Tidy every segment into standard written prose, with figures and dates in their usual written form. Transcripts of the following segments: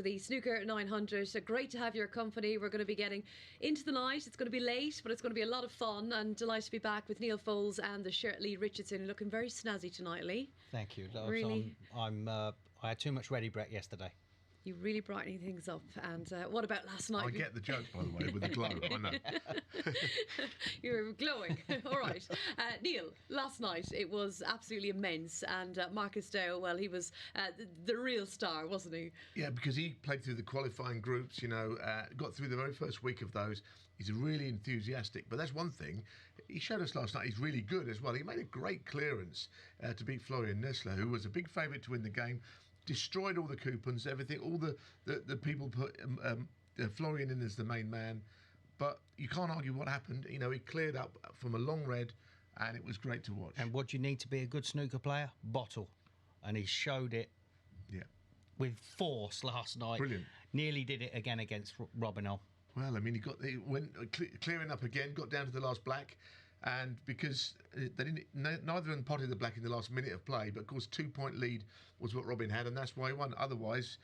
the Snooker 900. Great to have your company. We're going to be getting into the night. It's going to be late, but it's going to be a lot of fun. And delighted to be back with Neal Foulds and the shirt Lee Richardson, looking very snazzy tonight, Lee. Thank you. Really? I had too much ready Brett yesterday. You really brightening things up. And what about last night? I get the joke, by the way, with the glow. I know. You're glowing. All right. Neal, last night it was absolutely immense. And Marcus Dow, well, he was the real star, wasn't he? Yeah, because he played through the qualifying groups, got through the very first week of those. He's really enthusiastic. But that's one thing. He showed us last night he's really good as well. He made a great clearance to beat Florian Nistler, who was a big favourite to win the game. Destroyed all the coupons, everything, all the people put Florian in as the main man. But you can't argue what happened. He cleared up from a long red, and it was great to watch. And what do you need to be a good snooker player? Bottle. And he showed it with force last night. Brilliant. Nearly did it again against Robinson. Well, I mean, he went clearing up again, got down to the last black. And because neither of them potted the black in the last minute of play, but of course 2-point lead was what Robin had, and that's why he won. Otherwise,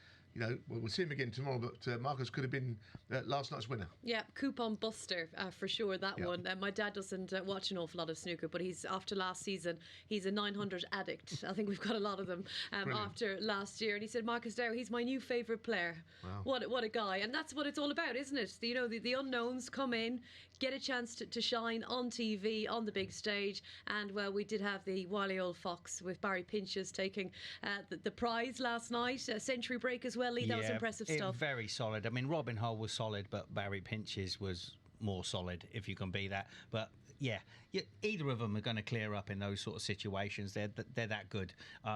we'll see him again tomorrow, but Marcus could have been last night's winner. Yeah, coupon buster for sure, that one. My dad doesn't watch an awful lot of snooker, but he's after last season, he's a 900 addict. I think we've got a lot of them after last year. And he said, Marcus Dow, he's my new favourite player. Wow. What a guy. And that's what it's all about, isn't it? The unknowns come in, get a chance to shine on TV, on the big stage. And, well, we did have the wily old fox with Barry Pinches taking the prize last night. A century break as well. Lee, that was impressive stuff. Very solid. I mean, Robin Hull was solid, but Barry Pinches was more solid, if you can be that. But either of them are going to clear up in those sort of situations. They're that good.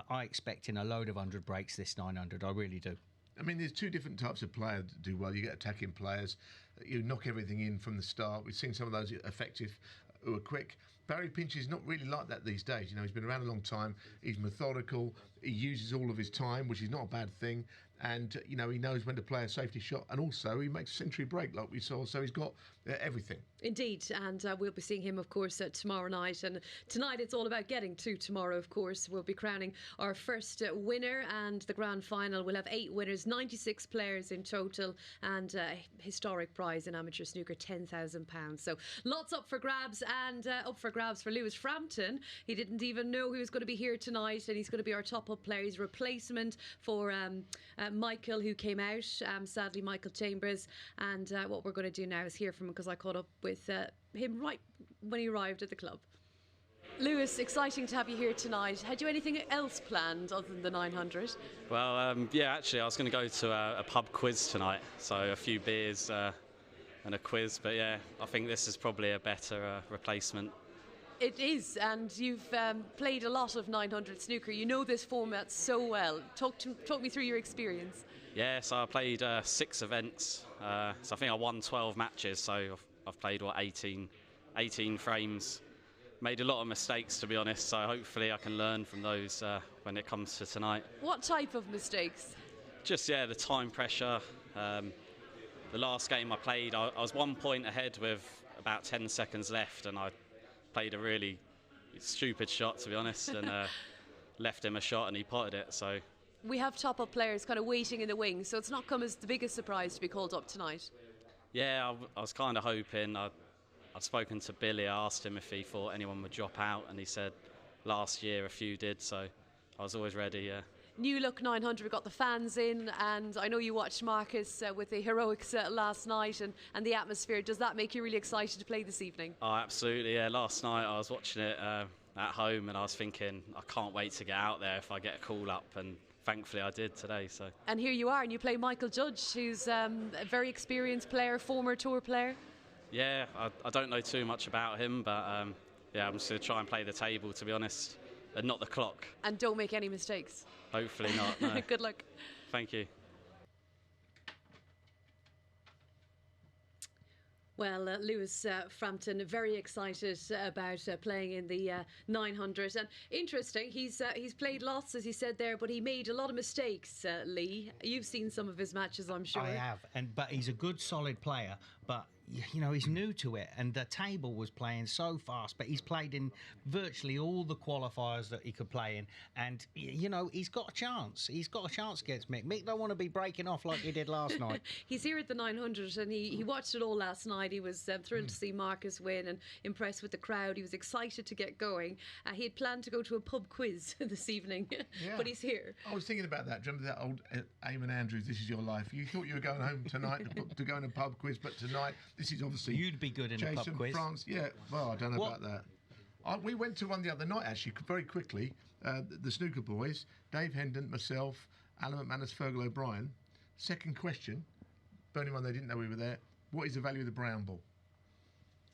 I expect in a load of 100 breaks this 900. I really do. I mean, there's two different types of players that do well. You get attacking players. You knock everything in from the start. We've seen some of those effective who are quick. Barry Pinch is not really like that these days. He's been around a long time. He's methodical. He uses all of his time, which is not a bad thing. And, he knows when to play a safety shot. And also, he makes a century break like we saw. So he's got everything. Indeed. And we'll be seeing him, of course, tomorrow night. And tonight, it's all about getting to tomorrow, of course. We'll be crowning our first winner. And the grand final will have 8 winners, 96 players in total. And a historic prize in amateur snooker, £10,000. So lots up for grabs. And up for grabs for Lewis Frampton. He didn't even know he was going to be here tonight. And he's going to be our top-up player. He's a replacement for Michael, who came out, sadly Michael Chambers. And what we're going to do now is hear from him, because I caught up with him right when he arrived at the club. Lewis, exciting to have you here tonight. Had you anything else planned other than the 900? Well, actually I was going to go to a pub quiz tonight, so a few beers and a quiz, but I think this is probably a better replacement. It is, and you've played a lot of 900 snooker. You know this format so well. Talk me through your experience. Yeah, so I played 6 events. So I think I won 12 matches, so I've played, 18 frames. Made a lot of mistakes, to be honest, so hopefully I can learn from those when it comes to tonight. What type of mistakes? Just, the time pressure. The last game I played, I was 1 point ahead with about 10 seconds left, and I played a really stupid shot, to be honest, and left him a shot and he potted it. So we have top-up players kind of waiting in the wings, so it's not come as the biggest surprise to be called up tonight. Yeah, I was kind of hoping. I'd spoken to Billy. I asked him if he thought anyone would drop out, and he said last year a few did, so I was always ready. New look 900, we got the fans in, and I know you watched Marcus with the heroics last night and the atmosphere. Does that make you really excited to play this evening? Oh, absolutely, Last night I was watching it at home, and I was thinking, I can't wait to get out there if I get a call up, and thankfully I did today. So. And here you are, and you play Michael Judge, who's a very experienced player, former tour player. Yeah, I don't know too much about him, but I'm just going to try and play the table, to be honest. And not the clock. And don't make any mistakes. Hopefully not, no. Good luck. Thank you. Well, Lewis Frampton, very excited about playing in the 900. And interesting, he's played lots, as you said there, but he made a lot of mistakes, Lee. You've seen some of his matches, I'm sure. I have, but he's a good, solid player. but he's new to it, and the table was playing so fast, but he's played in virtually all the qualifiers that he could play in, and he's got a chance. He's got a chance against Mick. Mick don't want to be breaking off like he did last night. He's here at the 900, and he watched it all last night. He was thrilled to see Marcus win and impressed with the crowd. He was excited to get going. He had planned to go to a pub quiz this evening, but he's here. I was thinking about that. Do you remember that old Eamon Andrews, This Is Your Life? You thought you were going home tonight to go in a pub quiz, but tonight, this is obviously... You'd be good in a pub quiz. France, yeah. Well, I don't know about that. We went to one the other night, actually, very quickly. The Snooker boys, Dave Hendon, myself, Alan McManus, Fergal O'Brien. Second question, bearing in mind they didn't know we were there, what is the value of the brown ball?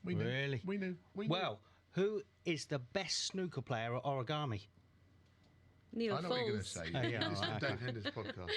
We knew. Really? We knew. Well, who is the best snooker player at origami? Neal I know what you're going to Foulds. say. Oh, yeah, Listen right, to Dave Hendon's podcast.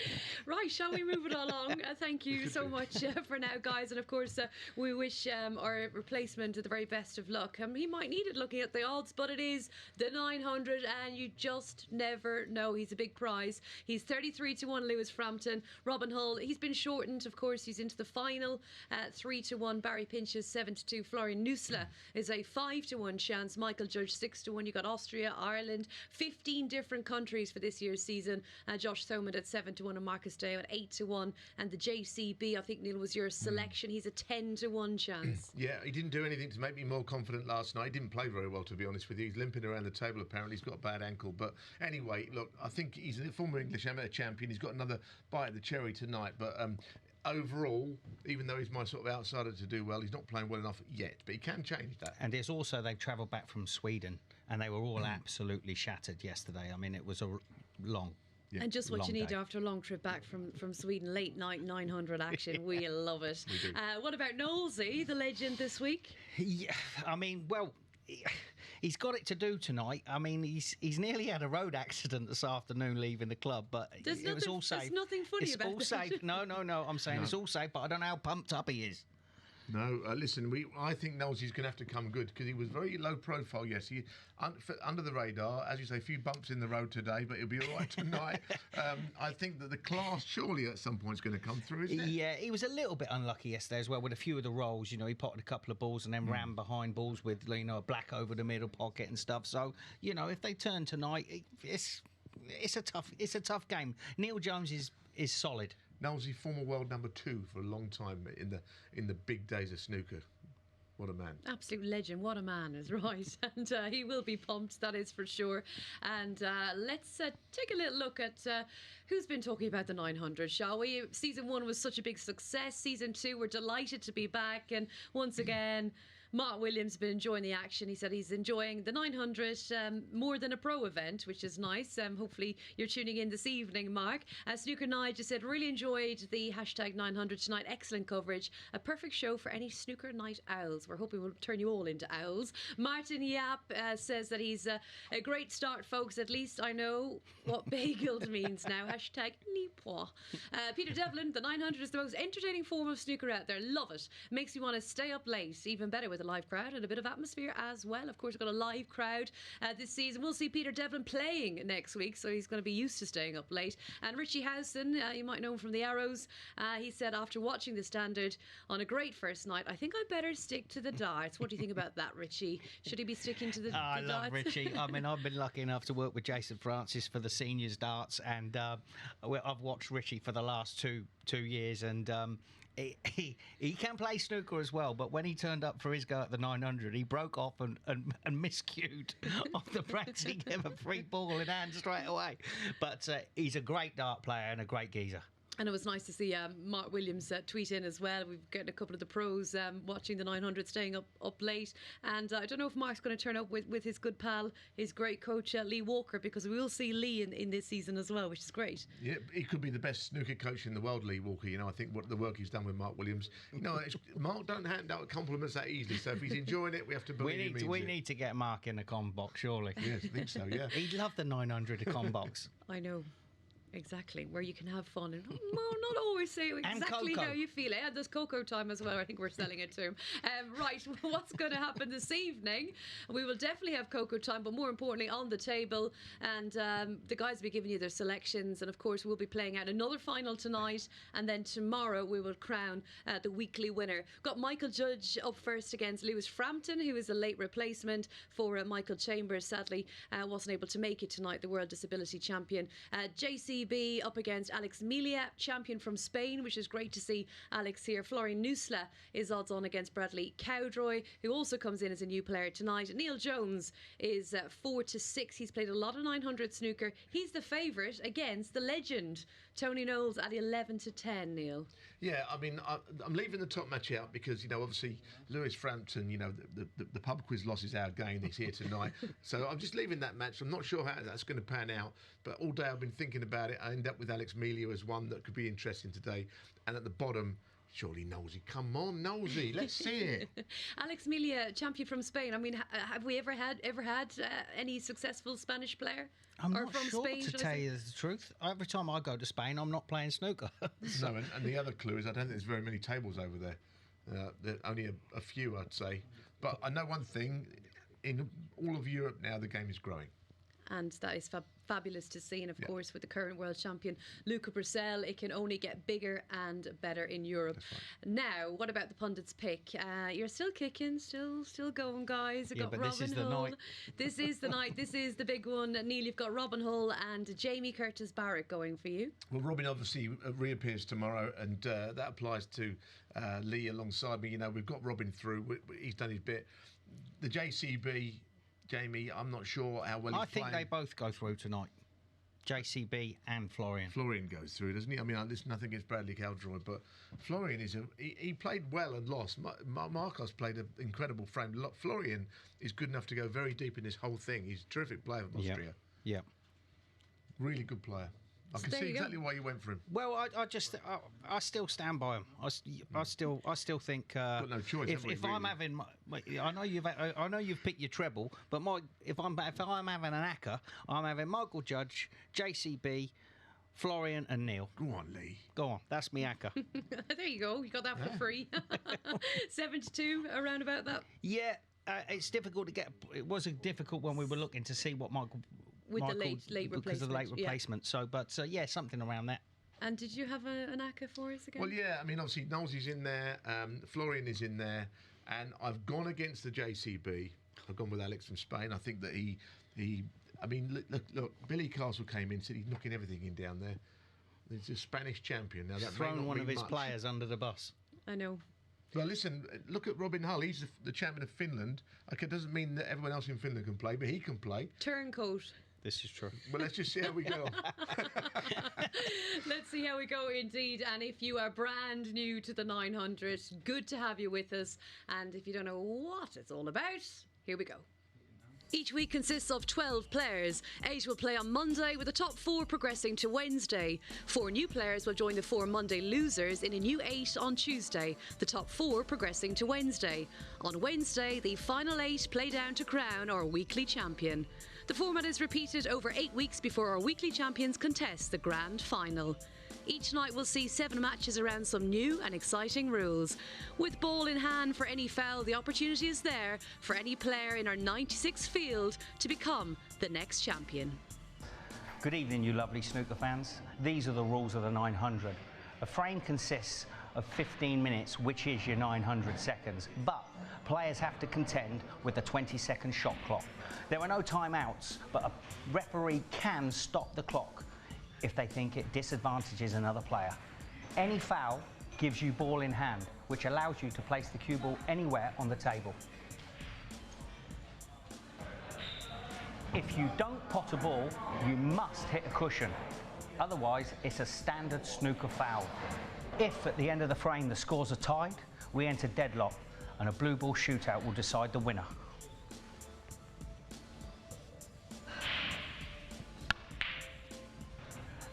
Right, shall we move it along? Thank you so much for now, guys. And of course, we wish our replacement the very best of luck. He might need it looking at the odds, but it is the 900, and you just never know. He's a big prize. He's 33-1, Lewis Frampton. Robin Hull, he's been shortened, of course. He's into the final. 3-1, Barry Pinches, 7-2. Florian Nuessle is a 5-1 chance. Michael Judge, 6-1. You got Austria, Ireland, 15 different countries for this year's season. Josh Thomond at 7-1 and Marcus Day at 8-1. And the JCB, I think, Neil, was your selection. He's a 10-1 chance. Yeah, he didn't do anything to make me more confident last night. He didn't play very well, to be honest with you. He's limping around the table, apparently. He's got a bad ankle. But anyway, look, I think he's a former English amateur champion. He's got another bite at the cherry tonight. But overall, even though he's my sort of outsider to do well, he's not playing well enough yet. But he can change that. And it's also, they've travelled back from Sweden, and they were all absolutely shattered yesterday. I mean, it was a long... Yeah. And just what Long you need day. after a long trip back from Sweden, late night 900 action. We love it. We do. What about Knowles, the legend this week? Yeah, I mean, well, he's got it to do tonight. I mean, he's nearly had a road accident this afternoon leaving the club, but it was all safe. There's nothing funny it's about all that. safe. No. I'm saying it's all safe, but I don't know how pumped up he is. No, listen, I think Knowles is going to have to come good because he was very low profile, yes. He under the radar, as you say, a few bumps in the road today, but he'll be all right tonight. I think that the class surely at some point is going to come through, isn't it? Yeah, he was a little bit unlucky yesterday as well with a few of the rolls. He potted a couple of balls and then ran behind balls with, a black over the middle pocket and stuff. So, if they turn tonight, it's a tough game. Neil Jones is solid. Knowles is former world number 2 for a long time in the big days of snooker. What a man. Absolute legend. What a man is right. And he will be pumped, that is for sure. And let's take a little look at who's been talking about the 900, shall we? Season 1 was such a big success. Season 2, we're delighted to be back. And once again... Mark Williams has been enjoying the action. He said he's enjoying the 900 more than a pro event, which is nice. Hopefully you're tuning in this evening, Mark. Snooker Nige just said, really enjoyed the hashtag 900 tonight. Excellent coverage. A perfect show for any snooker night owls. We're hoping we'll turn you all into owls. Martin Yap says that he's a great start, folks. At least I know what bageled means now. Hashtag Nipois. Peter Devlin, the 900 is the most entertaining form of snooker out there. Love it. Makes me want to stay up late. Even better with a live crowd and a bit of atmosphere as well. Of course, we've got a live crowd this season. We'll see Peter Devlin playing next week, so he's going to be used to staying up late. And Richie Howson, you might know him from the Arrows, he said after watching the Standard on a great first night, I think I better stick to the darts. What do you think about that, Richie? Should he be sticking to the darts? I love Richie. I mean, I've been lucky enough to work with Jason Francis for the seniors darts, and I've watched Richie for the last two years, and he can play snooker as well, but when he turned up for his go at the 900, he broke off and miscued off the breaks. He gave a free ball in hand straight away. But he's a great dart player and a great geezer. And it was nice to see Mark Williams tweet in as well. We've got a couple of the pros watching the 900, staying up late. And I don't know if Mark's going to turn up with his good pal, his great coach, Lee Walker, because we will see Lee in this season as well, which is great. Yeah, he could be the best snooker coach in the world, Lee Walker. I think what the work he's done with Mark Williams. Mark don't hand out compliments that easily, so if he's enjoying it, we have to believe we need to get Mark in the com box, surely. Yes, I think so, yeah. He'd love the 900 com box. I know. Exactly, where you can have fun and not always say exactly how you feel. And there's cocoa time as well. I think we're selling it to him. Right, what's going to happen this evening? We will definitely have cocoa time, but more importantly, on the table. And the guys will be giving you their selections. And of course, we'll be playing out another final tonight. And then tomorrow, we will crown the weekly winner. Got Michael Judge up first against Lewis Frampton, who is a late replacement for Michael Chambers. Sadly, wasn't able to make it tonight, the World Disability Champion. JCB up against Aleix Melia, champion from Spain, which is great to see Alex here. Florian Nuessle is odds on against Bradley Cowdroy, who also comes in as a new player tonight. Neil Jones is 4-6. He's played a lot of 900 snooker. He's the favourite against the legend Tony Knowles at 11-10. Neil. Yeah, I mean, I'm leaving the top match out because, you know, obviously Lewis Frampton, you know, the pub quiz loss is our game. He's here tonight. So I'm just leaving that match. I'm not sure how that's going to pan out, but all day I've been thinking about it. I end up with Aleix Melia as one that could be interesting today. And at the bottom, surely Knowlesy. Come on, Knowlesy, let's see it. Aleix Melia, champion from Spain. I mean, have we ever had any successful Spanish player? I'm not from sure, Spain, to tell you the truth. Every time I go to Spain, I'm not playing snooker. No, and the other clue is I don't think there's very many tables over there. There are only a few, I'd say. But I know one thing, in all of Europe now, the game is growing. And that is fabulous to see. And of course, with the current world champion, Luca Bracel, it can only get bigger and better in Europe. Now, what about the pundits' pick? You're still kicking, still going, guys. You've got but Robin this is the Hull. night. This is the night. This is the big one. Neal, you've got Robin Hull and Jamie Curtis-Barrett going for you. Well, Robin obviously reappears tomorrow, and that applies to Lee alongside me. You know, we've got Robin through. He's done his bit. The JCB... Jamie, I'm not sure how well he's I think playing. they both go through tonight. JCB and Florian. Florian goes through, doesn't he? I mean, there's nothing against Bradley Cowdroy, but Florian he played well and lost. Marcos played an incredible frame. Florian is good enough to go very deep in this whole thing. He's a terrific player from Austria. Yeah. Really good player. I can see exactly why you went for him. Well, I still stand by him. I still think. Got no choice. If I'm having, I know you've picked your treble, but if I'm having an acca, I'm having Michael Judge, JCB, Florian and Neal. Go on, Lee. Go on, that's me acca. There you go. You got that for free. 7-2, around about that. Yeah, it's difficult to get. It was difficult when we were looking to see what Michael. With the late replacement. Because of the late replacement. So, yeah, something around that. And did you have an acca for us again? Well, yeah, I mean, obviously, Knowles is in there, Florian is in there, and I've gone against the JCB. I've gone with Alex from Spain. I think that he I mean, look, Billy Castle came in, said he's knocking everything in down there. He's a Spanish champion. Now, that thrown one of his players under the bus. I know. Well, listen, look at Robin Hull. He's the champion of Finland. Okay, it doesn't mean that everyone else in Finland can play, but he can play. Turncoat. This is true. Well, let's just see how we go. Let's see how we go indeed. And if you are brand new to the 900, good to have you with us. And if you don't know what it's all about, here we go. Each week consists of 12 players. 8 will play on Monday, with the top 4 progressing to Wednesday. 4 new players will join the 4 Monday losers in a new 8 on Tuesday, the top 4 progressing to Wednesday. On Wednesday, the final 8 play down to crown our weekly champion. The format is repeated over 8 weeks before our weekly champions contest the grand final. Each night will see 7 matches around some new and exciting rules. With ball in hand for any foul, the opportunity is there for any player in our 96 field to become the next champion. Good evening, you lovely snooker fans. These are the rules of the 900. A frame consists of 15 minutes, which is your 900 seconds, but players have to contend with a 20-second shot clock. There are no timeouts, but a referee can stop the clock if they think it disadvantages another player. Any foul gives you ball in hand, which allows you to place the cue ball anywhere on the table. If you don't pot a ball, you must hit a cushion. Otherwise, it's a standard snooker foul. If at the end of the frame the scores are tied, we enter deadlock, and a blue ball shootout will decide the winner.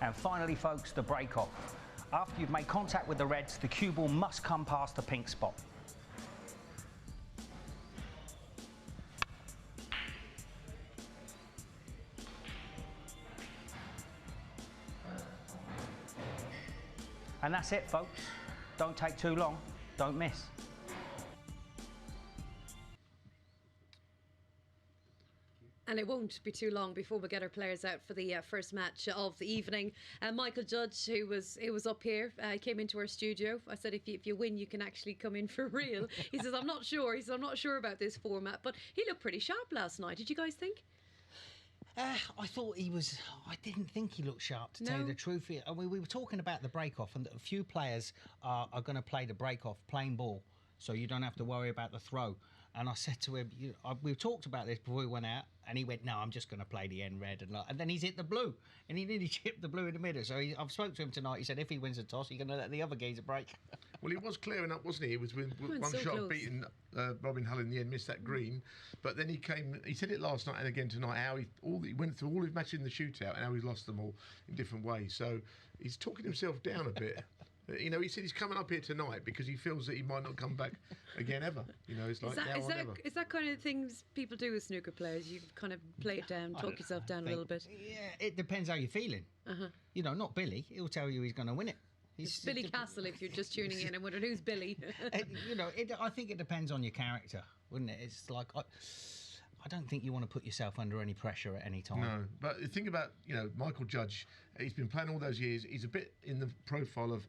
And finally, folks, the break-off. After you've made contact with the reds, the cue ball must come past the pink spot. And that's it, folks. Don't take too long. Don't miss. And it won't be too long before we get our players out for the first match of the evening. Michael Judge, who was up here, came into our studio. I said, if you win, you can actually come in for real. He says, I'm not sure. He says, I'm not sure about this format. But he looked pretty sharp last night. Did you guys think? I thought he was. I didn't think he looked sharp, to tell you the truth. I mean, we were talking about the break-off, and a few players are going to play the break-off plain ball, so you don't have to worry about the throw. And I said to him, we talked about this before we went out, and he went, no, I'm just going to play the end red. And then he's hit the blue, and he nearly chipped the blue in the middle. So I've spoke to him tonight. He said if he wins the toss, he's going to let the other geezer break. Well, he was clearing up, wasn't he? He was with one so shot close. beating Robin Hull in the end, missed that green. But then he said it last night and again tonight, how he went through all his matches in the shootout and how he's lost them all in different ways. So he's talking himself down a bit. He said he's coming up here tonight because he feels that he might not come back again ever. It's like now or never. Is that kind of things people do with snooker players? You kind of play it down, talk yourself down a little bit? Yeah, it depends how you're feeling. Not Billy. He'll tell you he's going to win it. It's Billy Castle, if you're just tuning in and wondering who's Billy. I think it depends on your character, wouldn't it? It's like I don't think you want to put yourself under any pressure at any time. No, but the thing about Michael Judge, he's been playing all those years. He's a bit in the profile of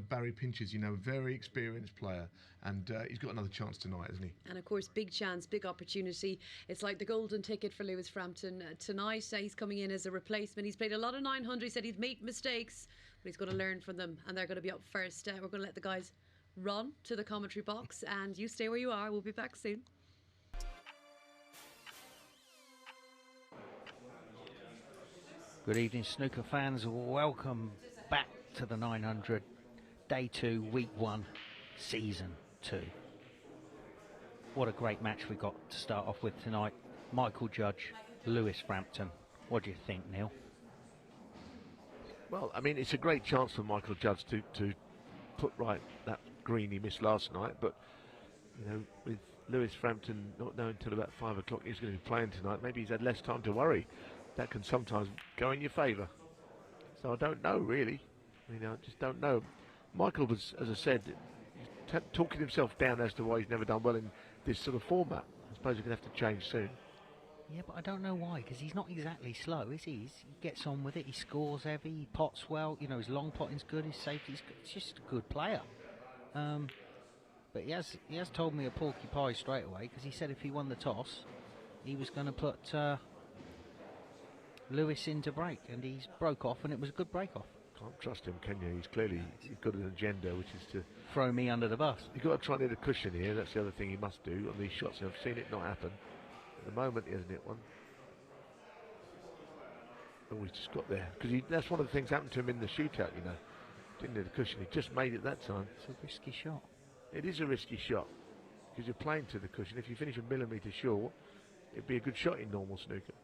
Barry Pinch's, very experienced player, and he's got another chance tonight, hasn't he? And of course, big chance, big opportunity. It's like the golden ticket for Lewis Frampton tonight. He's coming in as a replacement. He's played a lot of 900. He said he'd made mistakes, but he's going to learn from them, and they're going to be up first. We're going to let the guys run to the commentary box, and you stay where you are. We'll be back soon. Good evening, snooker fans. Welcome back to the 900, Day 2, Week 1, Season 2. What a great match we got to start off with tonight. Michael Judge, Lewis Frampton. What do you think, Neil? Well, I mean, it's a great chance for Michael Judge to put right that green he missed last night, but, with Lewis Frampton not knowing until about 5 o'clock he's going to be playing tonight, maybe he's had less time to worry. That can sometimes go in your favour. So I don't know, really. I just don't know. Michael was, as I said, talking himself down as to why he's never done well in this sort of format. I suppose he's going to have to change soon. Yeah, but I don't know why, because he's not exactly slow, is he? He gets on with it, he scores heavy, he pots well, his long potting's good, his safety's good. He's just a good player. But he has told me a porky pie straight away, because he said if he won the toss, he was going to put Lewis into break, and he's broke off, and it was a good break off. Can't trust him, can you? He's got an agenda, which is to throw me under the bus. You've got to try and hit a cushion here. That's the other thing he must do on these shots. I've seen it not happen. At the moment, he hasn't hit one. Oh, he's just got there. Because that's one of the things happened to him in the shootout, Didn't hit a cushion. He just made it that time. It's a risky shot. It is a risky shot. Because you're playing to the cushion. If you finish a millimetre short, it'd be a good shot in normal snooker.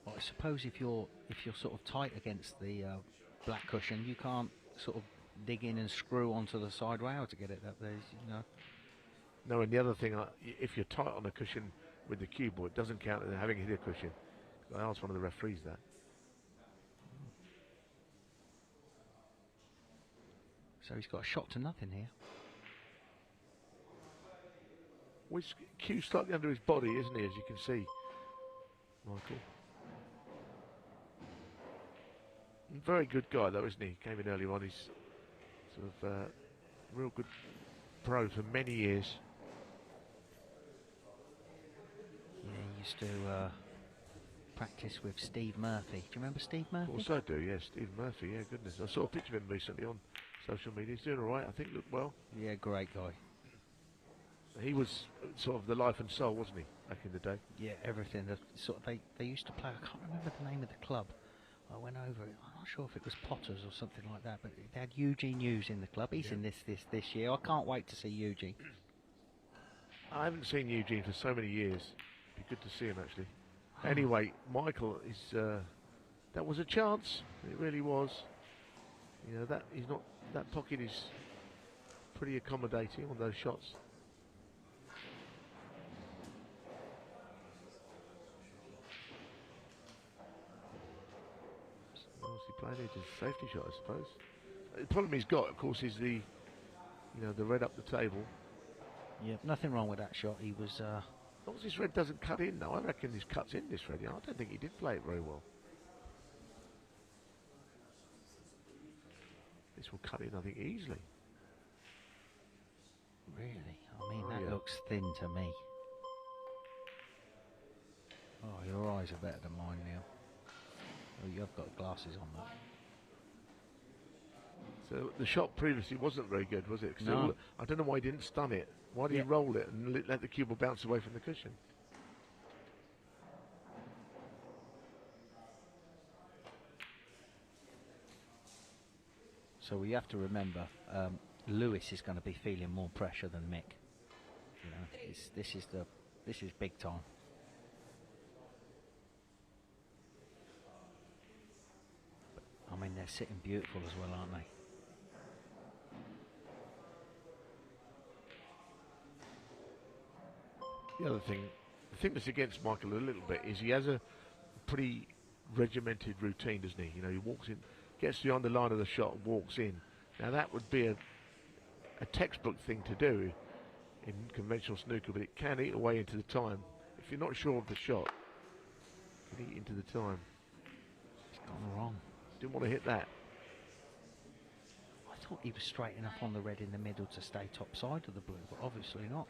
Well, I suppose if you're sort of tight against the black cushion, you can't sort of dig in and screw onto the side rail to get it up there, No, and the other thing, if you're tight on a cushion with the cue ball, it doesn't count as having hit a cushion. I asked one of the referees that. So he's got a shot to nothing here. Well, Q's slightly under his body, isn't he, as you can see, Michael? Very good guy, though, isn't he? Came in earlier on. He's sort of real good pro for many years. Yeah, he used to practice with Steve Murphy. Do you remember Steve Murphy? Of course I do, yes. Steve Murphy, yeah, goodness. I saw a picture of him recently on social media. He's doing all right, I think, looked well. Yeah, great guy. He was sort of the life and soul, wasn't he, back in the day? Yeah, everything. They used to play, I can't remember the name of the club. I went over it. I'm not sure if it was Potters or something like that, but they had Eugene Hughes in the club. He's in this year. I can't wait to see Eugene. I haven't seen Eugene for so many years. Be good to see him, actually. Anyway, Michael is. That was a chance. It really was. That pocket is pretty accommodating on those shots. What's he playing? It's a safety shot, I suppose. The problem he's got, of course, is the red up the table. Yeah, nothing wrong with that shot. He was. As long as this red doesn't cut in, though, I reckon this cuts in this red. I don't think he did play it very well. This will cut in, I think, easily. Really? I mean, that looks thin to me. Oh, your eyes are better than mine, Neil. Oh, you've got glasses on that. So the shot previously wasn't very good, was it? No. I don't know why he didn't stun it. Why did he roll it and let the cue ball bounce away from the cushion? So we have to remember, Lewis is going to be feeling more pressure than Mick. You know, this is big time. But, I mean, they're sitting beautiful as well, aren't they? The other thing, the thing that's against Michael a little bit is he has a pretty regimented routine, doesn't he? You know, he walks in, gets the underline of the shot, and walks in. Now that would be a textbook thing to do in conventional snooker, but it can eat away into the time. If you're not sure of the shot, it can eat into the time. It's gone wrong. Didn't want to hit that. I thought he was straight enough on the red in the middle to stay top side of the blue, but obviously not.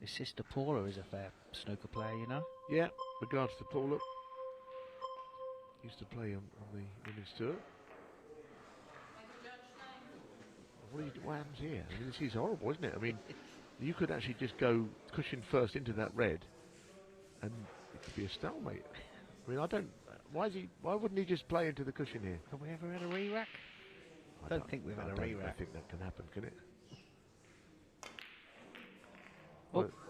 His sister Paula is a fair snooker player, you know. Yeah, regards to Paula. Used to play on the women's tour. What happens here? I mean, this is horrible, isn't it? I mean, you could actually just go cushion first into that red, and it could be a stalemate. I mean, I don't. Why wouldn't he just play into the cushion here? Have we ever had a re-rack? I don't think we've had a re-rack. I think that can happen, can it?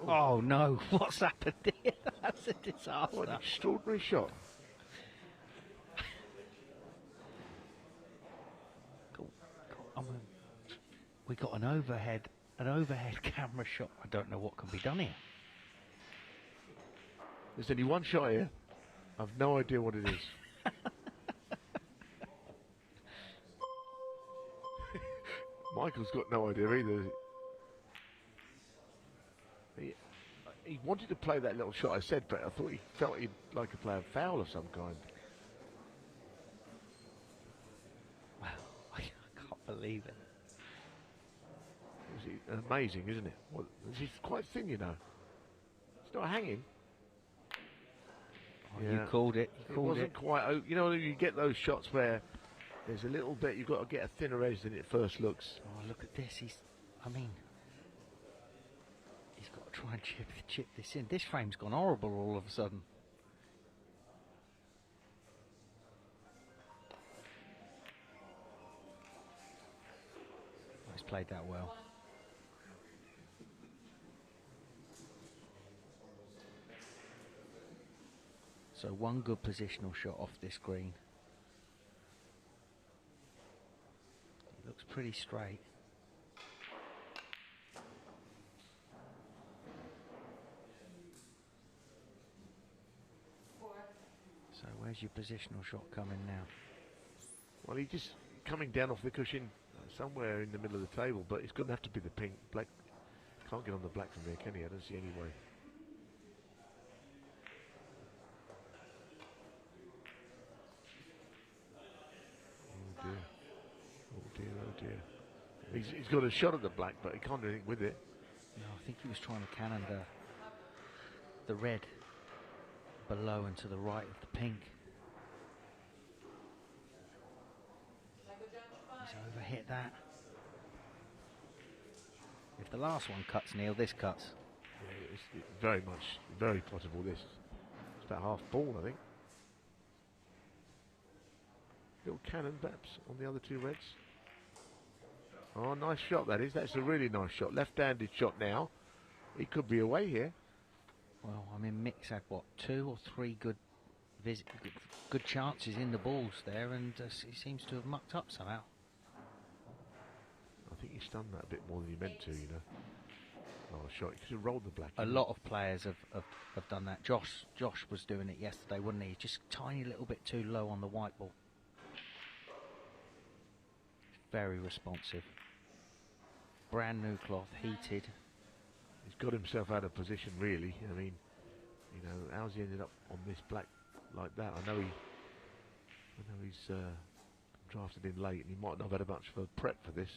Oh no, what's happened here? That's a disaster. What an extraordinary shot. We got an overhead camera shot. I don't know what can be done here. There's only one shot here. I've no idea what it is. Michael's got no idea either. He wanted to play that little shot I said, but I thought he felt he'd like to play a foul of some kind. Wow, I can't believe it. It's amazing, isn't it? Well, it's quite thin, you know. It's not hanging. Oh, yeah. You called it. It wasn't quite. You know, you get those shots where there's a little bit. You've got to get a thinner edge than it first looks. Oh, look at this. He's got to try and chip this in. This frame's gone horrible all of a sudden. Oh, he's played that well. So one good positional shot off this green. It looks pretty straight. So where's your positional shot coming now? Well, he's just coming down off the cushion somewhere in the middle of the table, but it's going to have to be the pink. Black can't get on the black from there, can he? I don't see any way. Oh dear. He's got a shot at the black, but he can't do anything with it. No, I think he was trying to cannon the red below and to the right of the pink. He's overhit that. If the last one cuts, Neil, this cuts. Yeah, it's very possible this. It's about half ball, I think. Little cannon perhaps on the other two reds. Oh, nice shot that is. That's a really nice shot. Left-handed shot now. He could be away here. Well, I mean, Mick's had what, 2 or 3 good chances in the balls there, and he seems to have mucked up somehow. I think he stunned that a bit more than he meant to, you know. Oh, shot. He could have rolled the black. A lot of players have done that. Josh was doing it yesterday, wasn't he? Just tiny little bit too low on the white ball. Very responsive. Brand new cloth, heated. He's got himself out of position, really. I mean, you know, how's he ended up on this black like that? I know he's drafted in late, and he might not have had much of a prep for this.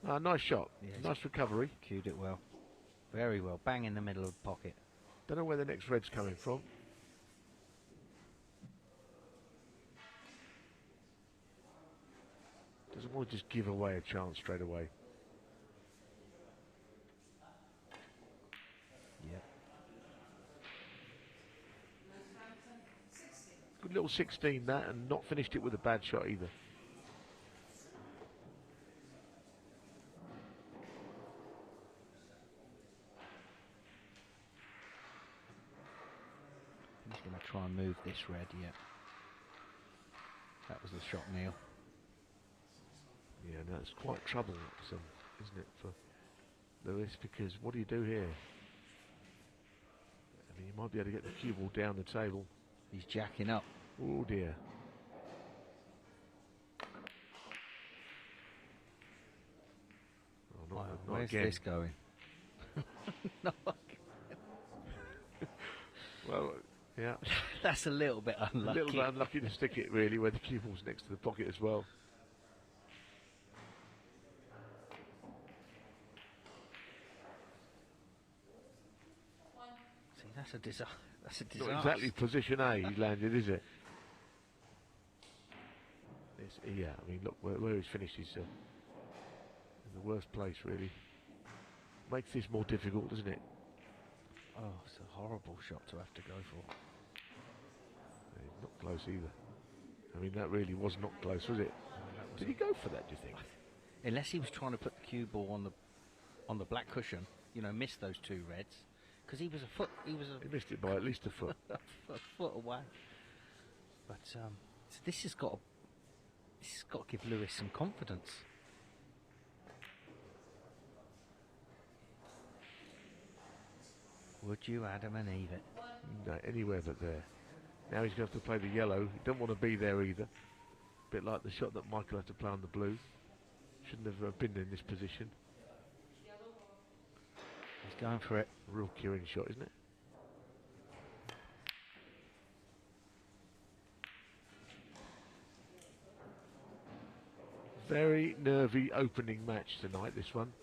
Nice shot. Yes. Nice recovery. Cued it well. Very well. Bang in the middle of the pocket. Don't know where the next red's coming from. Doesn't want to just give away a chance straight away. Yep. Good little 16 that, and not finished it with a bad shot either. He's going to try and move this red, yeah. That was the shot, Neal. Yeah, no, it's quite trouble, isn't it, for Lewis? Because what do you do here? I mean, you might be able to get the cue ball down the table. He's jacking up. Oh dear. Oh, not Where's again. this going? No. Well, yeah. That's a little bit unlucky. A little bit unlucky to stick it, really, where the cue ball's next to the pocket as well. See, that's a disaster. Not exactly position A he landed, is it? Yeah, I mean, look, where he's finished, he's in the worst place, really. Makes this more difficult, doesn't it? Oh, it's a horrible shot to have to go for. Yeah, not close either. I mean, that really was not close, was it? Did he go for that, do you think? Unless he was trying to put the cue ball on the black cushion, you know, miss those two reds, because he He missed it by at least a foot. a foot away. But so this has got to give Lewis some confidence. Would you Adam and Eve it? No, anywhere but there. Now he's going to have to play the yellow. He don't want to be there either. Bit like the shot that Michael had to play on the blue. Shouldn't have been in this position. He's going for it. Real cueing shot, isn't it? Very nervy opening match tonight, this one.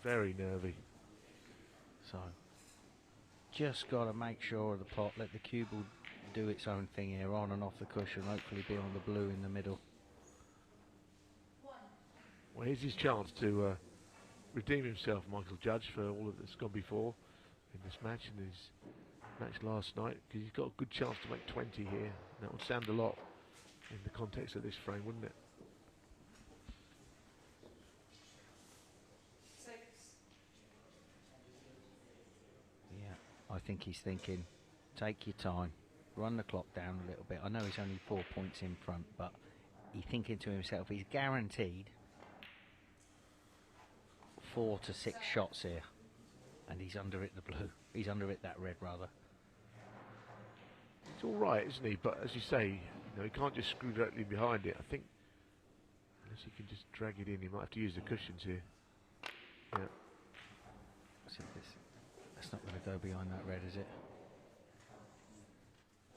Very nervy. So, just got to make sure of the pot, let the cue ball do its own thing here, on and off the cushion, hopefully be on the blue in the middle. Well, here's his chance to redeem himself, Michael Judge, for all of that's gone before in this match and his match last night, because he's got a good chance to make 20 here. That would sound a lot in the context of this frame, wouldn't it? I think he's thinking, take your time, run the clock down a little bit. I know he's only 4 points in front, but he's thinking to himself, he's guaranteed 4 to 6 shots here, and he's under it the blue. He's under it that red, rather. It's all right, isn't he? But as you say, you know, he can't just screw directly behind it. I think unless he can just drag it in, he might have to use the cushions here. Yeah. That's not going to go behind that red, is it?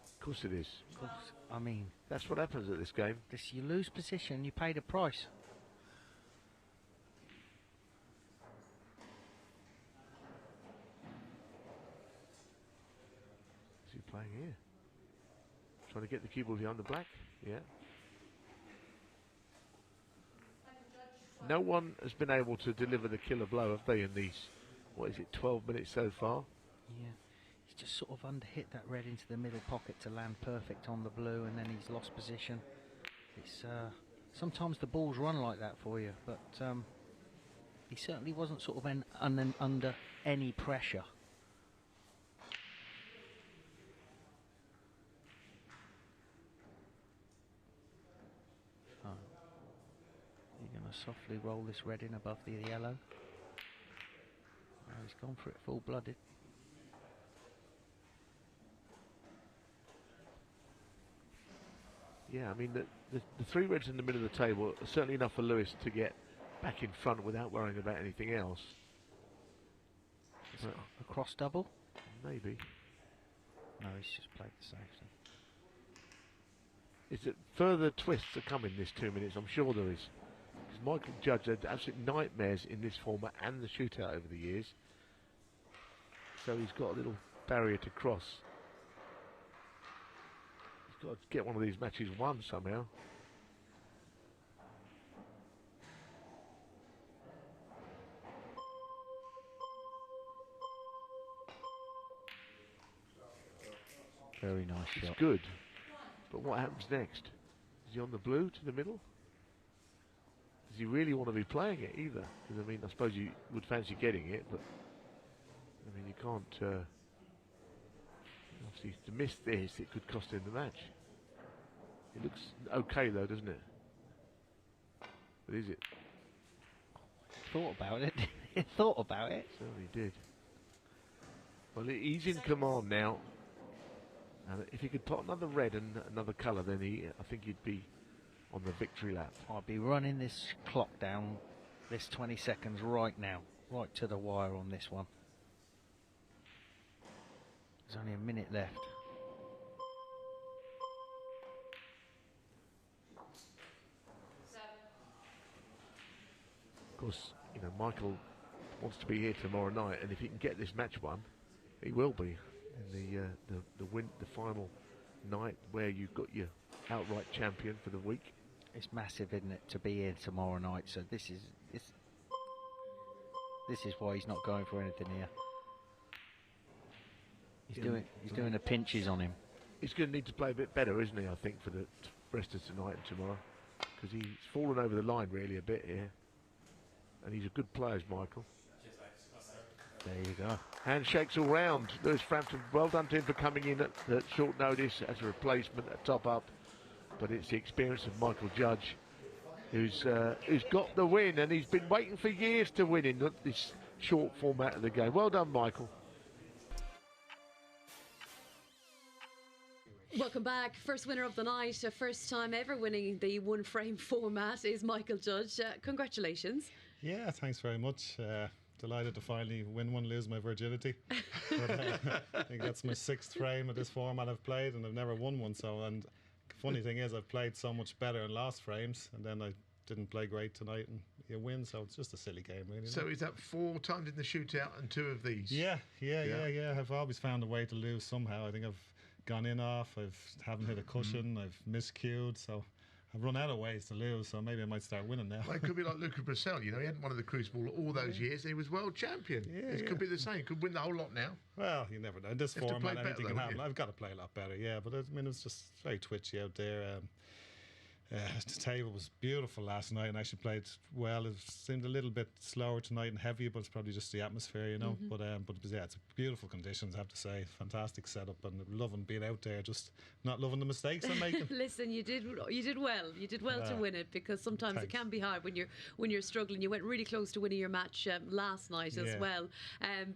Of course it is. Of course. I mean, that's what happens at this game. You lose position, you pay the price. What's he playing here? Trying to get the cue ball behind the black? Yeah. No one has been able to deliver the killer blow, have they, in these, what is it, 12 minutes so far? Yeah. He's just sort of underhit that red into the middle pocket to land perfect on the blue, and then he's lost position. It's sometimes the balls run like that for you, but he certainly wasn't sort of under any pressure. You're going to softly roll this red in above the yellow. Oh, he's gone for it full-blooded. Yeah, I mean, the three reds in the middle of the table are certainly enough for Lewis to get back in front without worrying about anything else. A cross double? Maybe. No, he's just played the safe. Is that further twists are coming this 2 minutes? I'm sure there is. Because Michael Judge had absolute nightmares in this format and the shootout over the years. So he's got a little barrier to cross. He's got to get one of these matches won somehow. Very nice shot. It's good. But what happens next? Is he on the blue to the middle? Does he really want to be playing it either? Because, I mean, I suppose you would fancy getting it, but I mean, you can't. Obviously, to miss this, it could cost him the match. It looks okay, though, doesn't it? But is it? Thought about it. Thought about it. Certainly did. Well, he's in command now. And if he could put another red and another colour, then I think he'd be on the victory lap. I'll be running this clock down, this 20 seconds right now, right to the wire on this one. There's only a minute left. Of course, you know, Michael wants to be here tomorrow night, and if he can get this match won, he will be. In the final night where you've got your outright champion for the week. It's massive, isn't it, to be here tomorrow night? So this is why he's not going for anything here. He's doing the pinches on him. He's going to need to play a bit better, isn't he? I think for the rest of tonight and tomorrow, because he's fallen over the line really a bit here, and he's a good player, Michael. There you go. Handshakes all round. Lewis Frampton, well done to him for coming in at short notice as a replacement, a top up. But it's the experience of Michael Judge who's got the win, and he's been waiting for years to win in this short format of the game. Well done, Michael. Welcome back. First winner of the night, first time ever winning the one frame format is Michael Judge. Congratulations. Yeah, thanks very much. Delighted to finally win one, lose my virginity. But, I think that's my 6th frame of this format I've played, and I've never won one. So, and the funny thing is, I've played so much better in last frames, and then I didn't play great tonight, and you win. So it's just a silly game, really. So is that 4 times in the shootout and 2 of these? Yeah. I've always found a way to lose somehow. I think I've gone in off. Haven't hit a cushion. I've miscued. So I've run out of ways to lose, so maybe I might start winning now. Well, it could be like Luca Brissell, you know, he hadn't won the Crucible all those years, and he was world champion. It could be the same, could win the whole lot now. Well, you never know. In this format, anything can happen. I've got to play a lot better, but I mean, it's just very twitchy out there. The table was beautiful last night and actually played well. It seemed a little bit slower tonight and heavier, but it's probably just the atmosphere, you know. But it's beautiful conditions, I have to say. Fantastic setup, and loving being out there, just not loving the mistakes I'm making. Listen, you did well. You did well to win it, because sometimes it can be hard when you're struggling. You went really close to winning your match last night as well.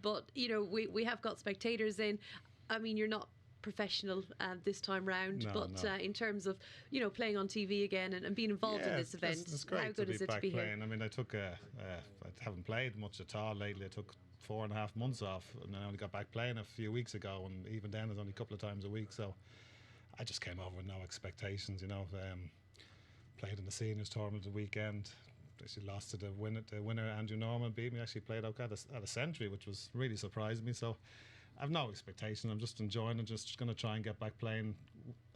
But you know, we have got spectators in. I mean, you're not professional this time round, but in terms of, you know, playing on TV again and being involved in this event, it's great. How good is it to be playing here? I mean, I haven't played much at all lately. I took 4.5 months off, and I only got back playing a few weeks ago, and even then it's only a couple of times a week. So I just came over with no expectations, you know. Played in the seniors tournament the weekend. Actually lost to the winner Andrew Norman, beat me. Actually played out at a century, which was really surprised me. So I've no expectation. I'm just enjoying it. Just going to try and get back playing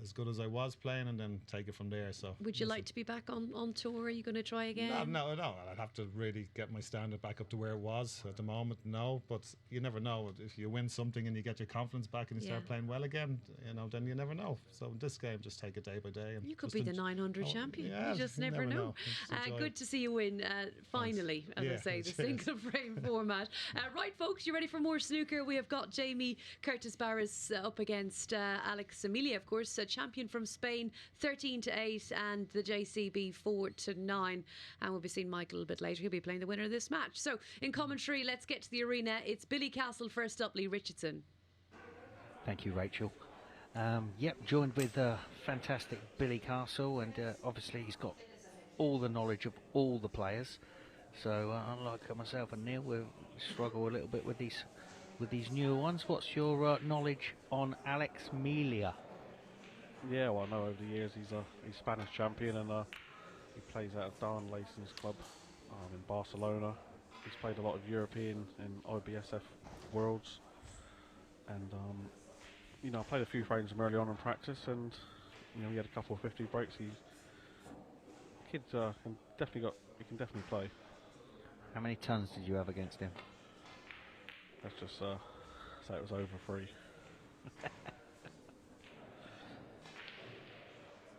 as good as I was playing, and then take it from there. So, would you like to be back on tour? Are you going to try again? No. I'd have to really get my standard back up to where it was at the moment. No, but you never know. If you win something and you get your confidence back and you start playing well again, you know, then you never know. So in this game, just take it day by day. And you could be the 900 champion. Yeah, you just never know. Good to see you win. Finally, as I say, the single frame format. Right, folks, you ready for more snooker? We have got Jamie Curtis-Barrett up against Aleix Melia, of course. champion from Spain, 13-8, and the JCB 4-9. And we'll be seeing Michael a bit later. He'll be playing the winner of this match. So in commentary, let's get to the arena. It's Billy Castle first up, Lee Richardson. Thank you, Rachel. Joined with fantastic Billy Castle, and obviously he's got all the knowledge of all the players. So unlike myself and Neil, we struggle a little bit with these newer ones. What's your knowledge on Aleix Melia? Yeah, well, I know over the years he's Spanish champion, and he plays out of Dan Leyson's club in Barcelona. He's played a lot of European and IBSF Worlds, and I played a few frames from early on in practice, and he had a couple of 50 breaks. Kid can definitely play. How many tons did you have against him? Let's just say it was over 3.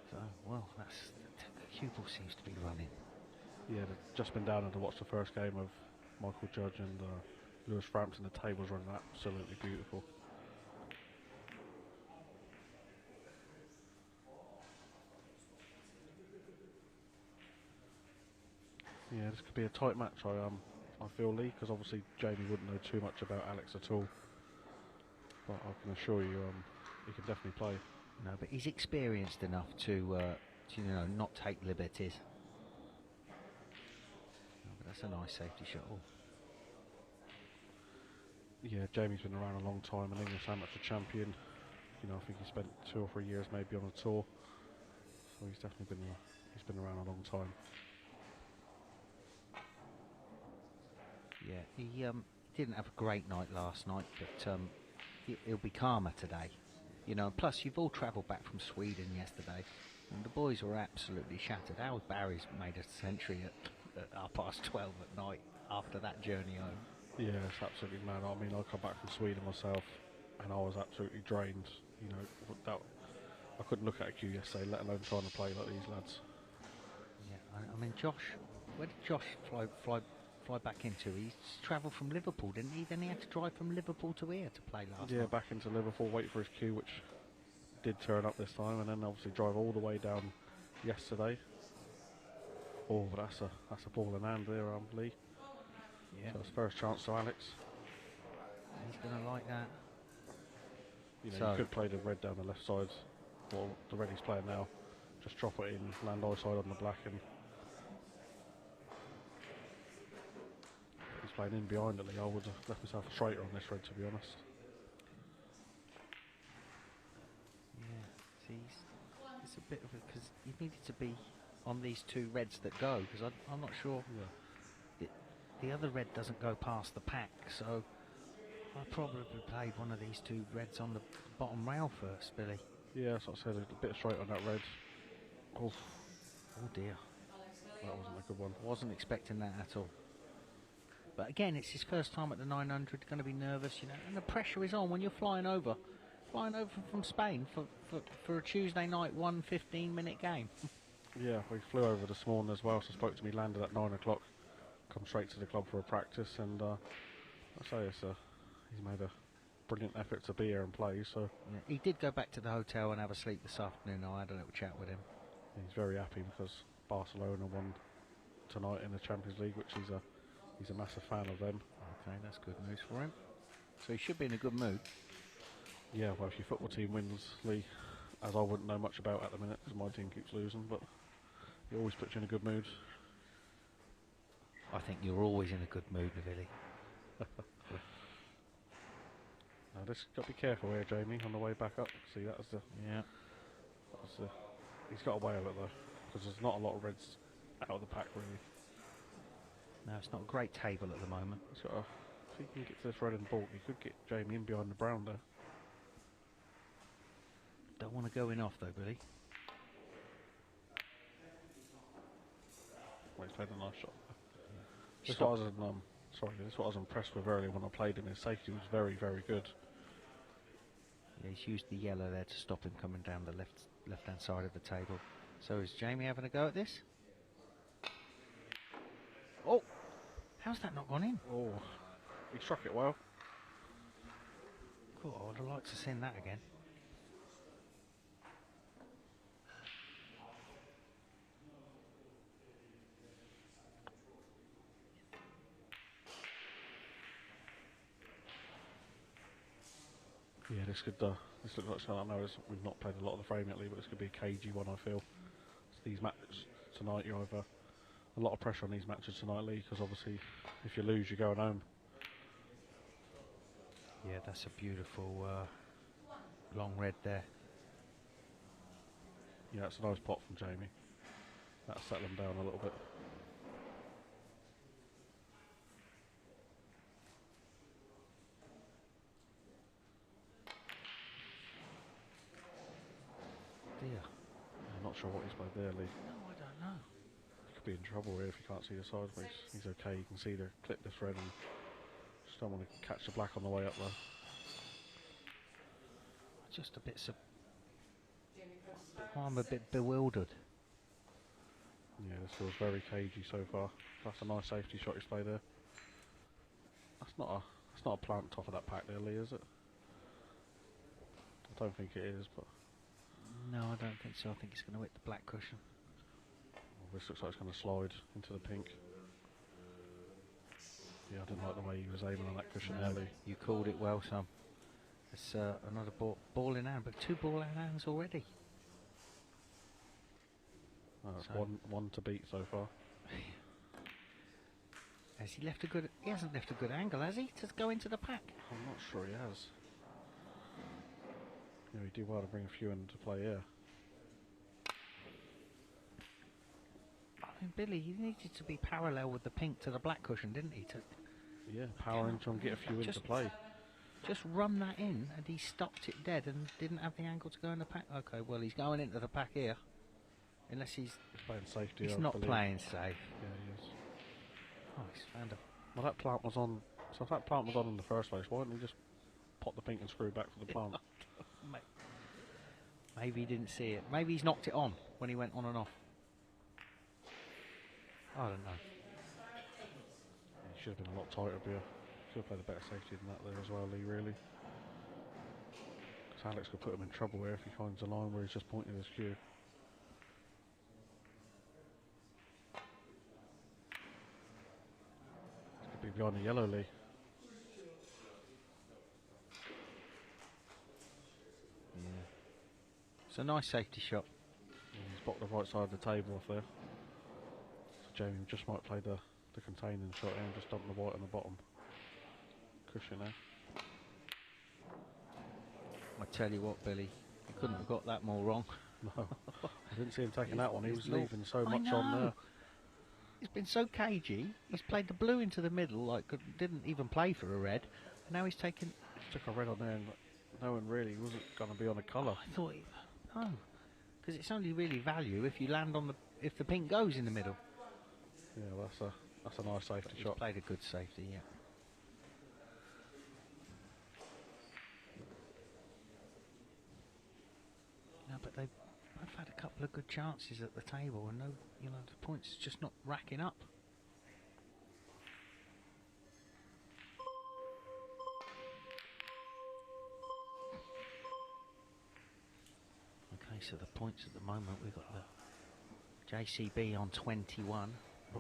So, well, the Q-ball seems to be running. Yeah, they've just been down to watch the first game of Michael Judge and Lewis Frampton. The table's running absolutely beautiful. Yeah, this could be a tight match, I feel, Lee, because obviously Jamie wouldn't know too much about Aleix at all. But I can assure you, he can definitely play. No, but he's experienced enough to not take liberties. No, but that's a nice safety shot. Oh. Yeah, Jamie's been around a long time, an English amateur champion. I think he spent 2 or 3 years maybe on a tour. So he's definitely been around a long time. Yeah, he didn't have a great night last night, but he'll be calmer today. Plus you've all travelled back from Sweden yesterday, and the boys were absolutely shattered. Howard Barry's made a century at 12:30 at night after that journey home. Yeah, it's absolutely mad. I mean, I come back from Sweden myself, and I was absolutely drained. I couldn't look at a queue yesterday, let alone trying to play like these lads. Yeah, I mean, Josh, where did Josh fly back into? He's travelled from Liverpool, didn't he? Then he had to drive from Liverpool to here to play last night. Yeah, back into Liverpool, wait for his queue, which did turn up this time, and then obviously drive all the way down yesterday. Oh, but that's a ball in hand there, Lee. Yeah. So it's first chance to Aleix. He's going to like that. You could play the red down the left side. Well, the red he's playing now. Just drop it in, land eye side on the black, and he's playing in behind it. I would have left myself a straighter on this red, to be honest. Yeah, see, it's a bit of a, because you needed to be on these 2 reds that go, because I'm not sure. Yeah. The other red doesn't go past the pack, so I probably played one of these 2 reds on the bottom rail first, Billy. Yeah, that's what I said, a bit straight on that red. Oh dear. That wasn't a good one. Wasn't expecting that at all. But again, it's his first time at the 900, going to be nervous, and the pressure is on when you're flying over from Spain for a Tuesday night 15-minute game. Yeah, we flew over this morning as well, so spoke to me, landed at 9 o'clock, come straight to the club for a practice, and I say he's made a brilliant effort to be here and play. So yeah, he did go back to the hotel and have a sleep this afternoon. I had a little chat with him. He's very happy because Barcelona won tonight in the Champions League, which he's a massive fan of them. Okay, that's good news for him. So he should be in a good mood. Yeah, well, if your football team wins, Lee, as I wouldn't know much about at the minute because my team keeps losing, but he always puts you in a good mood. I think you're always in a good mood, Billy. Now, just got to be careful here, Jamie, on the way back up. See, that was the... Yeah. That was the... He's got away with it, though, because there's not a lot of reds out of the pack, really. No, it's not a great table at the moment. He's got to... If he can get to this red and ball, he could get Jamie in behind the brown there. Don't want to go in off, though, Billy. Well, he's played a nice shot. This is what I was impressed with earlier when I played him. His safety was very, very good. Yeah, he's used the yellow there to stop him coming down the left-hand side of the table. So is Jamie having a go at this? Oh! How's that not gone in? Oh, he struck it well. Cool, I would have liked to seen that again. this could this looks like something. I know we've not played a lot of the frame yet, Lee, but this could be a cagey one. I feel these matches tonight, you have a lot of pressure on these matches tonight, Lee, because obviously if you lose, you're going home. Yeah, that's a beautiful long red there. Yeah, it's a nice pot from Jamie. That'll settle him down a little bit. Dear. I'm not sure what he's played there, Lee. No, I don't know. He could be in trouble here if you can't see the sides, but he's okay. You can see the clip the thread and just don't want to catch the black on the way up there. Just a bit. I'm a bit bewildered. Yeah, this feels very cagey so far. That's a nice safety shot he's played there. That's not a plant top of that pack there, Lee, is it? I don't think it is, but No, I don't think so. I think it's going to hit the black cushion. well, this looks like it's going to slide into the pink. Yeah, I didn't like the way he was aiming on that cushion there, Lee. You called it well, Sam. It's another ball in hand, but 2 ball in hands already. So one to beat so far. Has he left a good? He hasn't left a good angle, has he? To go into the pack. I'm not sure he has. Yeah, he did well to bring a few into play here. I mean, Billy, he needed to be parallel with the pink to the black cushion, didn't he? Yeah, power into and get a few into play. Just run that in, and he stopped it dead and didn't have the angle to go in the pack. Okay, well, he's going into the pack here. Unless he's playing safety. He's not playing safe. Yeah, he is. Oh, he's found a... Well, that plant was on. So if that plant was on in the first place, why didn't he just pop the pink and screw back for the plant? Maybe he didn't see it. Maybe he's knocked it on when he went on and off. I don't know. He should have been a lot tighter, but should have played a better safety than that there as well, Lee, really. Because Alex could put him in trouble here if he finds a line where he's just pointing his cue. Could be behind the yellow, Lee. Yeah. It's a nice safety shot. Yeah, he's blocked the right side of the table off there. So Jamie just might play the containing shot here and just dump the white on the bottom cushion there. I tell you what, Billy, you couldn't have got that more wrong. No, I didn't see him taking that one. He was leaving so I much on there. He's been so cagey. He's played the blue into the middle, like didn't even play for a red. And now he's taken. Took a red on there, and knowing really he wasn't going to be on a colour. I thought, no, because it's only really value if you land on if the pink goes in the middle. Yeah, well, that's a nice safety He's shot. played a good safety, yeah. No, but they've had a couple of good chances at the table, and no, the points just not racking up. Okay, so the points at the moment, we've got the JCB on 21.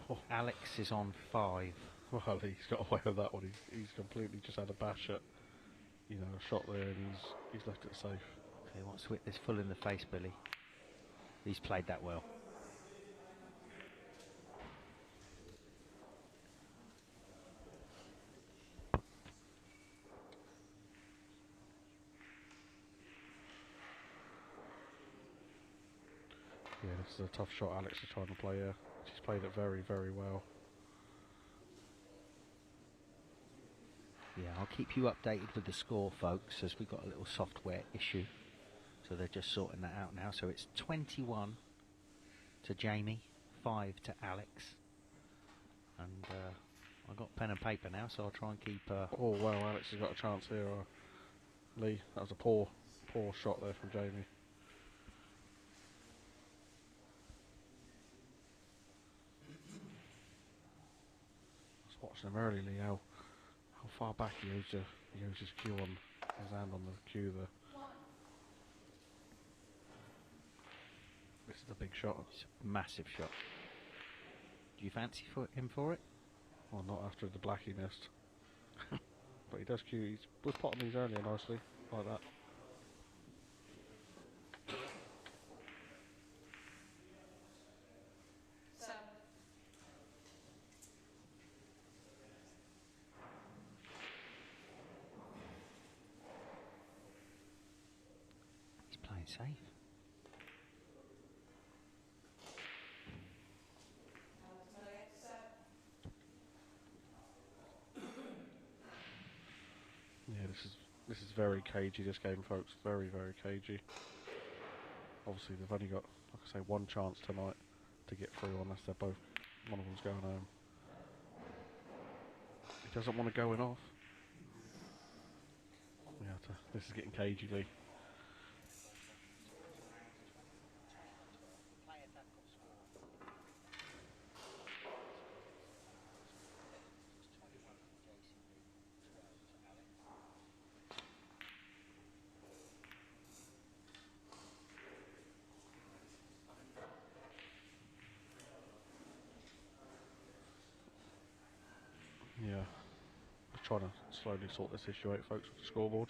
Oh. Alex is on 5. Well, he's got away with that one. He's completely just had a bash at, a shot there, and he's left it safe. Okay, what's with this full in the face, Billy? He's played that well. Yeah, this is a tough shot Alex is trying to play here. She's played it very, very well. Yeah, I'll keep you updated with the score, folks, as we've got a little software issue. So they're just sorting that out now. So it's 21 to Jamie, 5 to Alex. And I've got pen and paper now, so I'll try and keep... Oh, wow, Alex has got a chance here. Lee, that was a poor shot there from Jamie. I was watching him early, Lee, how far back he used his cue on his hand on the cue there. This is a big shot. It's a massive shot. Do you fancy him for it? Well, not after the black he missed. But he does cue. He was potting these earlier nicely, like that. Great save. Yeah, this is very cagey, this game, folks. Very, very cagey. Obviously, they've only got, like I say, one chance tonight to get through unless they're both, one of them's going home. He doesn't want to go in off. Yeah, this is getting cagey, Lee. Yeah, we're trying to slowly sort this issue out, folks, with the scoreboard.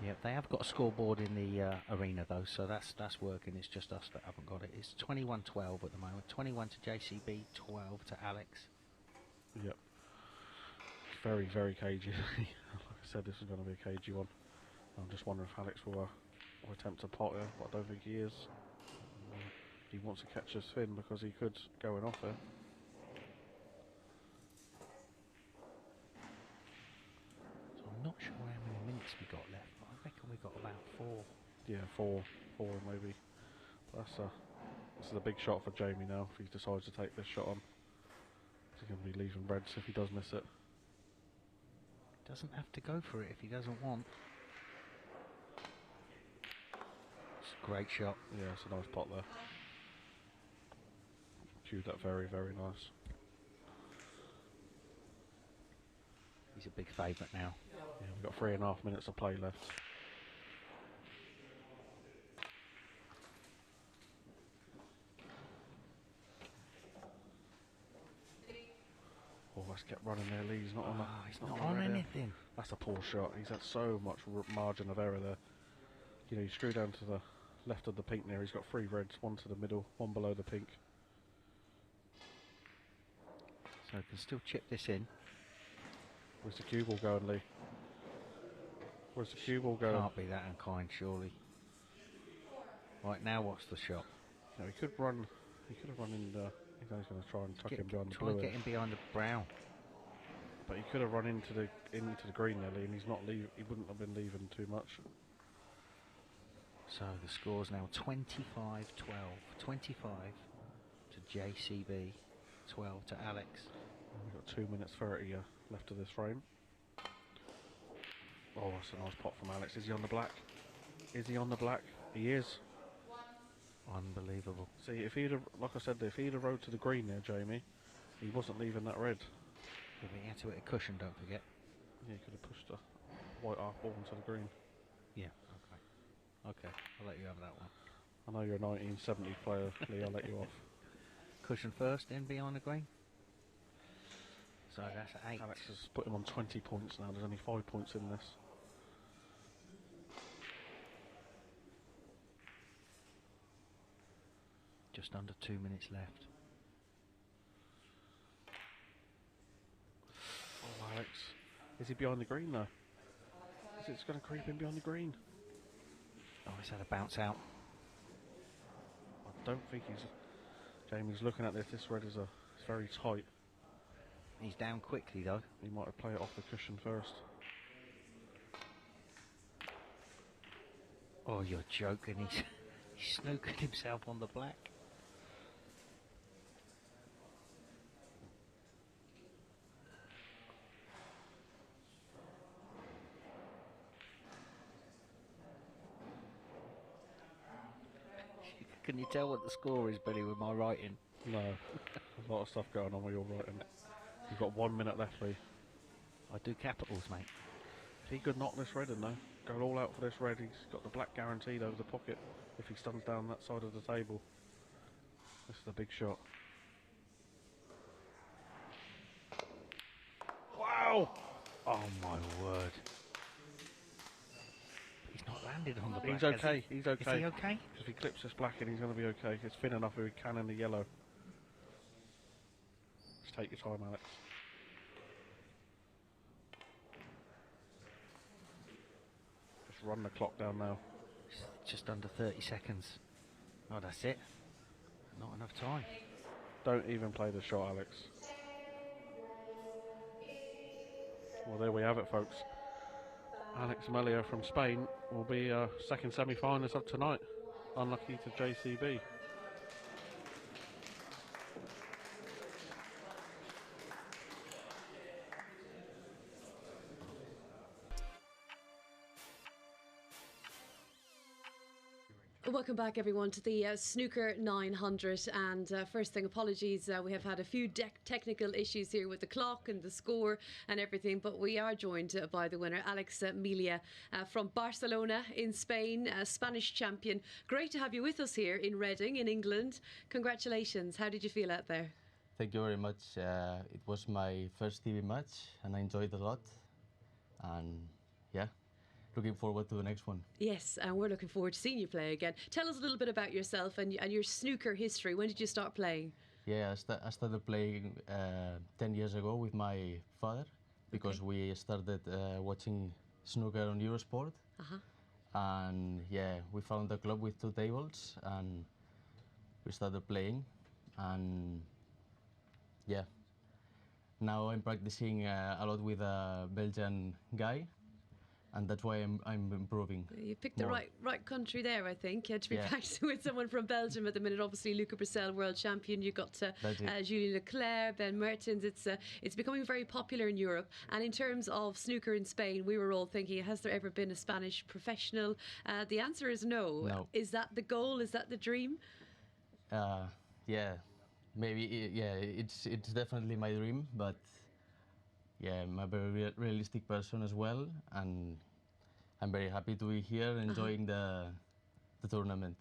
Yeah, they have got a scoreboard in the arena though, so that's working. It's just us that haven't got it. It's 21-12 at the moment. 21 to JCB, 12 to Alex. Yep. Very, very cagey. Like I said, this is going to be a cagey one. I'm just wondering if Alex will attempt a pot here, but I don't think he is. He wants to catch a spin because he could go in off here. So I'm not sure how many minutes we got left, but I reckon we got about 4. Yeah, four maybe. But this is a big shot for Jamie now if he decides to take this shot on. He's going to be leaving reds if he does miss it. Doesn't have to go for it if he doesn't want. It's a great shot. Yeah, it's a nice pot there. Cued that very, very nice. He's a big favourite now. Yeah, we've got 3.5 minutes of play left. Oh, let's get running there, Lee. He's not on. He's not on anything. That's a poor shot. He's had so much margin of error there. You know, you screw down to the left of the pink there. He's got 3 reds, 1 to the middle, 1 below the pink. So he can still chip this in. Where's the cue ball going, Lee? Where's the cue ball going? Can't be that unkind, surely. Right, now what's the shot? No, he could run. He could have run in the. He's going to try and tuck him behind the blue. Try and get him behind the brown. But he could have run into the green there, Lee, and he's not leave. He wouldn't have been leaving too much. So the score's now 25-12. 25 to JCB, 12 to Alex. We've got 2 minutes 30 left of this frame. Oh, that's a nice pot from Alex. Is he on the black? Is he on the black? He is. Unbelievable. See, if he'd have, like I said, if he'd have rode to the green there, Jamie, he wasn't leaving that red. Yeah, but he had to hit a cushion, don't forget. Yeah, he could have pushed the white half ball into the green. Yeah, okay, I'll let you have that one. I know you're a 1970 player, Lee, I'll let you off. Cushion first, then behind the green. So that's 8. Alex has put him on 20 points now. There's only 5 points in this. Just under 2 minutes left. Oh, Alex. Is he behind the green, though? Is it going to creep in behind the green? Oh, he's had a bounce out. I don't think he's... Jamie's looking at this. This red is it's very tight. He's down quickly, though. He might have played it off the cushion first. Oh, you're joking. He's snookered himself on the black. Can you tell what the score is, Billy, with my writing? No. There's a lot of stuff going on with your writing. You've got 1 minute left, Lee. I do capitals, mate. If he could knock this red in, though, go all out for this red, he's got the black guaranteed over the pocket if he stuns down that side of the table. This is a big shot. Wow! Oh, my word. He's not landed on the black. He's okay, he's okay. Is he okay? If he clips this black in, he's going to be okay. It's thin enough if he can in the yellow. Just take your time, Alex. Just run the clock down now. just under 30 seconds. Oh, that's it. Not enough time. Don't even play the shot, Alex. Well, there we have it, folks. Aleix Melia from Spain will be second semi-finalist of tonight. Unlucky to JCB. Welcome back, everyone, to the Snooker 900. And first thing, apologies. We have had a few technical issues here with the clock and the score and everything. But we are joined by the winner, Aleix Melia from Barcelona in Spain, Spanish champion. Great to have you with us here in Reading, in England. Congratulations. How did you feel out there? Thank you very much. It was my first TV match and I enjoyed it a lot. And yeah. Looking forward to the next one. Yes, and we're looking forward to seeing you play again. Tell us a little bit about yourself and your snooker history. When did you start playing? Yeah, I started playing 10 years ago with my father because we started watching snooker on Eurosport. And yeah, we found a club with 2 tables and we started playing. And yeah, now I'm practicing a lot with a Belgian guy. And that's why I'm improving. You picked the right country there, I think, to be Yeah. practicing with someone from Belgium at the minute. Obviously, Luca Brissell, world champion. You got Julien Leclerc, Ben Mertens. It's becoming very popular in Europe. And in terms of snooker in Spain, we were all thinking, has there ever been a Spanish professional? The answer is no. No. Is that the goal? Is that the dream? Yeah, maybe. Yeah, it's definitely my dream, but. Yeah, I'm a very realistic person as well, and I'm very happy to be here enjoying the tournament.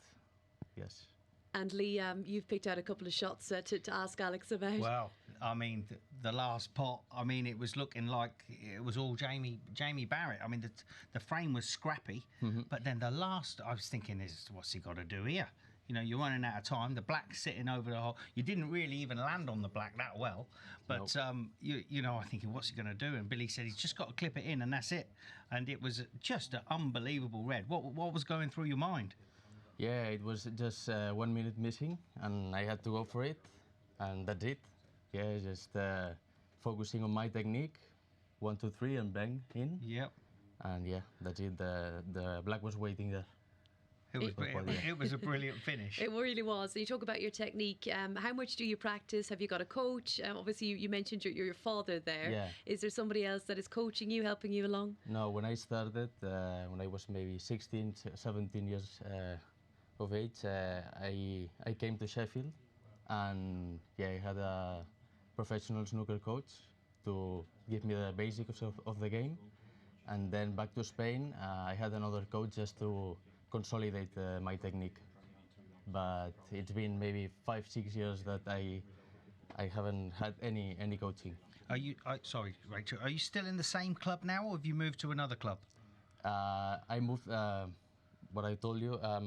Yes. And Lee, you've picked out a couple of shots to ask Alex about. Well, I mean, the last pot, I mean, it was looking like it was all Jamie Barrett. I mean, the frame was scrappy, but then the last, I was thinking, what's he got to do here? You know, you're running out of time. The black's sitting over the hole. You didn't really even land on the black that well. But, you know, I'm thinking, what's he going to do? And Billy said he's just got to clip it in and that's it. And it was just an unbelievable red. What was going through your mind? Yeah, it was just 1 minute missing and I had to go for it. And that's it. Yeah, just focusing on my technique. 1, 2, 3 and bang in. Yep. And yeah, that's it. The black was waiting there. It was a brilliant finish. It really was. You talk about your technique. How much do you practice? Have you got a coach? Obviously, you mentioned your father there. Yeah. Is there somebody else that is coaching you, helping you along? No, when I started, when I was maybe 16, 17 years of age, I came to Sheffield and yeah, I had a professional snooker coach to give me the basics of the game. And then back to Spain, I had another coach just to consolidate my technique, but it's been maybe 5-6 years that I haven't had any coaching. Are you sorry, Rachel? Are you still in the same club now, or have you moved to another club? I moved. What I told you, a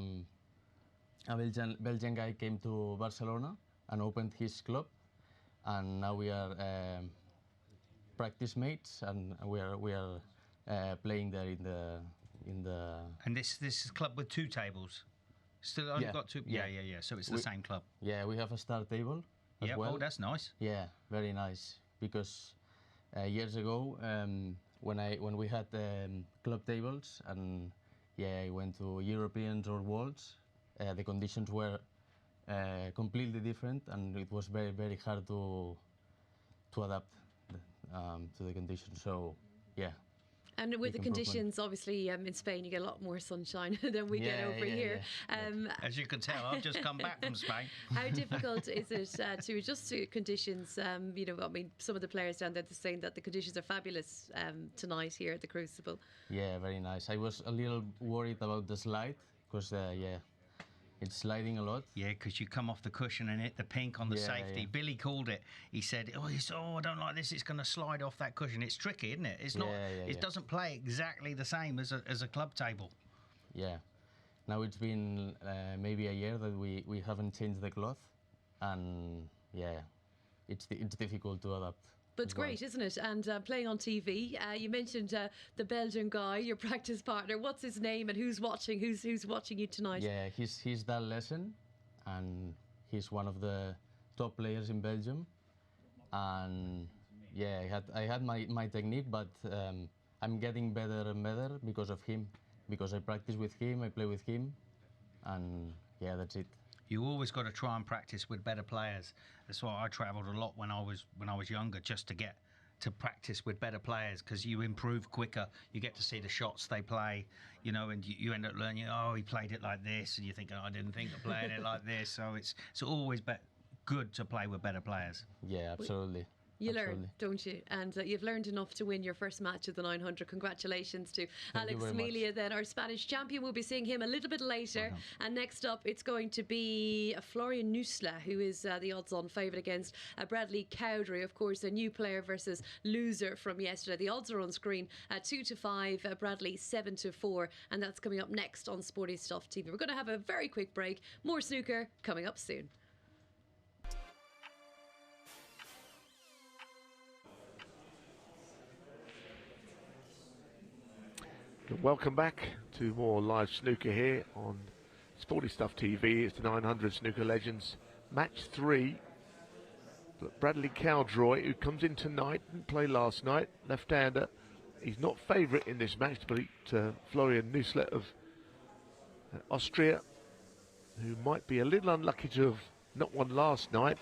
Belgian guy came to Barcelona and opened his club, and now we are practice mates, and we are playing there in the. And this is a club with 2 tables. Still only got 2. Yeah. So it's the same club. Yeah, we have a star table as well. Oh, that's nice. Yeah, very nice. Because years ago, when we had club tables and I went to Europeans or Worlds, the conditions were completely different, and it was very, very hard to adapt to the conditions. So yeah. And with the conditions, obviously, in Spain, you get a lot more sunshine than we get over here. As you can tell, I've just come back from Spain. How difficult is it to adjust to conditions? You know, I mean, some of the players down there are saying that the conditions are fabulous tonight here at the Crucible. Yeah, very nice. I was a little worried about the slide because, it's sliding a lot. Yeah, because you come off the cushion and hit the pink on the safety. Yeah. Billy called it. He said, I don't like this. It's going to slide off that cushion. It's tricky, isn't it? It's not. It doesn't play exactly the same as a club table. Yeah. Now it's been maybe a year that we haven't changed the cloth, and it's difficult to adapt. But it's great, isn't it? And playing on TV, you mentioned the Belgian guy, your practice partner. What's his name and who's watching? Who's watching you tonight? Yeah, he's that lesson, and he's one of the top players in Belgium. And yeah, I had my technique, but I'm getting better and better because of him. Because I practice with him, I play with him, and yeah, that's it. You always got to try and practice with better players. That's why I travelled a lot when I was younger, just to get to practice with better players, because you improve quicker. You get to see the shots they play, and you end up learning. Oh, he played it like this, and you think, oh, I didn't think of playing it like this. So it's always good to play with better players. Yeah, absolutely. You learn, don't you? And you've learned enough to win your first match of the 900. Congratulations to Aleix Melia, then our Spanish champion. We'll be seeing him a little bit later. And next up, it's going to be Florian Nuessle, who is the odds-on favourite against Bradley Cowdroy, of course, a new player versus loser from yesterday. The odds are on screen, 2-5, Bradley 7-4, and that's coming up next on Sporty Stuff TV. We're going to have a very quick break. More snooker coming up soon. Welcome back to more live snooker here on Sporty Stuff TV. It's the 900 Snooker Legends match 3. But Bradley Cowdroy, who comes in tonight, didn't play last night, left-hander. He's not favourite in this match to beat Florian Neil of Austria, who might be a little unlucky to have not won last night,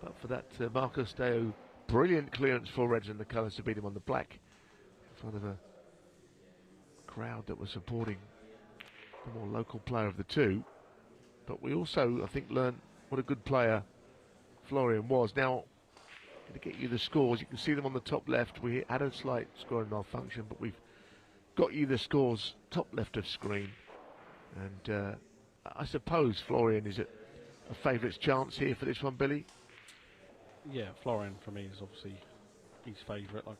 but for that Marcos Deo brilliant clearance for Reds and the colours to beat him on the black in front of a crowd that was supporting the more local player of the two. But we also, I think, learned what a good player Florian was. Now, to get you the scores, you can see them on the top left. We had a slight scoring malfunction, but we've got you the scores top left of screen. And I suppose Florian is a favourite's chance here for this one, Billy? Yeah, Florian for me is obviously his favourite. Like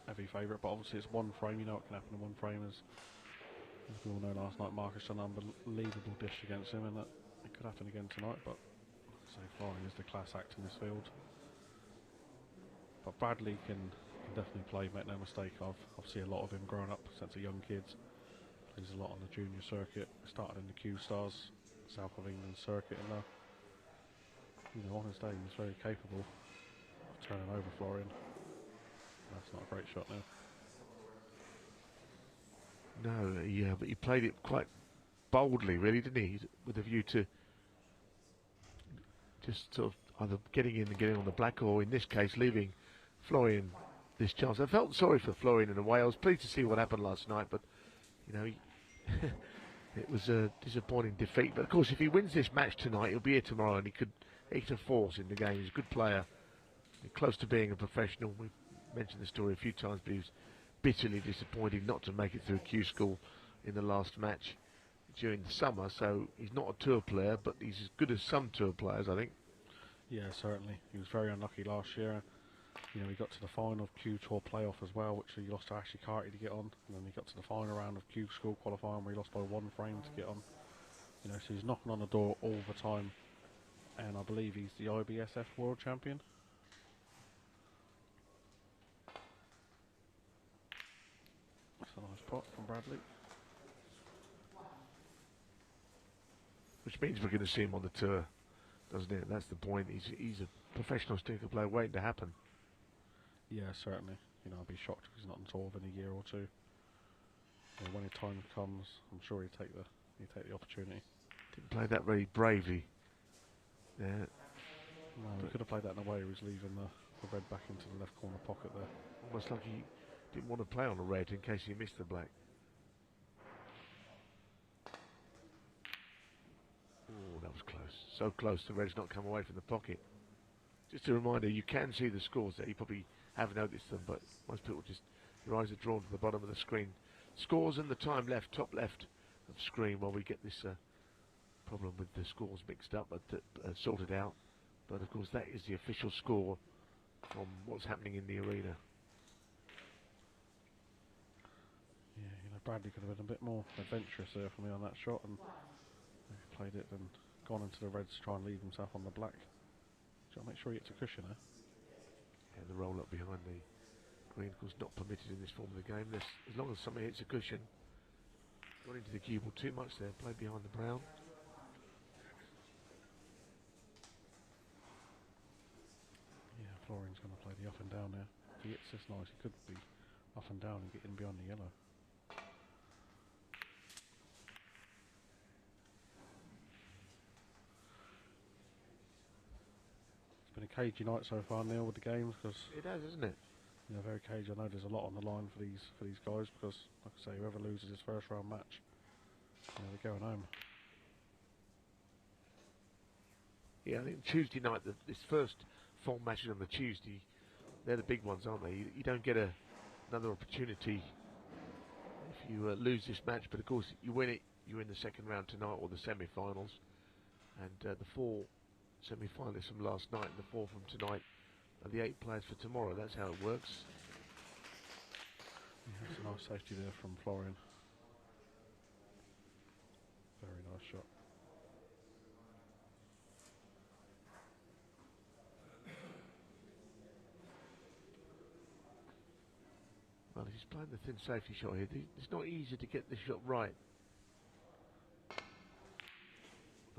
heavy favourite, but obviously it's one frame. You know what can happen in one frame. As we all know, last night Marcus done an unbelievable dish against him, and that it could happen again tonight. But I'd say Florian is the class act in this field. But Bradley can definitely play, make no mistake. I've seen a lot of him growing up since a young kid. Plays a lot on the junior circuit. Started in the Q Stars, South of England circuit, and on his day he was very capable of turning over Florian. That's not a great shot now. No, yeah, but he played it quite boldly, really, didn't he? With a view to just sort of either getting in and getting on the black, or in this case, leaving Florian this chance. I felt sorry for Florian in a way. I was pleased to see what happened last night, but, it was a disappointing defeat. But, of course, if he wins this match tonight, he'll be here tomorrow, and he could a force in the game. He's a good player, close to being a professional. We've mentioned the story a few times, but he was bitterly disappointed not to make it through Q School in the last match during the summer. So he's not a tour player, but he's as good as some tour players, I think. Yeah, certainly. He was very unlucky last year. He got to the final of Q Tour playoff as well, which he lost to Ashley Carty to get on, and then he got to the final round of Q School qualifying where he lost by one frame to get on. So he's knocking on the door all the time, and I believe he's the IBSF World Champion. That's a nice pot from Bradley. Which means we're going to see him on the tour, doesn't it? That's the point. He's a professional snooker player waiting to happen. Yeah, certainly. I'd be shocked if he's not on tour within a year or two. When the time comes, I'm sure he'd take the opportunity. Didn't play that very bravely. Yeah. No, he could have played that in a way he was leaving the red back into the left corner pocket there. Almost like he didn't want to play on a red in case he missed the black. Oh, that was close. So close the red's not come away from the pocket. Just a reminder, you can see the scores there. You probably have noticed them, but most people your eyes are drawn to the bottom of the screen. Scores and the time left, top left of screen, while we get this problem with the scores mixed up, but sorted out. But of course, that is the official score from what's happening in the arena. Yeah, Bradley could have been a bit more adventurous there for me on that shot, and played it and gone into the reds to try and leave himself on the black. Got to make sure he gets a cushion there. And the roll up behind the green, of course, not permitted in this form of the game. As long as somebody hits a cushion. Got into the cue ball too much there, played behind the brown. Yeah, Florian's going to play the up and down there. If he hits this nice, he could be up and down and get in behind the yellow. It's been a cagey night so far, Neil, with the games, because it has, isn't it? You know, very cagey. I know there's a lot on the line for these guys, because, like I say, whoever loses his first round match, you know, they're going home. Yeah, I think Tuesday night, this first 4 matches on the Tuesday, they're the big ones, aren't they? You don't get another opportunity if you lose this match, but of course you win it, you're in the second round tonight or the semi-finals, and the 4 semi-finalists from last night and the 4 from tonight are the 8 players for tomorrow. That's how it works. Yeah, that's a nice safety there from Florian. Very nice shot. Well, he's playing the thin safety shot here. It's not easy to get this shot right.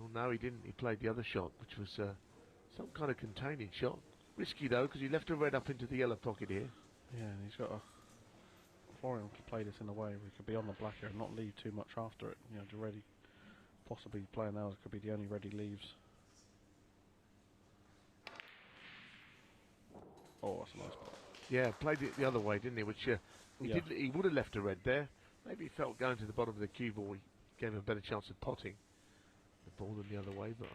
Oh no, he didn't. He played the other shot, which was some kind of containing shot. Risky though, because he left a red up into the yellow pocket here. Yeah, and he's got a... Florian could play this in a way where he could be on the black here and not leave too much after it. You know, to ready, possibly playing now could be the only red he leaves. Oh, that's a nice ball. Yeah, played it the other way, didn't he? Which he would have left a red there. Maybe he felt going to the bottom of the cue ball, he gave him a better chance of potting the ball than the other way. But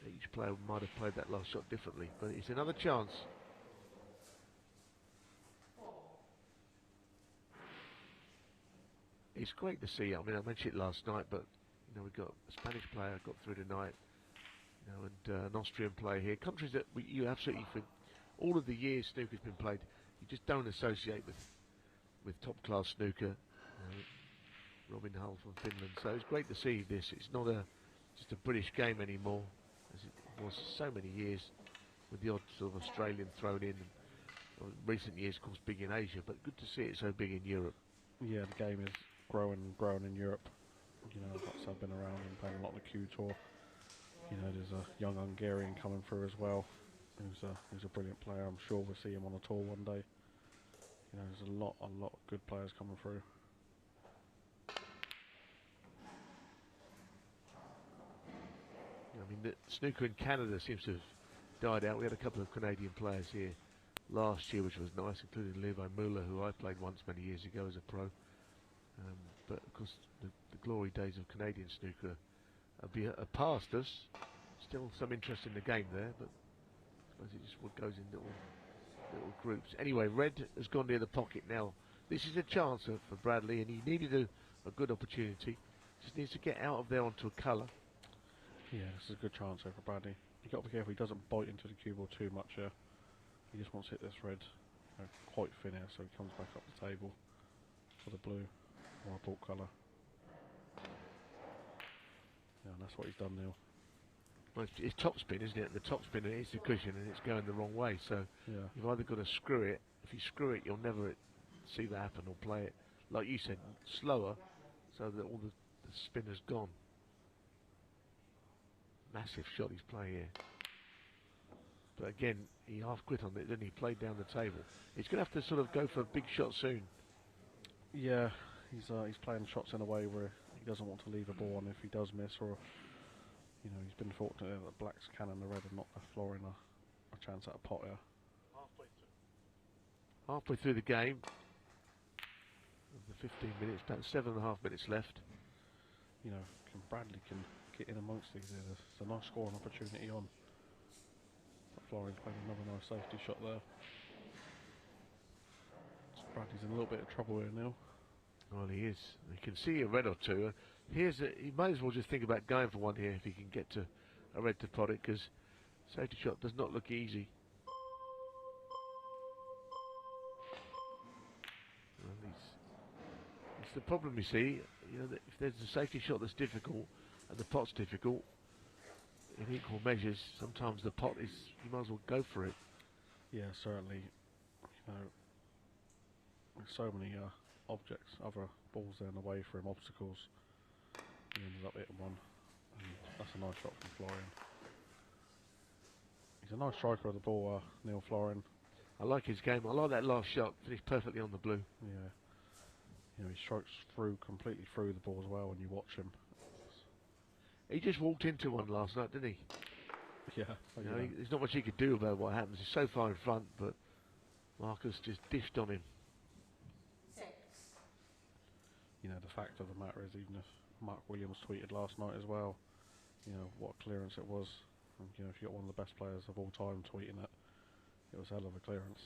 each player might have played that last shot differently. But it's another chance. It's great to see. I mean, I mentioned it last night, but you know, we've got a Spanish player got through tonight, you know, and an Austrian player here. Countries that you absolutely, for all of the years snooker's been played, you just don't associate with top class snooker. Robin Hull from Finland. So it's great to see this. It's not just a British game anymore, as it was so many years, with the odd sort of Australian thrown in. And recent years, of course, big in Asia, but good to see it so big in Europe. Yeah, the game is growing in Europe. You know, I've been around and playing a lot on the Q Tour. You know, there's a young Hungarian coming through as well, who's a brilliant player. I'm sure we'll see him on a tour one day. You know, there's a lot of good players coming through. I mean, the snooker in Canada seems to have died out. We had a couple of Canadian players here last year, which was nice, including Aleix Melia, who I played once many years ago as a pro. But of course, the glory days of Canadian snooker are past us. Still some interest in the game there, but I suppose it just goes in little groups. Anyway, red has gone near the pocket now. This is a chance for Bradley, and he needed a good opportunity. Just needs to get out of there onto a colour. Yeah, this is a good chance here for Bradley. You've got to be careful he doesn't bite into the cue ball too much here. He just wants to hit this red quite thin here, so he comes back up the table for the blue or a ball colour. Yeah, and that's what he's done now. Well, it's top spin, isn't it? The top spin hits the cushion and it's going the wrong way. So yeah, you've either got to screw it. If you screw it, you'll never see that happen, or play it, like you said, slower, so that all the spin has gone. Massive shot he's playing here. But again, he half quit on it, didn't he? Played down the table. He's going to have to sort of go for a big shot soon. Yeah, he's playing shots in a way where he doesn't want to leave a ball on if he does miss, or you know, he's been fortunate that black's cannon the red and not left Florian a chance at a pot here. Halfway through the game, of the 15 minutes, about 7.5 minutes left. You know, Bradley can get in amongst these. There's a nice scoring opportunity on. Florian playing another nice safety shot there. So Bradley's in a little bit of trouble here now. Well, he is. You can see a red or two. He might as well just think about going for one here if he can get to a red to pot it, because safety shot does not look easy. Well, it's the problem, you see. You know, that if there's a safety shot that's difficult and the pot's difficult, in equal measures, sometimes the pot is, you might as well go for it. Yeah, certainly. You know, there's so many objects, other balls there in the way for him, obstacles. He ended up hitting one. And that's a nice shot from Florian. He's a nice striker of the ball, Neil Florian. I like his game. I like that last shot. Finished perfectly on the blue. Yeah. You know, he strikes through, completely through the ball as well when you watch him. He just walked into one last night, didn't he? Yeah. You know, there's not much he could do about what happens. He's so far in front, but Marcus just dished on him. You know, the fact of the matter is, even if Mark Williams tweeted last night as well, you know, what clearance it was. And, you know, if you got one of the best players of all time tweeting it, it was a hell of a clearance.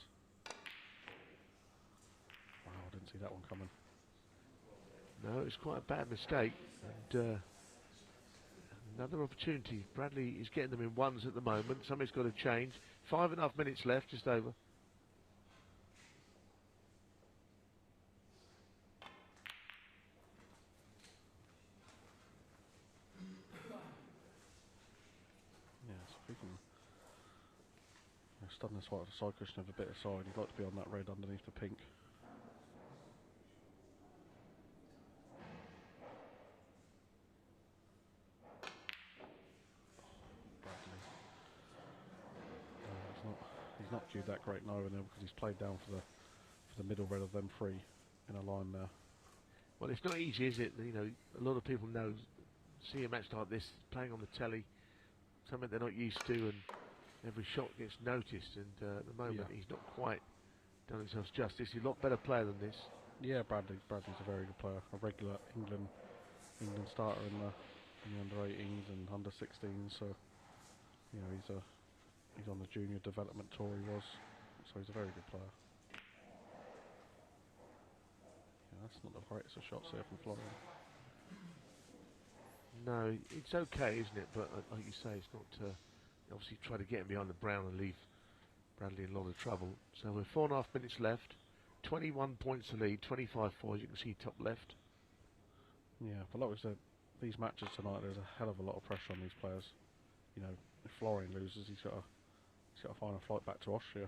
Wow, I didn't see that one coming. No, it was quite a bad mistake. And another opportunity. Bradley is getting them in ones at the moment. Somebody's got to change. 5.5 minutes left, just over. Done this white side cushion of a bit aside. He'd like to be on that red underneath the pink. Bradley. He's not queued that great now because he's played down for the middle red of them three in a line there. Well, it's not easy, is it? You know, a lot of people see a match like this playing on the telly, something they're not used to, and every shot gets noticed, and at the moment he's not quite done himself justice. He's a lot better player than this. Yeah, Bradley's a very good player. A regular England starter in the under-18s and under-16s. So, you know, he's on the junior development tour. He was, so he's a very good player. Yeah, that's not the greatest of shots here from Florian. No, it's okay, isn't it? But like you say, it's not. Obviously try to get him behind the brown and leave Bradley in a lot of trouble. So we're 4.5 minutes left, 21 points to lead, 25-4 as you can see top left. Yeah, but like we said, these matches tonight, there's a hell of a lot of pressure on these players. You know, if Florian loses, he's got to find a flight back to Austria.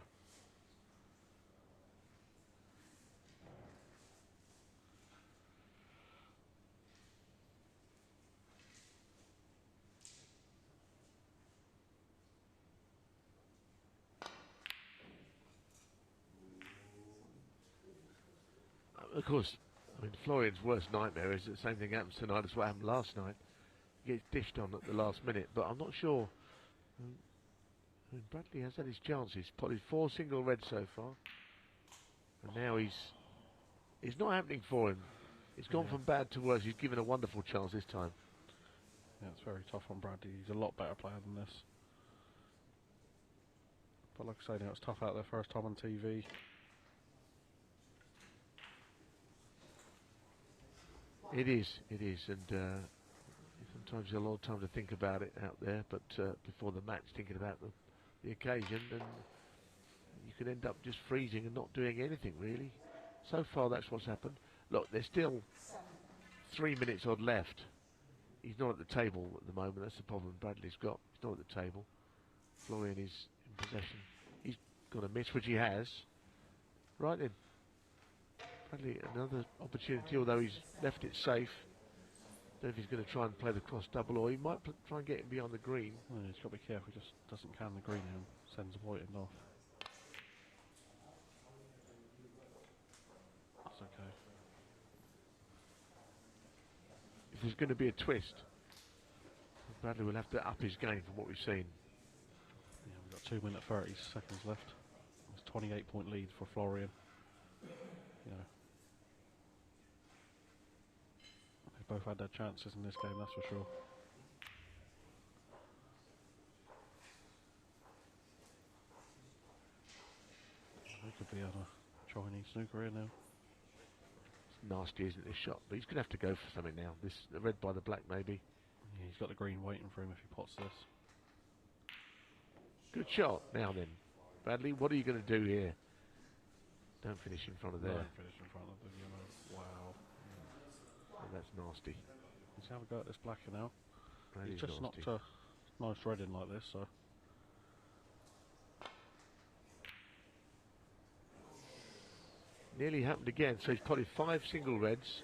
Of course, I mean, Florian's worst nightmare is that the same thing happens tonight as what happened last night. He gets dished on at the last minute, but I'm not sure. I mean, Bradley has had his chances. Potted 4 single reds so far, and now it's not happening for him. It's gone from bad to worse. He's given a wonderful chance this time. Yeah, it's very tough on Bradley. He's a lot better player than this. But like I say, now it's tough out there first time on TV. It is, and sometimes you have a lot of time to think about it out there, but before the match, thinking about the occasion, and you can end up just freezing and not doing anything really. So far, that's what's happened. Look, there's still 3 minutes odd left. He's not at the table at the moment. That's the problem Bradley's got. He's not at the table. Florian is in possession. He's got a miss, which he has. Right then. Bradley, another opportunity, although he's left it safe. Don't know if he's going to try and play the cross double, or he might try and get him beyond the green. Well, he's got to be careful. He just doesn't can the green and sends white end off. That's okay. If there's going to be a twist, Bradley will have to up his game from what we've seen. Yeah, we've got 2 minutes 30 seconds left. It's 28-point lead for Florian. You know, they both had their chances in this game, that's for sure. They could be on a Chinese snooker here now. It's nasty, isn't it, this shot? But he's going to have to go for something now. This the red by the black, maybe. Yeah, he's got the green waiting for him if he pots this. Good shot. Now then, Bradley, what are you going to do here? Don't finish in front of there. Don't finish in front of the yellow. Wow. Oh, that's nasty. Let's have a go at this blacker now. That He's is just nasty. knocked nice threading like this. So Nearly happened again. So he's potted 5 single reds,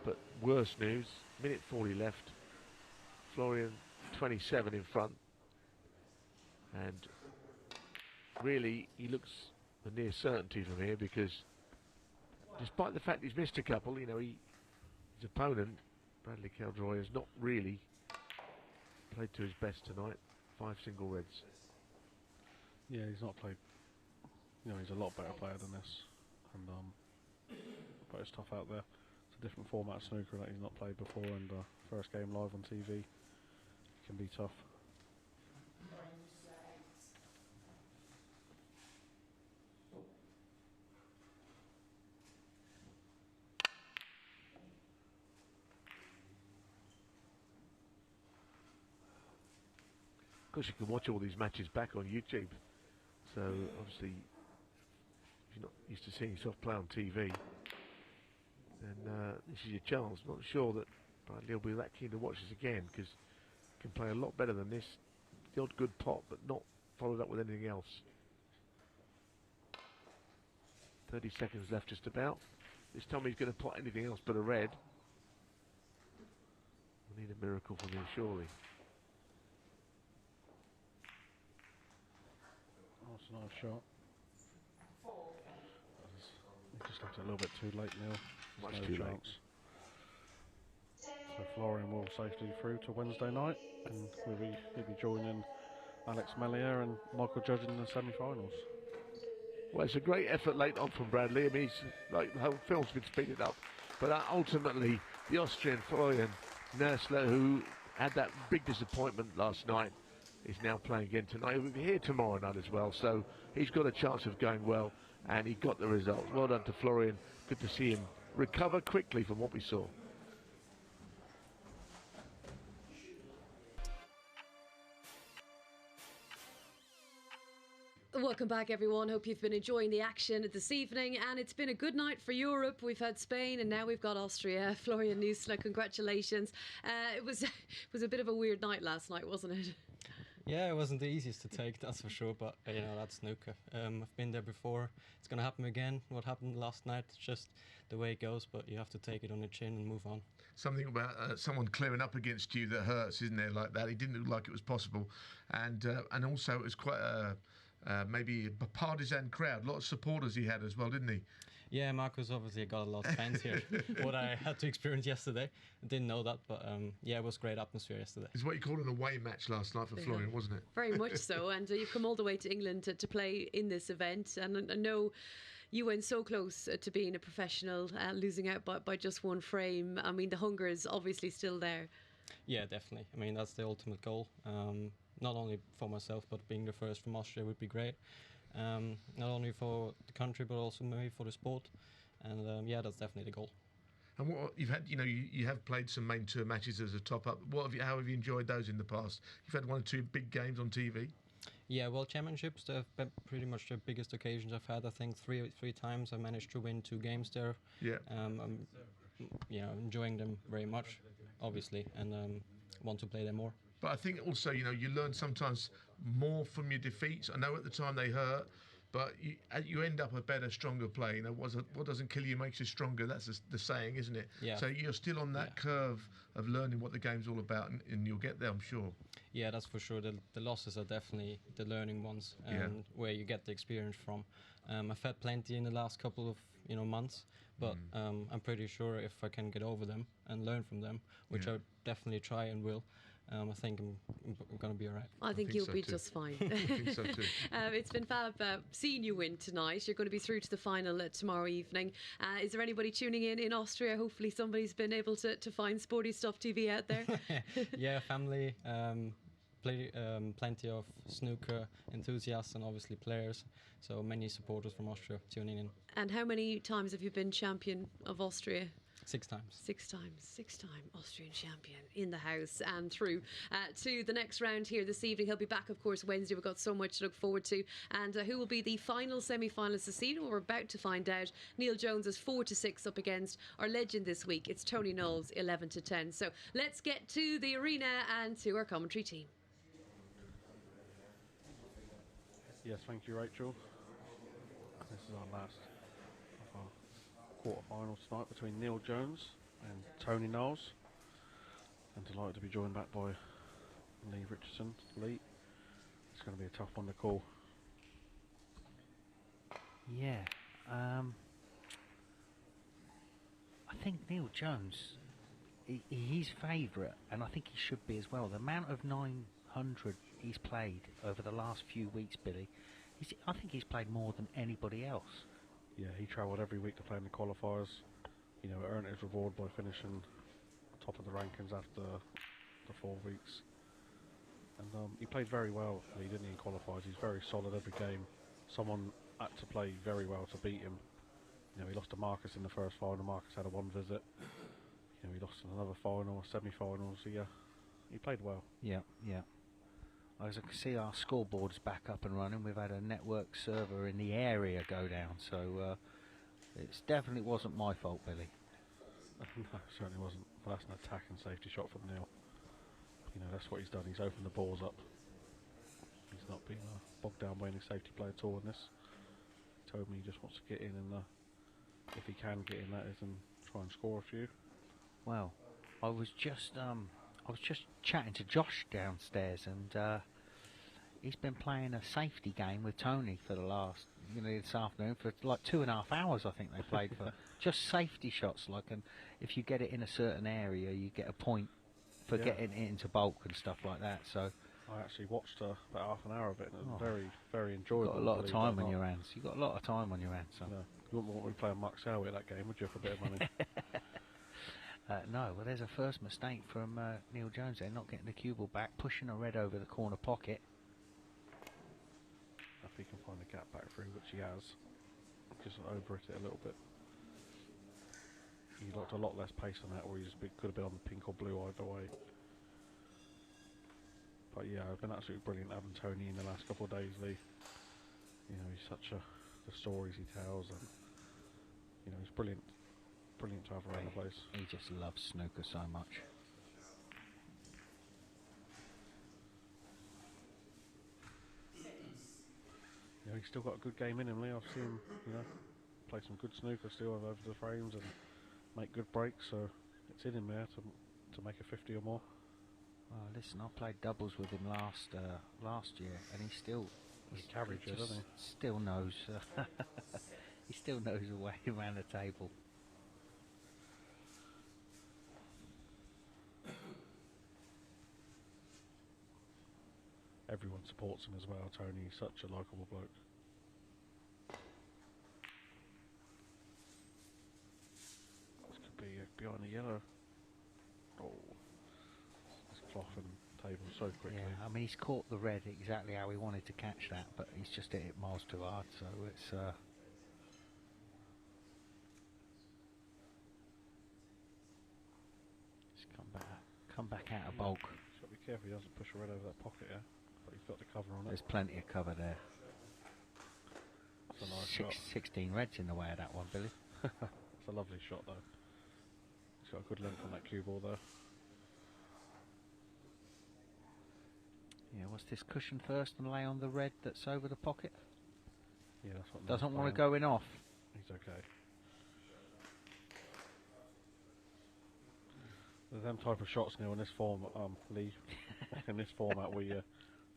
but worse news. Minute 40 left. Florian 27 in front, and really he looks a near certainty from here, because despite the fact he's missed a couple, you know, his opponent Bradley Cowdroy has not really played to his best tonight. 5 single reds. yeah, he's not played. You know, he's a lot better player than this, and but it's tough out there. It's a different format of snooker that he's not played before, and first game live on TV can be tough. Of course, you can watch all these matches back on YouTube. So obviously, if you're not used to seeing yourself play on TV, then this is your chance. Not sure that Bradley will be that keen to watch this again, because he can play a lot better than this. The odd good pot, but not followed up with anything else. 30 seconds left just about. This time he's going to pot anything else but a red. We need a miracle from him, surely. That's a nice shot. He just left it a little bit too late, Neil. Much No too chance. late. So Florian will safely through to Wednesday night, and he'll be joining Aleix Melia and Michael judging in the semi-finals. Well, it's a great effort late on from Bradley. I mean, he's, like, the whole film's been speeded up. But ultimately, the Austrian Florian Nistler, who had that big disappointment last night, is now playing again tonight. He'll be here tomorrow night as well, so he's got a chance of going well, and he got the result. Well done to Florian. Good to see him recover quickly from what we saw. Welcome back, everyone. Hope you've been enjoying the action this evening, and it's been a good night for Europe. We've had Spain, and now we've got Austria. Florian Nuessle, congratulations. It was a bit of a weird night last night, wasn't it? Yeah, it wasn't the easiest to take, that's for sure, but you know, that's snooker. I've been there before. It's going to happen again. What happened last night, it's just the way it goes, but you have to take it on the chin and move on. Something about someone clearing up against you that hurts, isn't there, like that? He didn't look like it was possible. And also it was quite maybe a partisan crowd. A lot of supporters he had as well, didn't he? Yeah, Marcus obviously got a lot of fans here. What I had to experience yesterday, I didn't know that, but yeah, it was great atmosphere yesterday. It's what you call an away match last night for Florian, wasn't it? Very much so, and you've come all the way to England to play in this event, and I know you went so close to being a professional, losing out by just one frame. I mean, the hunger is obviously still there. Yeah, definitely. I mean, that's the ultimate goal. Not only for myself, but being the first from Austria would be great. Not only for the country, but also maybe for the sport. And yeah, that's definitely the goal. And what you've had, you have played some main tour matches as a top-up. How have you enjoyed those in the past? You've had 1 or 2 big games on TV. Yeah, World Championships, they've been pretty much the biggest occasions I've had. I think three times I managed to win 2 games there. Yeah. I'm, enjoying them very much, obviously, and want to play them more. But I think also, you learn sometimes more from your defeats. I know at the time they hurt, but you end up a better, stronger player. What doesn't kill you makes you stronger. That's the saying, isn't it? Yeah. So you're still on that curve of learning what the game's all about, and you'll get there, I'm sure. Yeah, that's for sure. The losses are definitely the learning ones, and where you get the experience from. I've had plenty in the last couple of months, but I'm pretty sure if I can get over them and learn from them, which I definitely try and will. I think I'm going to be all right. I think you'll be just fine. I think so too. It's been fab seeing you win tonight. You're going to be through to the final tomorrow evening. Is there anybody tuning in Austria? Hopefully somebody's been able to find Sporty Stuff TV out there. Yeah, family, plenty of snooker enthusiasts and obviously players. So many supporters from Austria tuning in. And how many times have you been champion of Austria? 6 times. 6 times. 6-time Austrian champion in the house and through to the next round here this evening. He'll be back, of course, Wednesday. We've got so much to look forward to. And who will be the final semi-finalists this season? We're about to find out. Neil Jones is 4-6 up against our legend this week. It's Tony Knowles, 11-10. So let's get to the arena and to our commentary team. Yes, thank you, Rachel. This is our last of our quarter-finals tonight between Neil Jones and Tony Knowles. And delighted to be joined back by Lee Richardson. Lee, it's going to be a tough one to call. Yeah, I think Neil Jones, he's favourite, and I think he should be as well. The amount of 900 he's played over the last few weeks, Billy, I think he's played more than anybody else. Yeah, he travelled every week to play in the qualifiers. You know, earned his reward by finishing top of the rankings after the 4 weeks. And he played very well. He didn't in qualifiers. He's very solid every game. Someone had to play very well to beat him. You know, he lost to Marcus in the first final. Marcus had a 1 visit. You know, he lost in another final, semi-finals. He played well. Yeah, yeah. As I can see, our scoreboard's back up and running. We've had a network server in the area go down, so it definitely wasn't my fault, Billy. No, it certainly wasn't. But that's an attack and safety shot from Neal. You know, that's what he's done. He's opened the balls up. He's not been bogged down by any safety play at all in this. He told me he just wants to get in, and if he can get in, that is, and try and score a few. Well, I was just chatting to Josh downstairs, and he's been playing a safety game with Tony for the last, this afternoon for like 2.5 hours. I think they played for just safety shots. Like, and if you get it in a certain area, you get a point for getting it into bulk and stuff like that. So I actually watched about half an hour of it, and it was very, very enjoyable. You've got a lot of time on your hands. You've got a lot of time on your hands. So. No, you wouldn't want to be playing Nuessle at that game, would you, for a bit of money? No, well, there's a first mistake from Neil Jones there, not getting the cue ball back, pushing a red over the corner pocket. If he can find a gap back through, which he has, just over it a little bit. He looked a lot less pace on that, where he could have been on the pink or blue either way. But yeah, it's been absolutely brilliant having Tony in the last couple of days, Lee. You know, he's such the stories he tells, and you know, he's brilliant. Brilliant to have around the place. He just loves snooker so much. Yeah, he's still got a good game in him, Lee. I've seen him, play some good snooker still over the frames and make good breaks. So it's in him there to make a 50 or more. Well, listen, I played doubles with him last year, and he still doesn't he? Still knows. He still knows a way around the table. Everyone supports him as well, Tony. He's such a likeable bloke. This could be behind the yellow. Oh, this cloth and table so quickly. Yeah, I mean, he's caught the red exactly how he wanted to catch that, but he's just hit it miles too hard, so it's... Just come back out of bulk. He's got to be careful he doesn't push a red over that pocket, yeah? But he's got the cover on it. There's plenty of cover there. It's a nice shot. 16 reds in the way of that one, Billy. It's a lovely shot, though. He's got a good length on that cue ball there. Yeah, what's this, cushion first and lay on the red that's over the pocket? Yeah, that's what. Doesn't want to go in off. He's okay. There's them type of shots now in this form, Lee. In this format, where your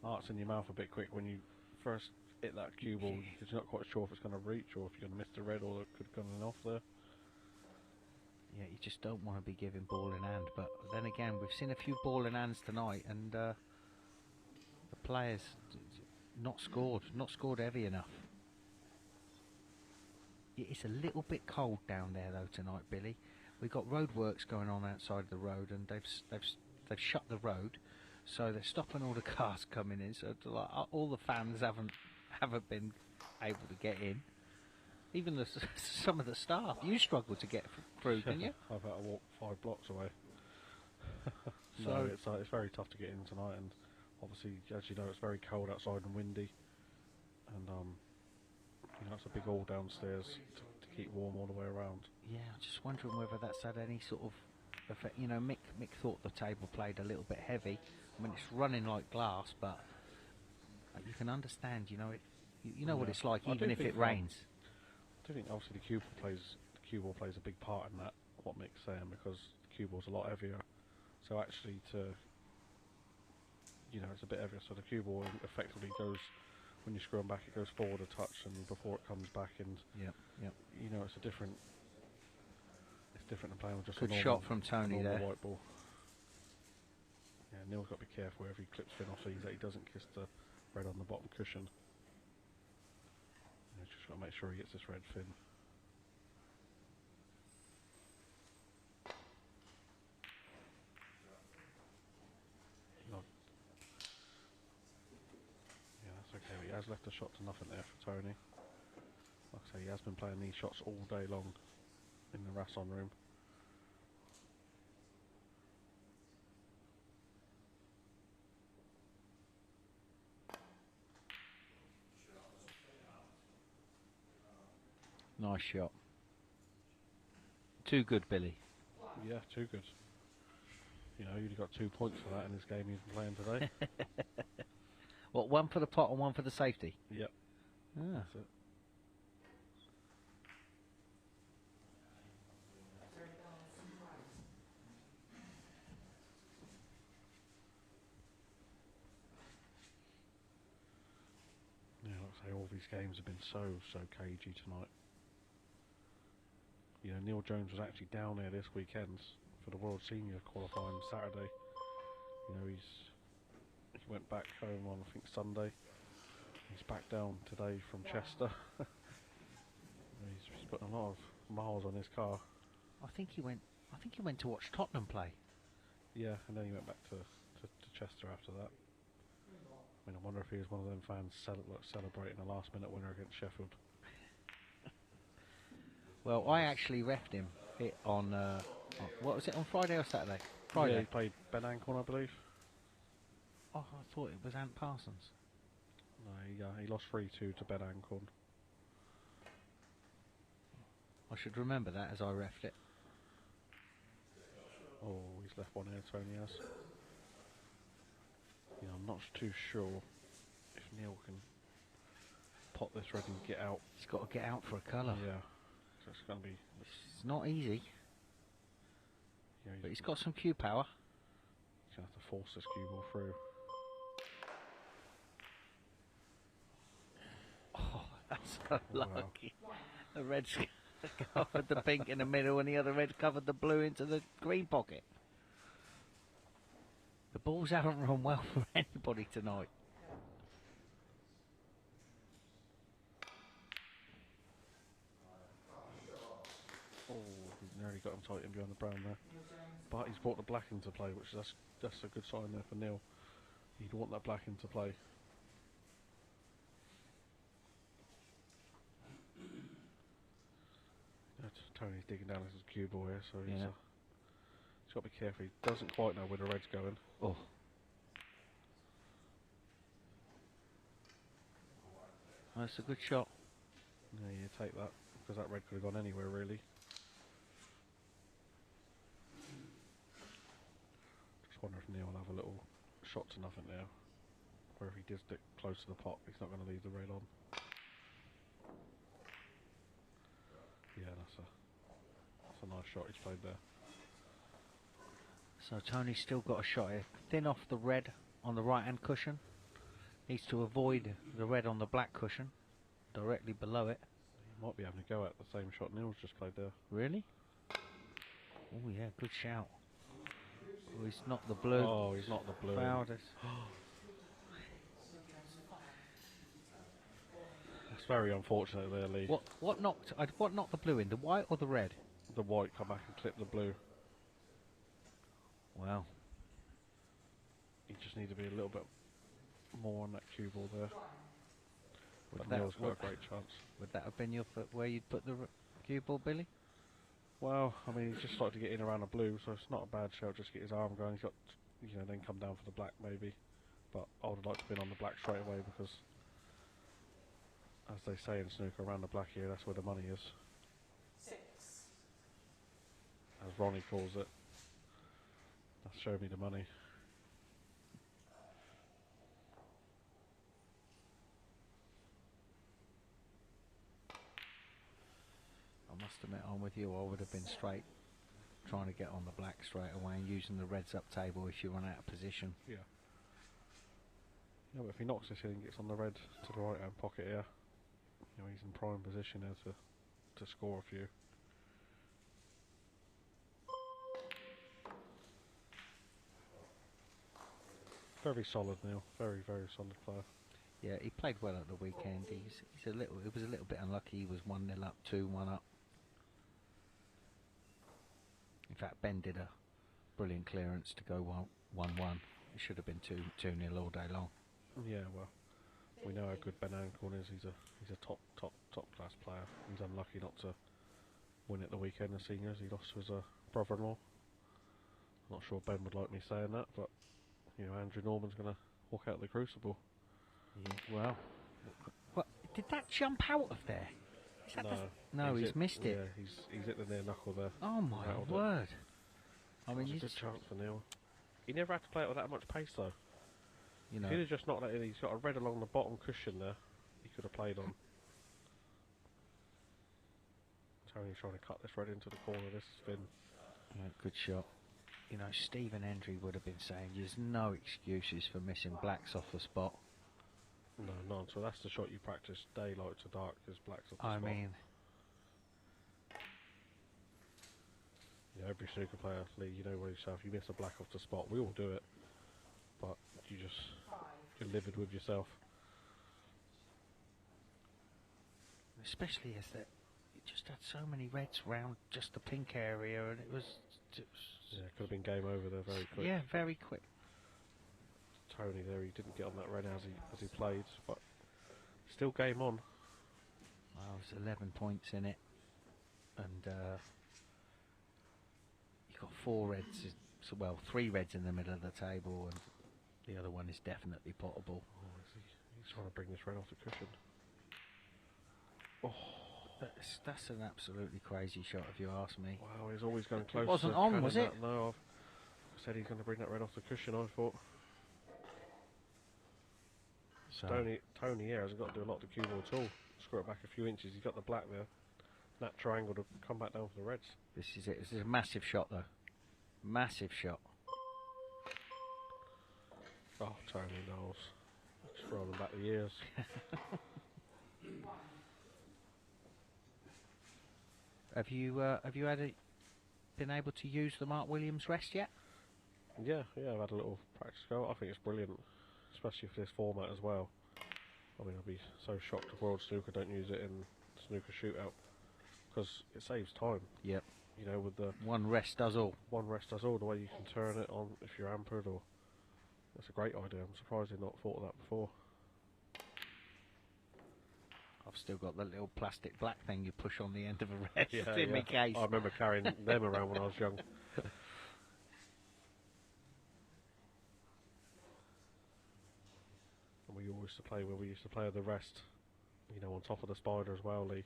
heart's in your mouth a bit quick when you first hit that cue ball, because you're not quite sure if it's going to reach or if you're going to miss the red, or it could have gone off there. Yeah, you just don't want to be giving ball in hand. But then again, we've seen a few ball in hands tonight, and the players not scored heavy enough. Yeah, it's a little bit cold down there though tonight, Billy. We've got roadworks going on outside the road, and they've shut the road, so they're stopping all the cars coming in. So like, all the fans haven't been able to get in. Even some of the staff, you struggle to get through, didn't you? I've had to walk 5 blocks away. So no, it's very tough to get in tonight, and obviously, as you know, it's very cold outside and windy, and it's a big hall downstairs to keep warm all the way around. Yeah, I'm just wondering whether that's had any sort of effect. You know, Mick thought the table played a little bit heavy. I mean, it's running like glass, but you can understand, You know what it's like, I even do if it think, rains. I do think obviously the cue ball plays a big part in that. What Mick's saying, because the cue ball's a lot heavier. So actually, it's a bit heavier. So the cue ball effectively goes, when you screw them back, it goes forward a touch, and before it comes back, and it's different than playing with just Good a normal, shot from Tony there. white ball. Yeah, Neal's got to be careful wherever he clips fin off, so that he doesn't kiss the red on the bottom cushion. Just got to make sure he gets this red fin. Okay, he has left a shot to nothing there for Tony. Like I say, he has been playing these shots all day long in the Rasson room. Nice shot. Too good, Billy. Yeah, too good. You've got 2 points for that in this game he's been playing today. What, one for the pot and one for the safety? Yep. Ah. That's it. Yeah, like I say, all these games have been so cagey tonight. Neil Jones was actually down there this weekend for the World Senior qualifying Saturday. He went back home on, I think, Sunday. He's back down today from Chester. He's putting a lot of miles on his car. I think he went to watch Tottenham play. Yeah, and then he went back to Chester after that. I wonder if he was one of them fans celebrating a last-minute winner against Sheffield. Well, I actually refed him on what was it, on Friday or Saturday? Friday. Yeah, he played Ben Ancorn, I believe. Oh, I thought it was Ant Parsons. No, he lost 3-2 to Ben Ancorn. I should remember that as I refed it. Oh, he's left one here, Tony has. I'm not too sure if Neal can pot this red and get out. He's got to get out for a colour. Yeah. So it's going to be... It's not easy. Yeah, but he's got some cue power. He's going to have to force this cue ball through. Oh, that's so lucky. Wow. The red's covered the pink in the middle and the other red covered the blue into the green pocket. The balls haven't run well for anybody tonight. Oh, he's nearly got him tight in behind the brown there. But he's brought the black into play, which that's a good sign there for Neal. He'd want that black into play. Tony's digging down his cue ball here, so he's got to be careful. He doesn't quite know where the red's going. Oh. That's a good shot. Yeah, you take that, because that red could have gone anywhere, really. Just wonder if Neal will have a little shot to nothing there. Or if he does stick close to the pot, he's not going to leave the red on. Yeah, that's a nice shot he's played there. So Tony's still got a shot here. Thin off the red on the right hand cushion. Needs to avoid the red on the black cushion. Directly below it. He might be having to go at the same shot Neal's just played there. Really? Oh yeah, good shout. Oh, he's not the blue. Oh, he's not the blue. Foulds. It's very unfortunate there, Lee. What knocked the blue in? The white or the red? The white come back and clip the blue. Wow. You just need to be a little bit more on that cue ball there. Would Neal's got a great chance. Would that have been where you'd put the cue ball, Billy? Well, I mean, he's just started to get in around the blue, so it's not a bad shout. Just get his arm going. He's got, then come down for the black maybe. But I would have liked to have been on the black straight away because, as they say in snooker, around the black here, that's where the money is. 6. As Ronnie calls it. That's show me the money. admit I'm with you. I would have been straight, trying to get on the black straight away and using the reds up table if you run out of position. Yeah. Yeah, but if he knocks this in and gets on the red to the right hand pocket here, you know, he's in prime position there to score a few. Very solid, Neil. Very, very solid player. Yeah, he played well at the weekend. He's a little. It was a little bit unlucky. He was 1-0 up, 2-1 up. In fact, Ben did a brilliant clearance to go 1-1. It should have been 2-0 all day long. Yeah, well, we know how good Ben Ancorn is. He's a top class player. He's unlucky not to win at the weekend. The seniors, he lost to his brother-in-law. Not sure Ben would like me saying that, but you know, Andrew Norman's going to walk out of the crucible. Yeah, well, what did that jump out of there? Is that no, he's missed it. Yeah, he's hit the near knuckle there. Oh my word! I mean, it's a good chance for Neil. He never had to play it with that much pace though. You know, if he'd have just knocked that in, he's got a red along the bottom cushion there. He could have played on. Tony's trying to cut this red into the corner. This has been good shot. You know, Stephen Hendry would have been saying there's no excuses for missing blacks off the spot. No, none. So that's the shot you practice daylight to dark, is blacks off the spot. I mean, you know, every snooker player, Lee, you know yourself, you miss a black off the spot. We all do it, but you're livid with yourself. Especially as that it just had so many reds round just the pink area, and it was. Yeah, it could have been game over there very quick. Yeah, very quick. Tony there, he didn't get on that red as he played, but still game on. Well, there's 11 points in it, and you've got 4 reds, well, 3 reds in the middle of the table, and the other one is definitely potable. Oh, he's trying to bring this red off the cushion. Oh, that's an absolutely crazy shot if you ask me. Wow, he's always going close. It wasn't on, was it? No, I said he's going to bring that red off the cushion, I thought. So Tony here hasn't got to do a lot to cue ball at all. Screw it back a few inches. He's got the black there. That triangle to come back down for the reds. This is it. This is a massive shot, though. Massive shot. Oh, Tony Knowles. Just rolling back the years. Have you been able to use the Mark Williams rest yet? Yeah, I've had a little practice go. I think it's brilliant, especially for this format as well. I mean, I'd be so shocked if World Snooker don't use it in Snooker Shootout, because it saves time. Yep. You know, with the one rest does all. One rest does all. The way you can turn it on if you're hampered, or that's a great idea. I'm surprised they've not thought of that before. I've still got the little plastic black thing you push on the end of a rest in my case. I remember carrying them around when I was young. And we used to play where we used to play the rest, you know, on top of the spider as well, Lee.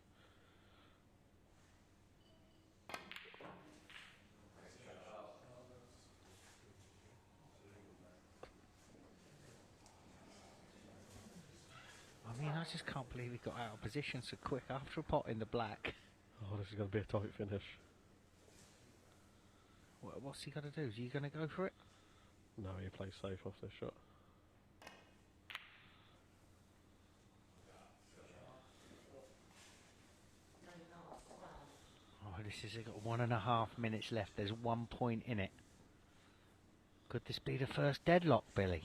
I mean, I just can't believe he got out of position so quick after a pot in the black. Oh, this is going to be a tight finish. What's he going to do? Is he going to go for it? No, he plays safe off this shot. Oh, this has got 1.5 minutes left. There's 1 point in it. Could this be the first deadlock, Billy?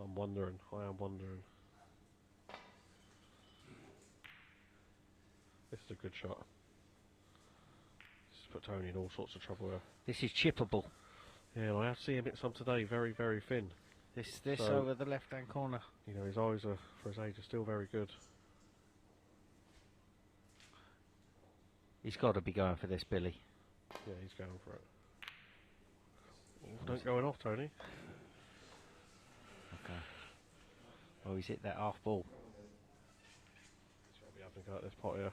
I'm wondering. I am wondering. This is a good shot. This has put Tony in all sorts of trouble here. This is chippable. Yeah, I have seen him hit some today, very, very thin. This so, over the left-hand corner. You know, his eyes are, for his age, are still very good. He's got to be going for this, Billy. Yeah, he's going for it. Oh, don't go off, Tony. Okay. Oh, he's hit that half ball. He's got to be having a go at this pot here.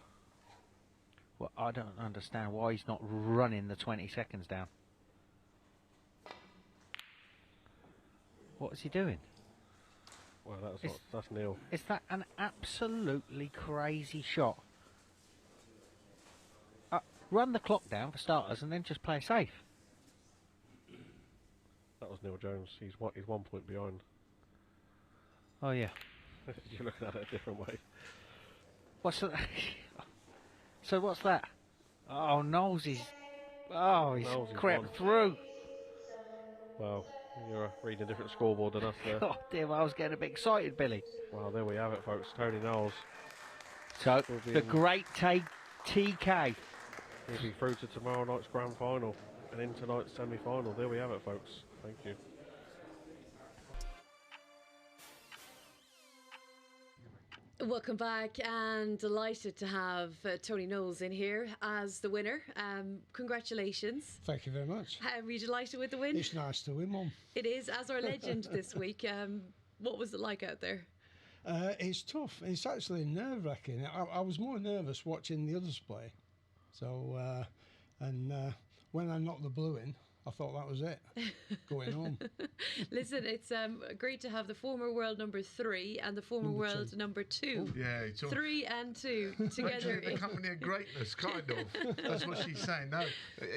Well, I don't understand why he's not running the 20 seconds down. What is he doing? Well, that's Neal. Is that an absolutely crazy shot? Run the clock down for starters and then just play safe. That was Neil Jones. He's 1 point behind. Oh, yeah. You're looking at it a different way. What's that? So what's that? Oh, Knowles is... Oh, he's Knowles is crept one. through. Well, you're reading a different scoreboard than us there. Oh, dear, I was getting a bit excited, Billy. Well, there we have it, folks. Tony Knowles. So, Will be the in- great TK. He'll be through to tomorrow night's grand final and in tonight's semi-final. There we have it, folks. Thank you. Welcome back, and delighted to have Tony Knowles in here as the winner. Congratulations. Thank you very much. Are you delighted with the win? It's nice to win, Mum. It is, as our legend this week. What was it like out there? It's tough. It's actually nerve-wracking. I was more nervous watching the others play. So, when I knocked the blue in, I thought that was it, going home. Listen, it's great to have the former world number 3 and the former Number world 2. number 2. Yeah, it's all 3 and 2 together. the company of greatness, kind of. That's what she's saying. No,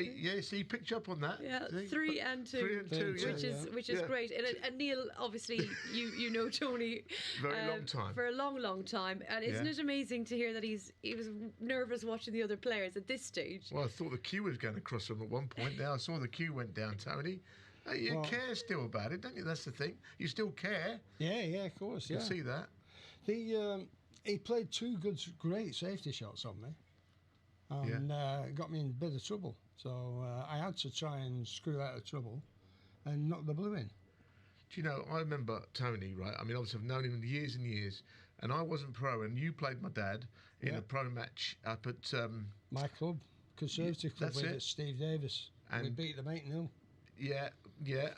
yeah. See, picked you up on that. Yeah, See? 3 and 2, 3 and 2, which is Yeah. great. And Neal, obviously, you know Tony Very long time. for a long time. And isn't Yeah. it amazing to hear that he was nervous watching the other players at this stage? Well, I thought the queue was going across them at one point. Now I saw the queue went down, Tony. You Well- care still about it, don't you? That's the thing. You still care. Yeah, of course, You yeah. can see that. He played 2 great safety shots on me, and got me in a bit of trouble. So I had to try and screw out of trouble and knock the blue in. Do you know, I remember Tony, right? I mean, obviously I've known him years and years, and I wasn't pro, and you played my dad in a pro match up at... My club, Conservative Club, that's with it. Steve Davis. We And- beat them 8-0. Yeah,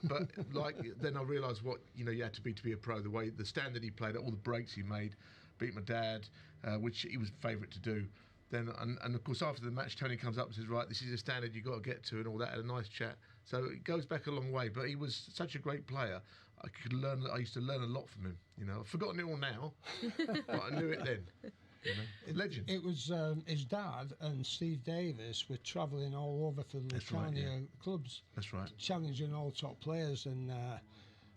but like then I realised what you had to be a pro. The way the standard he played, all the breaks he made, beat my dad, which he was favourite to do. Then and of course after the match, Tony comes up and says, "Right, this is a standard you got to get to," and all that. Had a nice chat. So it goes back a long way. But he was such a great player. I used to learn a lot from him. I've forgotten it all now, but I knew it then. Legend. It was his dad and Steve Davis were travelling all over for the That's right, Lucania clubs. That's right. Challenging all top players, and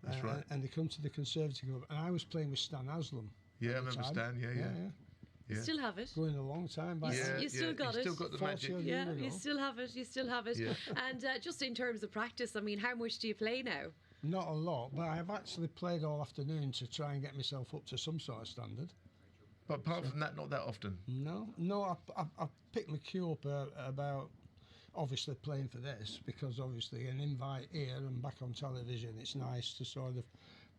That's right. and they come to the Conservative Club, and I was playing with Stan Haslam. Yeah, I at the remember time. Stan. Yeah. You still have it. Going a long time back. You still got He's it. still got the 40 magic. odd Yeah, years you ago. still have it. You still have it. Yeah. And just in terms of practice, I mean, how much do you play now? Not a lot, but I've actually played all afternoon to try and get myself up to some sort of standard. But apart from that, not that often. No, I picked my cue up about obviously playing for this, because obviously an invite here and back on television, it's nice to sort of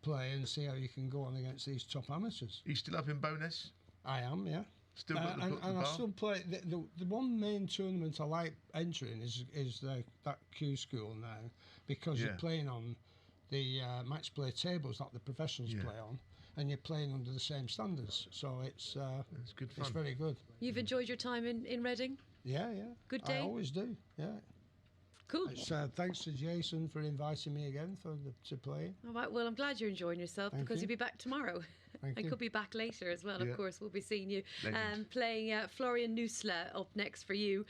play and see how you can go on against these top amateurs. Are you still up in Bowness? I am, yeah. Still got the and book I bar? still play. The one main tournament I like entering is that Q school now, because you're Yeah. playing on the match play tables that the professionals Yeah. play on, and you're playing under the same standards. So it's good fun. It's very good. You've enjoyed your time in Reading? Yeah. Good I day? always do. Yeah. Cool. It's, thanks to Jason for inviting me again to play. All right, well, I'm glad you're enjoying yourself, Thank because you. you'll be back tomorrow. Thank I you. could be back later as well, Yeah. of course. We'll be seeing you. Legend. Playing Florian Nuessle up next for you.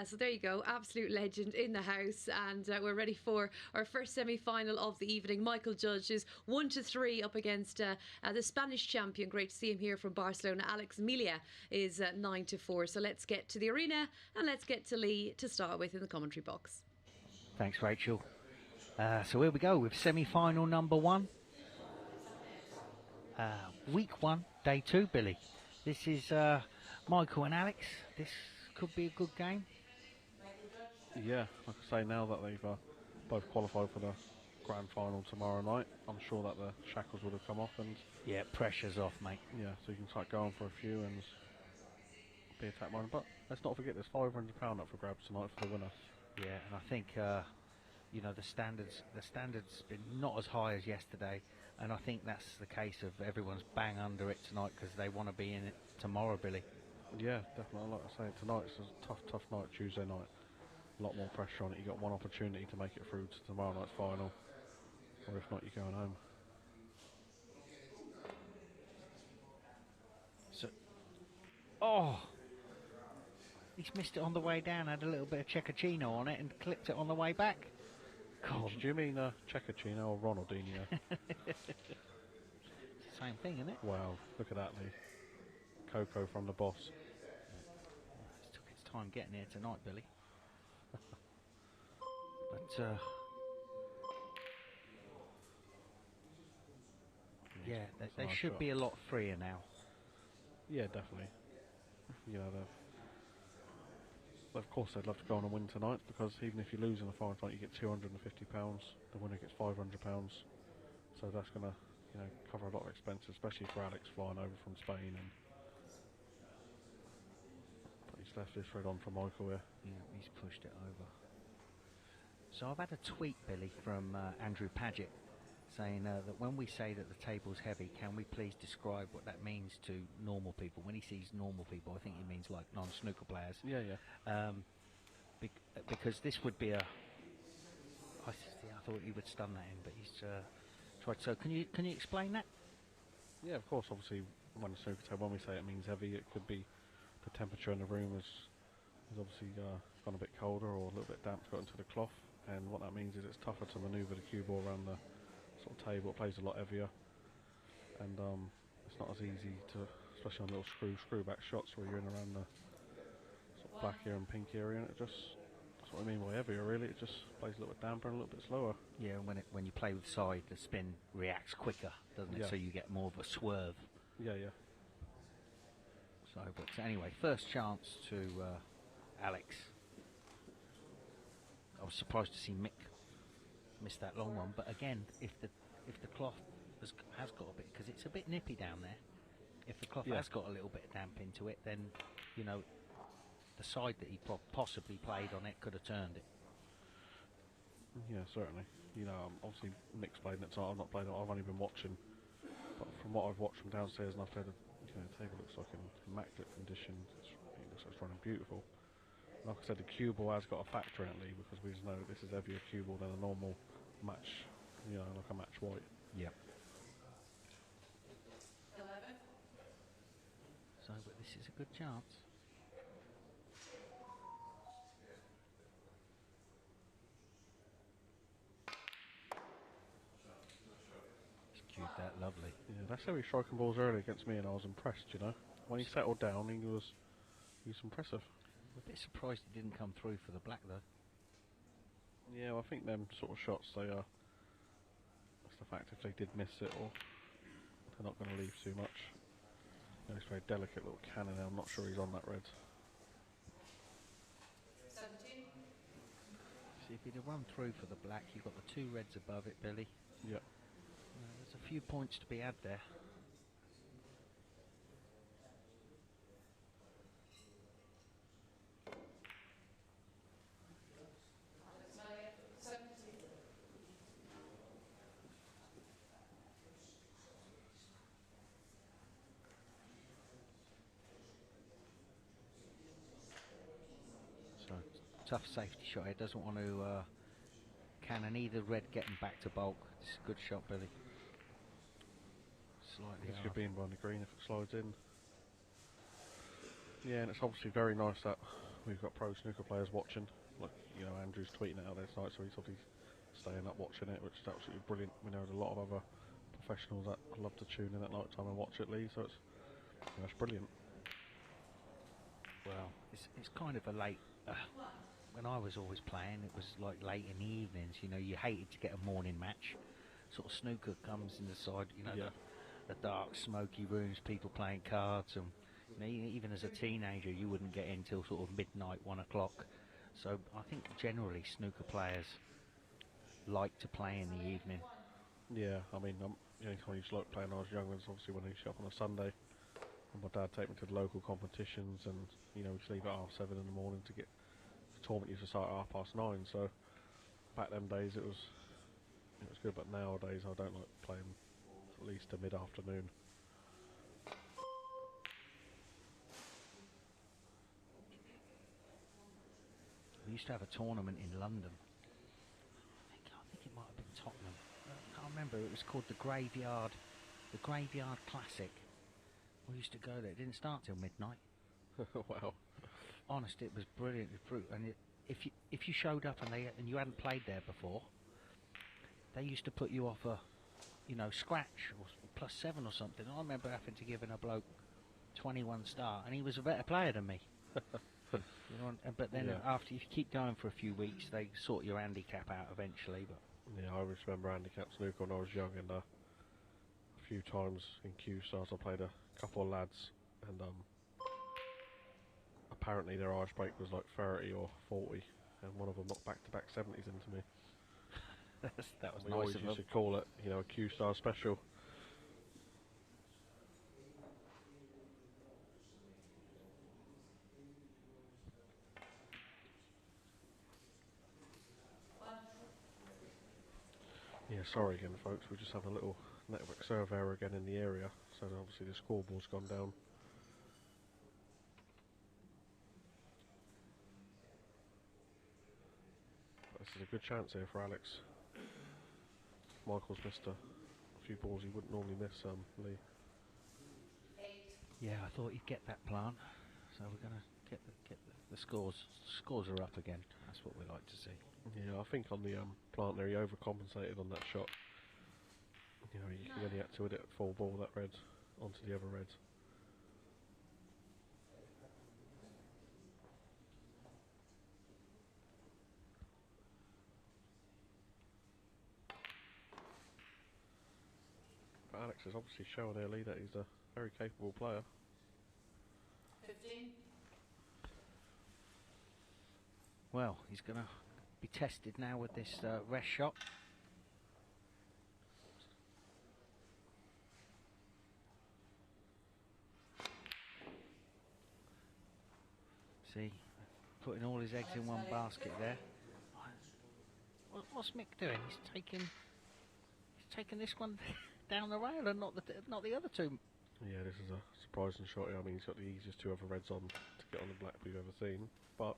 So there you go, absolute legend in the house. And we're ready for our first semi-final of the evening. Michael Judge is 1-3 up against the Spanish champion. Great to see him here from Barcelona. Aleix Melia is 9-4. So let's get to the arena, and let's get to Lee to start with in the commentary box. Thanks, Rachel. So here we go with semi-final number 1. Week 1, day 2, Billy. This is Michael and Alex. This could be a good game. Yeah, like I say, now that they've both qualified for the grand final tomorrow night, I'm sure that the shackles would have come off, and Yeah, pressure's off, mate. yeah, so you can start going for a few and be attack mode. But let's not forget there's £500 up for grabs tonight for the winner. Yeah, and I think the standards been not as high as yesterday, and I think that's the case of everyone's bang under it tonight because they want to be in it tomorrow, Billy. Yeah, definitely. Like I say, tonight's a tough night, Tuesday night. A lot more pressure on it. You got one opportunity to make it through to tomorrow night's final, or if not, you're going home. So, oh, He's missed it on the way down, had a little bit of Cecchino on it and clipped it on the way back. God. Do you mean Cecchino or Ronaldinho? It's the same thing, isn't it? Wow, look at that, Lee. Coco from the boss. It took its time getting here tonight, Billy. But, yeah, they nice should shot. be a lot freer now. Yeah, definitely. You know, of course they'd love to go on and win tonight, because even if you lose in the final tonight, you get £250. The winner gets £500. So that's going to, you know, cover a lot of expenses, especially for Alex flying over from Spain. And but he's left this red on for Michael here. Yeah, he's pushed it over. So I've had a tweet, Billy, from Andrew Paget, saying that when we say that the table's heavy, can we please describe what that means to normal people? When he sees normal people, I think he means like non-snooker players. Yeah, yeah. Because this would be a... I thought he would stun that in, but he's tried. So can you explain that? Yeah, of course. Obviously, when we say it means heavy, it could be the temperature in the room is obviously gone a bit colder or a little bit damp, got into the cloth, and what that means is it's tougher to manoeuvre the cue ball around the sort of table. It plays a lot heavier, and it's not as easy to, especially on little screw back shots where you're in around the sort of black ear and pink area, and it just, that's what I mean by heavier really. It just plays a little bit damper and a little bit slower. Yeah, when you play with side, the spin reacts quicker, doesn't it? Yeah. So you get more of a swerve. Yeah, yeah. So, but anyway, first chance to Alex. I was surprised to see Mick miss that long one, but again, if the cloth has got a bit, because it's a bit nippy down there, if the cloth has got a little bit of damp into it, then, you know, the side that he possibly played on it could have turned it. Yeah, certainly. You know, obviously Mick's playing it, so I've not played it. I've only been watching, but from what I've watched from downstairs, and I've played, the table looks like in immaculate condition. It looks like it's running beautiful. Like I said, the cue ball has got a factor in it, Lee, because we just know this is heavier cue ball than a normal match, you know, like a match white. Yep. So, but this is a good chance. He's cued that lovely. Yeah, that's how he's striking balls early against me, and I was impressed, you know. When he settled down, he was impressive. I'm a bit surprised he didn't come through for the black, though. Yeah, well, I think them sort of shots, they are, that's the fact, if they did miss it, or they're not going to leave too much. You know, it's a very delicate little cannon there. I'm not sure he's on that red. 17. See, if he'd have run through for the black, you've got the two reds above it, Billy. Yeah. There's a few points to be had there. Tough safety shot. It doesn't want to cannon either red getting back to bulk. It's a good shot, Billy. Slightly This hard. could be in behind the green if it slides in. Yeah, and it's obviously very nice that we've got pro snooker players watching. Like, you know, Andrew's tweeting it out there tonight, so he's obviously staying up watching it, which is absolutely brilliant. We know there's a lot of other professionals that love to tune in at night time and watch it, Lee, so it's, you know, it's brilliant. Well, it's kind of a late... when I was always playing, it was like late in the evenings. You know, you hated to get a morning match. Sort of snooker comes in the side, you know, the dark, smoky rooms, people playing cards, and you know, even as a teenager, you wouldn't get in till sort of midnight, 1 o'clock. So I think generally snooker players like to play in the evening. Yeah, I mean, the only time I used to like playing when I was young was obviously when I used to up on a Sunday. And my dad take me to the local competitions, and you know, we'd leave at 7:30 in the morning to get the tournament. Used to start at 9:30, so back them days it was good. But nowadays I don't like playing at least to mid-afternoon. We used to have a tournament in London. I think it might have been Tottenham. I can't remember. It was called the Graveyard Classic. We used to go there. It didn't start till midnight. Wow. honest, it was brilliant. And if you showed up and you hadn't played there before, they used to put you off a, scratch or +7 or something. I remember having to give in a bloke 21 star, and he was a better player than me. But then after you keep going for a few weeks, they sort your handicap out eventually. But yeah, I always remember handicap snooker when I was young, and a few times in Q stars I played a couple of lads, and apparently their Irish break was like 30 or 40, and one of them knocked back-to-back 70s into me. That was we nice always of used them. to call it, a Q star special. Yeah, sorry again, folks. We just have a little network server error again in the area, so obviously the scoreboard's gone down. But this is a good chance here for Alex. Michael's missed a few balls he wouldn't normally miss, Lee. Yeah, I thought he'd get that plant, so we're going to get the scores. Scores are up again. That's what we like to see. Yeah, I think on the plant there he overcompensated on that shot. He only had to hit it full ball that red onto the other red. But Alex is obviously showing early that he's a very capable player. 15. Well, he's going to be tested now with this rest shot. See, putting all his eggs in one basket there. What's Mick doing? He's taking this one down the rail and not the other two. Yeah, this is a surprising shot. I mean, he's got the easiest two other reds on to get on the black we've ever seen, but.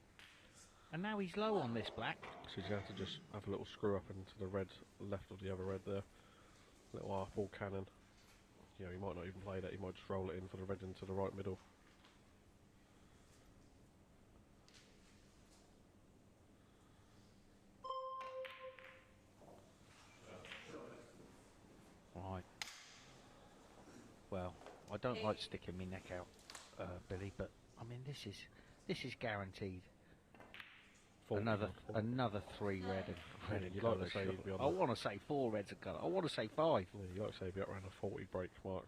And now he's low on this black. So he's going to have to just have a little screw up into the red left of the other red there. Little half ball cannon. He might not even play that, he might just roll it in for the red into the right middle. Right. Well, I don't like sticking my neck out, Billy, but I mean this is guaranteed. Another 3 red and you'd colour. like to say he'd be on I want to say 4 reds and colour. I want to say 5. Yeah, you'd like to say he'd be up around a 40 break mark.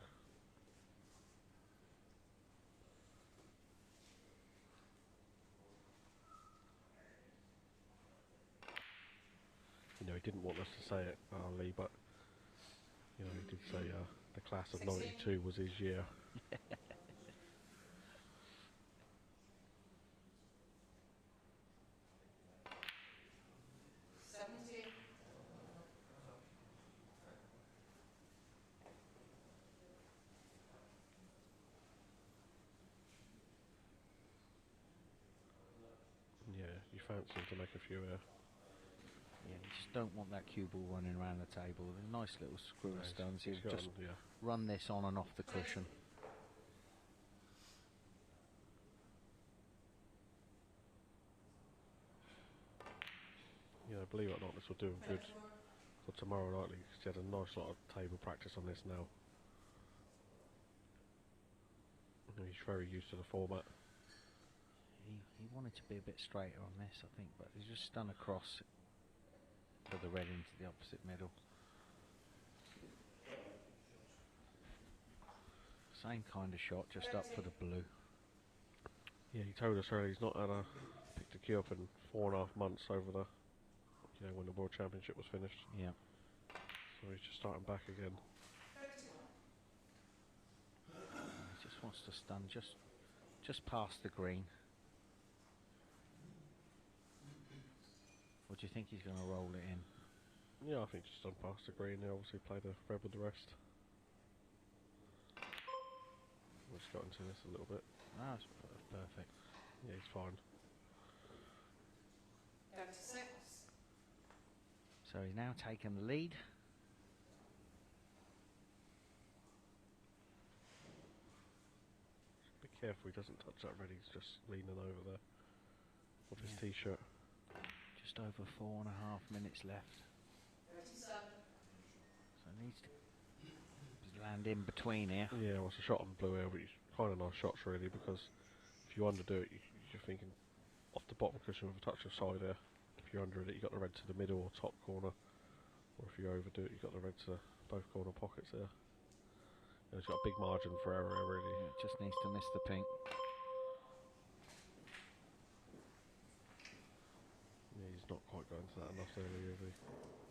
He didn't want us to say it, Lee, but he did say the class of 92 was his year. Yeah, you fancy him to make a few here. Yeah, you just don't want that cue ball running around the table. They're nice little screw stones. You just run this on and off the cushion. Believe it or not, this will do him good for tomorrow nightly, because he had a nice lot of table practice on this now. He's very used to the format. He wanted to be a bit straighter on this, I think, but he's just done across for the red into the opposite middle. Same kind of shot, just up for the blue. Yeah, he told us earlier he's not had picked a cue up in 4.5 months over the, when the World Championship was finished. Yeah. So he's just starting back again. He just wants to stun just past the green. Or do you think he's going to roll it in? Yeah, I think just done past the green. They obviously play the red with the rest. We've just got into this a little bit. Ah, that's perfect. Yeah, he's fine. 36. So he's now taken the lead. Be careful he doesn't touch that red, he's just leaning over there. of his T-shirt. Just over 4.5 minutes left. So it needs to land in between here. Yeah, well, it's a shot on blue air, but it's kind of nice shots really, because if you underdo it, you're thinking off the bottom cushion with a touch of side air. If you under it, you got the red to the middle or top corner, or if you overdo it, you got the red to both corner pockets there. And it's got a big margin for error really. Yeah, it just needs to miss the pink. Yeah, he's not quite going to that enough early, is he?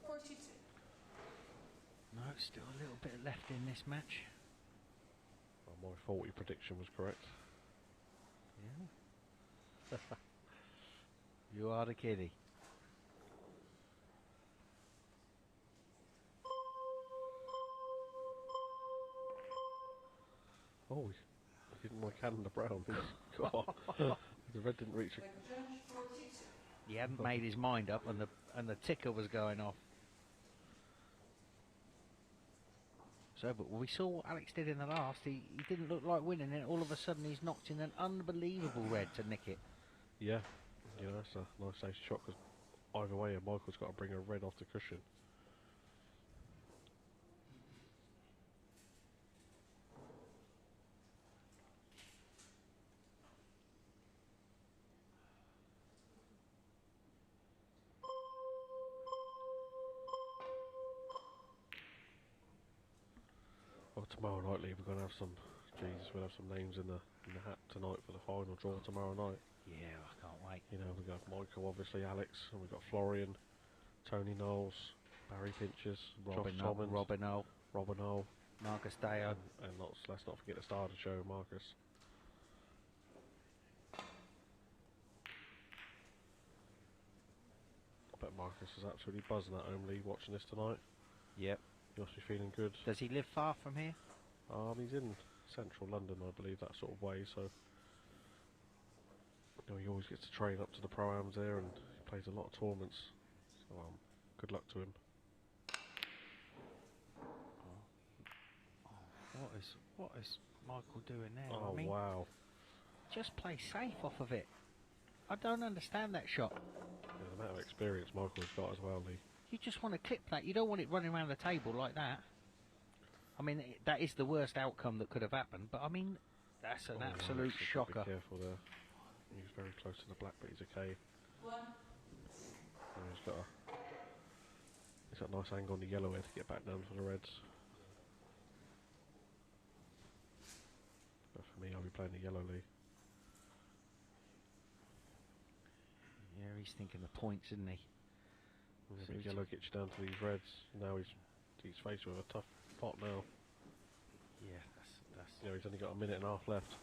42. No, still a little bit left in this match. Well, my 40 prediction was correct. Yeah. You are the kiddie. Oh, he didn't like Canada Brown. God, the red didn't reach. He hadn't made his mind up, and the ticker was going off. So, but we saw what Alex did in the last. He didn't look like winning, and all of a sudden he's knocked in an unbelievable red to nick it. Yeah, you know, that's a nice safe shot, because either way, Michael's got to bring a red off the cushion. Well, tomorrow night, Lee, we're going to have some. Jesus, we'll have some names in the hat tonight for the final draw tomorrow night. Yeah, I can't wait. You know, we've got Michael, obviously, Alex, and we've got Florian, Tony Knowles, Barry Pinches, Josh Tommins, Robin O, Marcus Deo, and let's not forget the star of the show, Marcus. I bet Marcus is absolutely buzzing at home, Lee, watching this tonight. Yep. He must be feeling good. Does he live far from here? He's in central London, I believe, that sort of way, so you know, he always gets to train up to the pro-ams there, and he plays a lot of tournaments, so good luck to him. What is Michael doing there? Oh, I mean, wow. Just play safe off of it. I don't understand that shot. Yeah, the amount of experience Michael's got as well, Lee. You just want to clip that. You don't want it running around the table like that. I mean, that is the worst outcome that could have happened, but I mean, that's an absolute shocker. Be careful there. He was very close to the black, but he's okay. And he's got a nice angle on the yellow here to get back down for the reds. But for me, I'll be playing the yellow, Lee. Yeah, he's thinking the points, isn't he? So yellow gets you down to these reds. Now he's faced with a tough pot now. Yeah, that's. You know, he's only got a minute and a half left.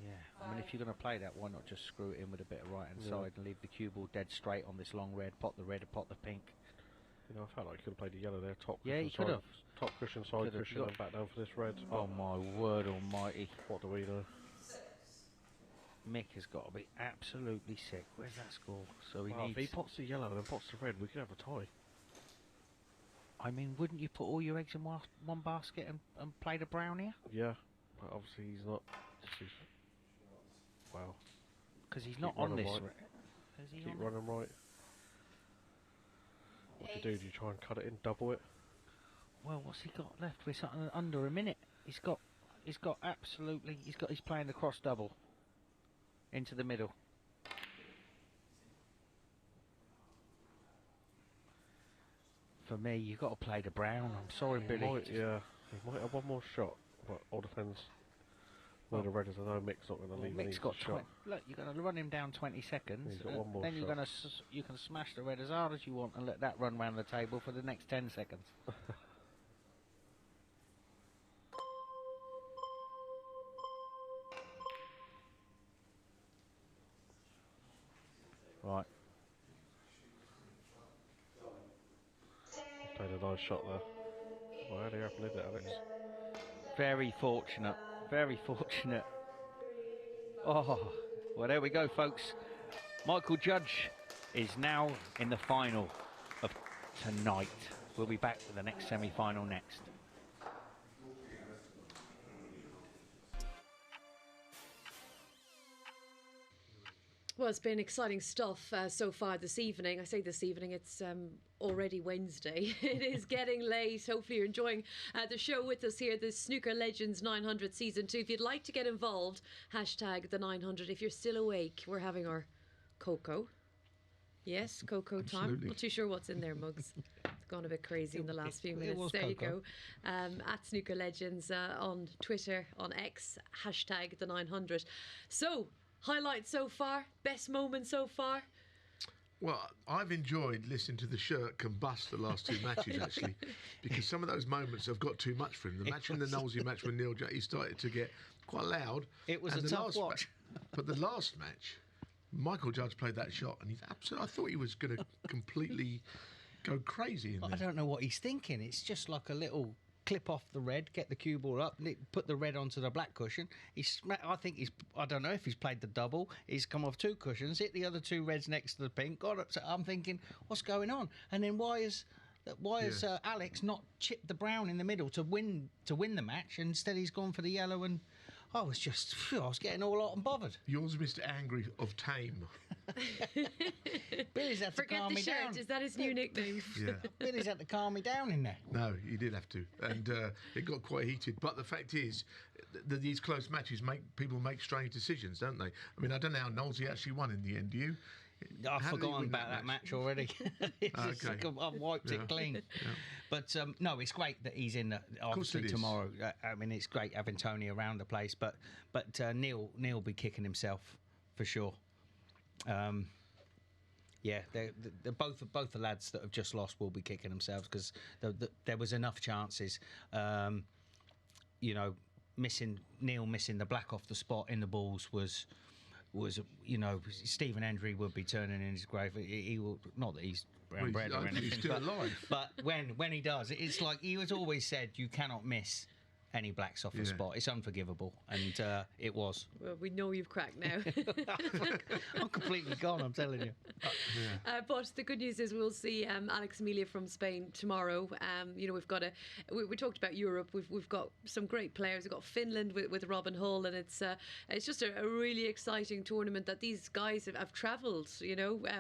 Yeah, I mean, if you're going to play that, why not just screw it in with a bit of right-hand side and leave the cue ball dead straight on this long red, pot the red and pot the pink. You know, I felt like he could have played the yellow there, top yeah, cushion, he could have. Top cushion, side cushion, and back down for this red. Oh my word almighty. What do we know? Mick has got to be absolutely sick. Where's that score? So he needs... If he pots the yellow and then pots the red, we could have a tie. I mean, wouldn't you put all your eggs in one basket and play the brown here? Yeah, but obviously he's not. Wow. Because he's not on this. Right. Keep running right. What do you do? Do you try and cut it in, double it? Well, what's he got left? We're something under a minute. He's playing the cross double into the middle. For me, you've got to play the brown. I'm sorry, Billy. He might have one more shot, but all depends where the red is. I know Mick's not going to leave. Mick's got shot. Look, you're going to run him down 20 seconds. He's got one more then shot. you can smash the red as hard as you want and let that run round the table for the next 10 seconds. Right. Played a nice shot there. Well, how do you happen to it, Alex? Very fortunate. Very fortunate. Oh, well, there we go, folks. Michael Judge is now in the final of tonight. We'll be back for the next semi-final next. Well, it's been exciting stuff so far this evening. I say this evening, it's already Wednesday. It is getting late. Hopefully you're enjoying the show with us here, the Snooker Legends 900 Season 2. If you'd like to get involved, hashtag the 900. If you're still awake, we're having our cocoa. Yes, cocoa time. Not too sure what's in there, Mugs. It's gone a bit crazy in the last few minutes. There you go. At Snooker Legends on Twitter, on X, hashtag the 900. So, highlights so far, best moment so far? Well, I've enjoyed listening to the shirt combust the last two matches, actually, because some of those moments have got too much for him. The match in the Knowles match with Neal Jones, he started to get quite loud. It was a tough watch. But the last match, Michael Judge played that shot, and he's absolutely. I thought he was going to completely go crazy in there. I don't know what he's thinking. It's just like a little clip off the red, get the cue ball up, put the red onto the black cushion. I don't know if he's played the double. He's come off two cushions, hit the other two reds next to the pink, got up. So I'm thinking, what's going on? And then why has Aleix not chipped the brown in the middle to win the match? And instead he's gone for the yellow, and I was getting all hot and bothered. Yours, Mr. Angry of Tame. Billy's had to calm me down. Is that his new nickname? Yeah. Billy's had to calm me down in there. No, he did have to, and it got quite heated. But the fact is, these close matches make people make strange decisions, don't they? I mean, I don't know how Knowles actually won in the end. Do you? I've forgotten about that match already. Okay. I've wiped it clean. Yeah. But no, it's great that he's in obviously tomorrow. I mean, it's great having Tony around the place. But Neal will be kicking himself for sure. Yeah, they're both the lads that have just lost will be kicking themselves because there was enough chances. Neal missing the black off the spot in the balls was Stephen Hendry would be turning in his grave. He will, not that he's brown bread or anything, he's still alive. But when he does, it's like he was always said, you cannot miss any blacks off the spot. It's unforgivable, and it was. Well, we know you've cracked now. I'm completely gone, I'm telling you. But the good news is we'll see Aleix Melia from Spain tomorrow. We've got we talked about Europe. We've got some great players. We've got Finland with Robin Hull, and it's just a really exciting tournament that these guys have travelled.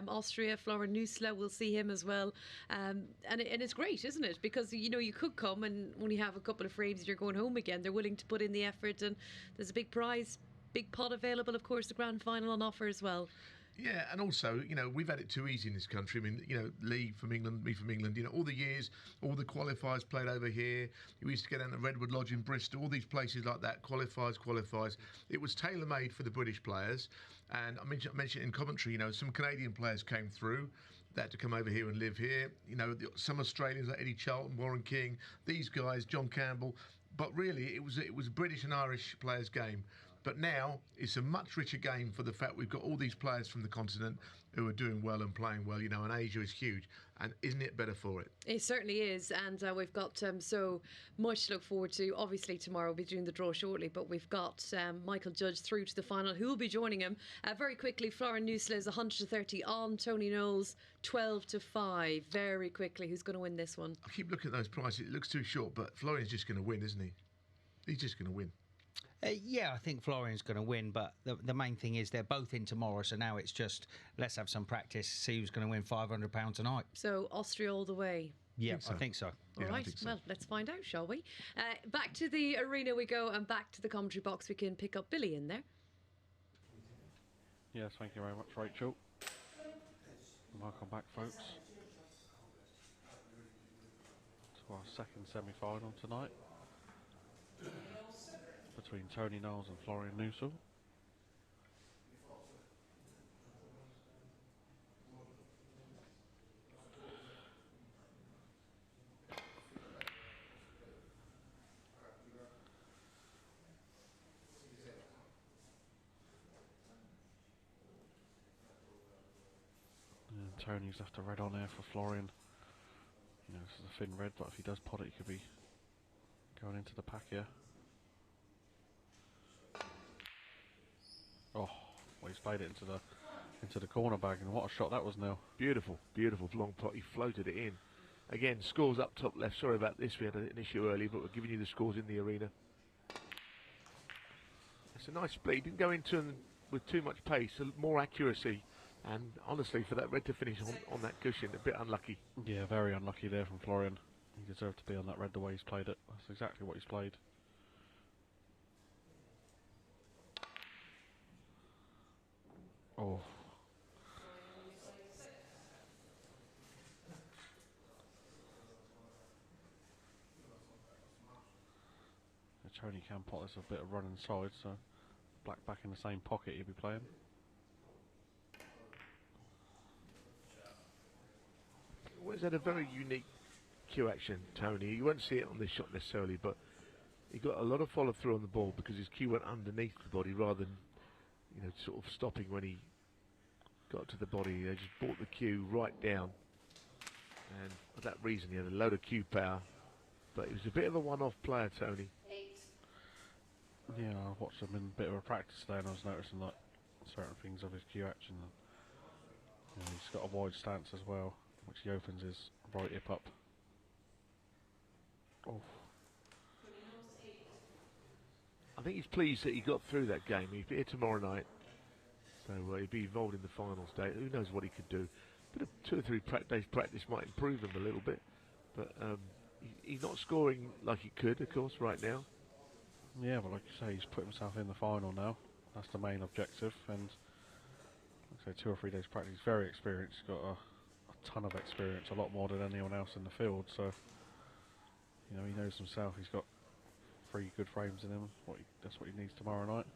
Austria, Florian Nuessle, we'll see him as well, and it's great, isn't it? Because you could come and only have a couple of frames and you're going home again. They're willing to put in the effort, and there's a big prize, big pot available, of course, the grand final on offer as well. Yeah, and also, we've had it too easy in this country. I mean, Lee from England, me from England, all the years, all the qualifiers played over here. We used to get down to Redwood Lodge in Bristol, all these places like that, qualifiers. It was tailor-made for the British players. And I mentioned in commentary, some Canadian players came through. They had to come over here and live here. Some Australians like Eddie Charlton, Warren King, these guys, John Campbell. But really, it was a British and Irish players' game. But now it's a much richer game for the fact we've got all these players from the continent who are doing well and playing well. And Asia is huge. And isn't it better for it? It certainly is. And we've got so much to look forward to. Obviously, tomorrow we'll be doing the draw shortly. But we've got Michael Judge through to the final. Who will be joining him? Very quickly, Florian Nuessle is 130 on. Tony Knowles, 12-5. Very quickly, who's going to win this one? I keep looking at those prices. It looks too short. But Florian's just going to win, isn't he? He's just going to win. Yeah, I think Florian's going to win, but the main thing is they're both in tomorrow, so now it's just let's have some practice, see who's going to win £500 tonight. So Austria all the way. Yeah, I think so. All right, well, let's find out, shall we? Back to the arena we go, and back to the commentary box. We can pick up Billy in there. Yes, thank you very much, Rachel. Welcome back, folks, to our second semi-final tonight, between Tony Knowles and Florian Nuessle. And Tony's left a red on there for Florian. This is a thin red, but if he does pot it, he could be going into the pack here. Oh, well, he's played it into the corner bag, and what a shot that was, Neal. Beautiful long pot. He floated it in. Again, scores up top left. Sorry about this. We had an issue early, but we're giving you the scores in the arena. It's a nice split. He didn't go into with too much pace, more accuracy, and honestly, for that red to finish on that cushion, a bit unlucky. Yeah, very unlucky there from Florian. He deserved to be on that red the way he's played it. That's exactly what he's played. Oh. Tony can pot this a bit of run inside, so black back in the same pocket he'll be playing. Well, he's had a very unique cue action, Tony. You won't see it on this shot necessarily, but he got a lot of follow through on the ball because his cue went underneath the body rather than, you know, sort of stopping when he got to the body. They just brought the cue right down, and for that reason he had a load of cue power, but he was a bit of a one-off player, Tony. Yeah, I watched him in a bit of a practice today and I was noticing like certain things of his cue action. You know, he's got a wide stance as well, which he opens his right hip up. Oh. I think he's pleased that he got through that game. He'll be here tomorrow night, so he'll be involved in the final stage. Who knows what he could do? But a 2 or 3 days practice might improve him a little bit, but he's not scoring like he could, of course, right now. Yeah, but like you say, he's put himself in the final now. That's the main objective, and like I say, 2 or 3 days practice. He's very experienced. He's got a ton of experience, a lot more than anyone else in the field. So, you know, he knows himself. He's got 3 good frames in him. That's what he needs tomorrow night.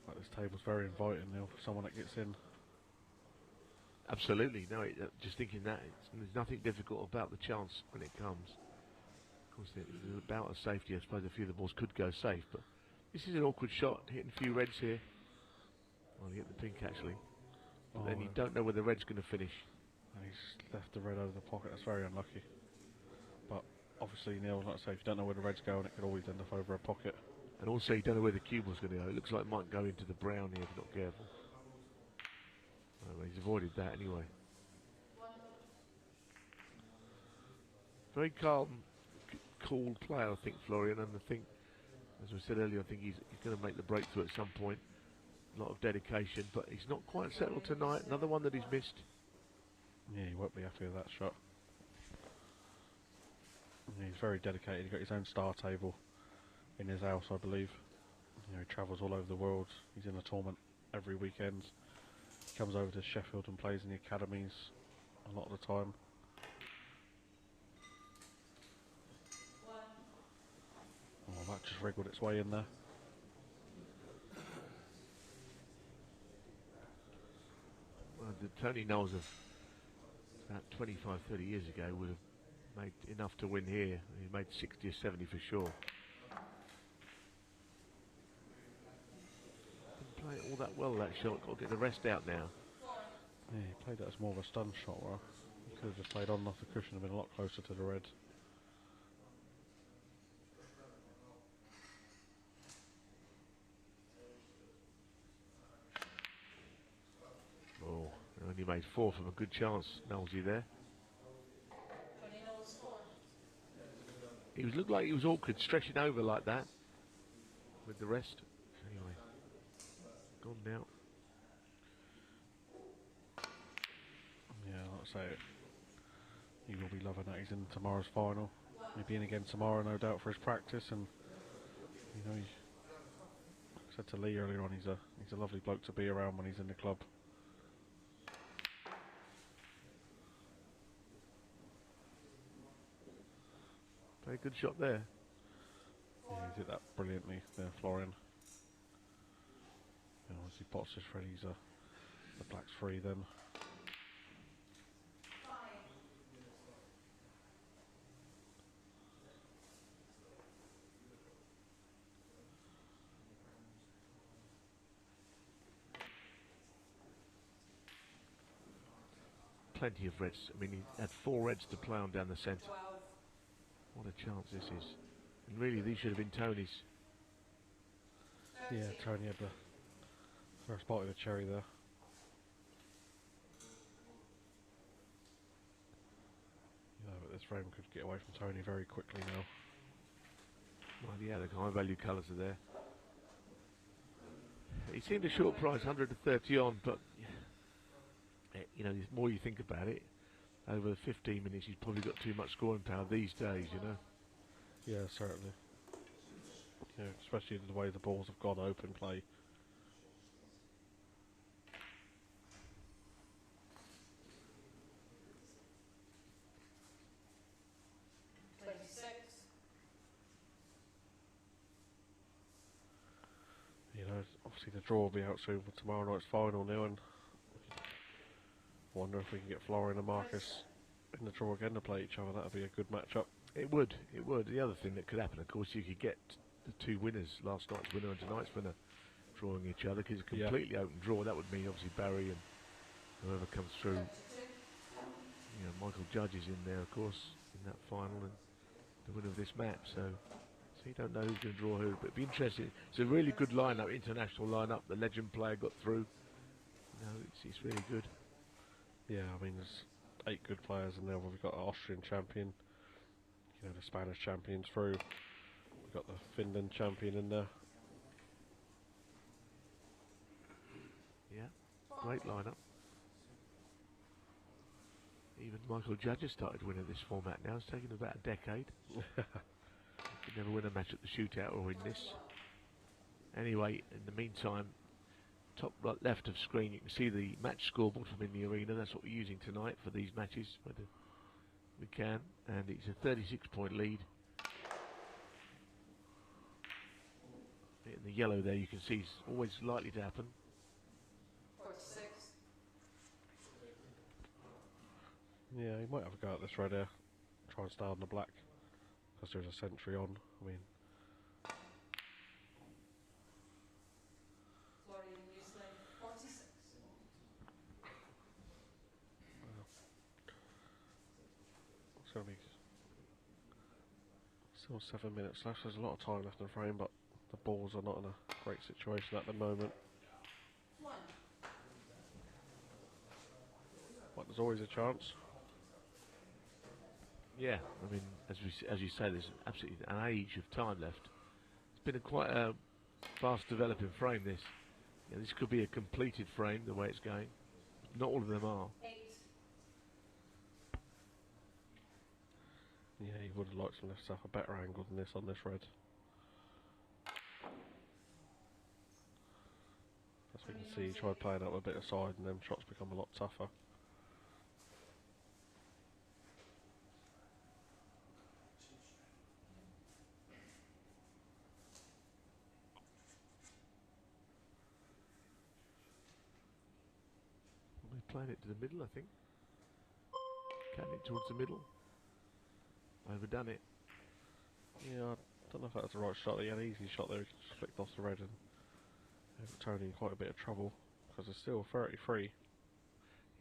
Like this table's very inviting, Neil, for someone that gets in. Absolutely, no. Just thinking that there's nothing difficult about the chance when it comes. Of course, it's about a safety. I suppose a few of the balls could go safe, but this is an awkward shot, hitting a few reds here. Well, he hit the pink actually, but then you don't know where the red's going to finish. And he's left the red over the pocket. That's very unlucky. But obviously, Neil's not safe. You don't know where the red's going. It could always end up over a pocket. And also, you don't know where the cube was going to go. It looks like it might go into the brown here if you're not careful. Well, he's avoided that anyway. Very calm, cool player, I think, Florian. And I think, as we said earlier, I think he's going to make the breakthrough at some point. A lot of dedication, but he's not quite settled tonight. Another one that he's missed. Yeah, he won't be happy with that shot. Yeah, he's very dedicated. He's got his own star table in his house, I believe. You know, he travels all over the world. He's in a tournament every weekend. He comes over to Sheffield and plays in the academies a lot of the time. Oh, that just wriggled its way in there. Well, the Tony Knowles of about 25, 30 years ago would have made enough to win here. He made 60 or 70 for sure. Didn't play it all that well, that shot. Got to get the rest out now. Yeah, he played that as more of a stun shot, right? He could have just played on and off the cushion and been a lot closer to the red. Oh, only made 4 from a good chance, Knowlesy there. He looked like he was awkward, stretching over like that with the rest. Anyway, gone now. Yeah, like I say, he will be loving that. He's in tomorrow's final. He'll be in again tomorrow, no doubt, for his practice. And you know, I said to Lee earlier on, he's a lovely bloke to be around when he's in the club. Very good shot there. Yeah, he did that brilliantly there, Florian. You know, as he pots this ready, the black's free then. Plenty of reds. I mean, he had 4 reds to play on down the centre. What a chance this is. And really, these should have been Tony's. Yeah, Tony had the first bite of the cherry there. Yeah, but this frame could get away from Tony very quickly now. Well, yeah, the high value colours are there. He seemed a short price, 130 on, but you know, the more you think about it, over 15 minutes, he's probably got too much scoring power these days, you know. Yeah, certainly. Yeah, especially the way the balls have gone open play. You know, obviously the draw will be out soon for tomorrow night's final now, and I wonder if we can get Florian and Marcus in the draw again to play each other. That would be a good matchup. It would, it would. The other thing that could happen, of course, you could get the two winners, last night's winner and tonight's winner, drawing each other, because it's a completely open draw. That would mean obviously Barry and whoever comes through. You know, Michael Judge is in there, of course, in that final, and the winner of this match. So you don't know who's going to draw who, but it'd be interesting. It's a really good lineup, international lineup. The legend player got through. You know, it's really good. Yeah, I mean, there's 8 good players in there. We've got an Austrian champion, you know, the Spanish champion through. We've got the Finland champion in there. Yeah, great lineup. Even Michael Judge has started winning this format now. It's taken about a decade. Could never win a match at the shootout or win this. Anyway, in the meantime, top right left of screen, you can see the match scoreboard from in the arena. That's what we're using tonight for these matches, whether we can. And it's a 36-point lead. In the yellow there, you can see it's always likely to happen. 46. Yeah, he might have a go at this red here. Try and stay on the black, because there's a sentry on. I mean, Florian, Nuessle, 46. it's going to be still 7 minutes left. There's a lot of time left in the frame, but the balls are not in a great situation at the moment. But there's always a chance. Yeah, I mean, as you say, there's absolutely an age of time left. It's been quite a fast developing frame, this. Yeah, this could be a completed frame, the way it's going. Not all of them are. 8. Yeah, he would have liked to lift up a better angle than this on this red. As we can see, he tried playing up a bit aside and them shots become a lot tougher. We're playing it to the middle, I think. Cutting it towards the middle. Overdone it. Yeah, I don't know if that was the right shot. He had an easy shot there, he just flicked off the red and gave Tony in quite a bit of trouble, because there's still 33.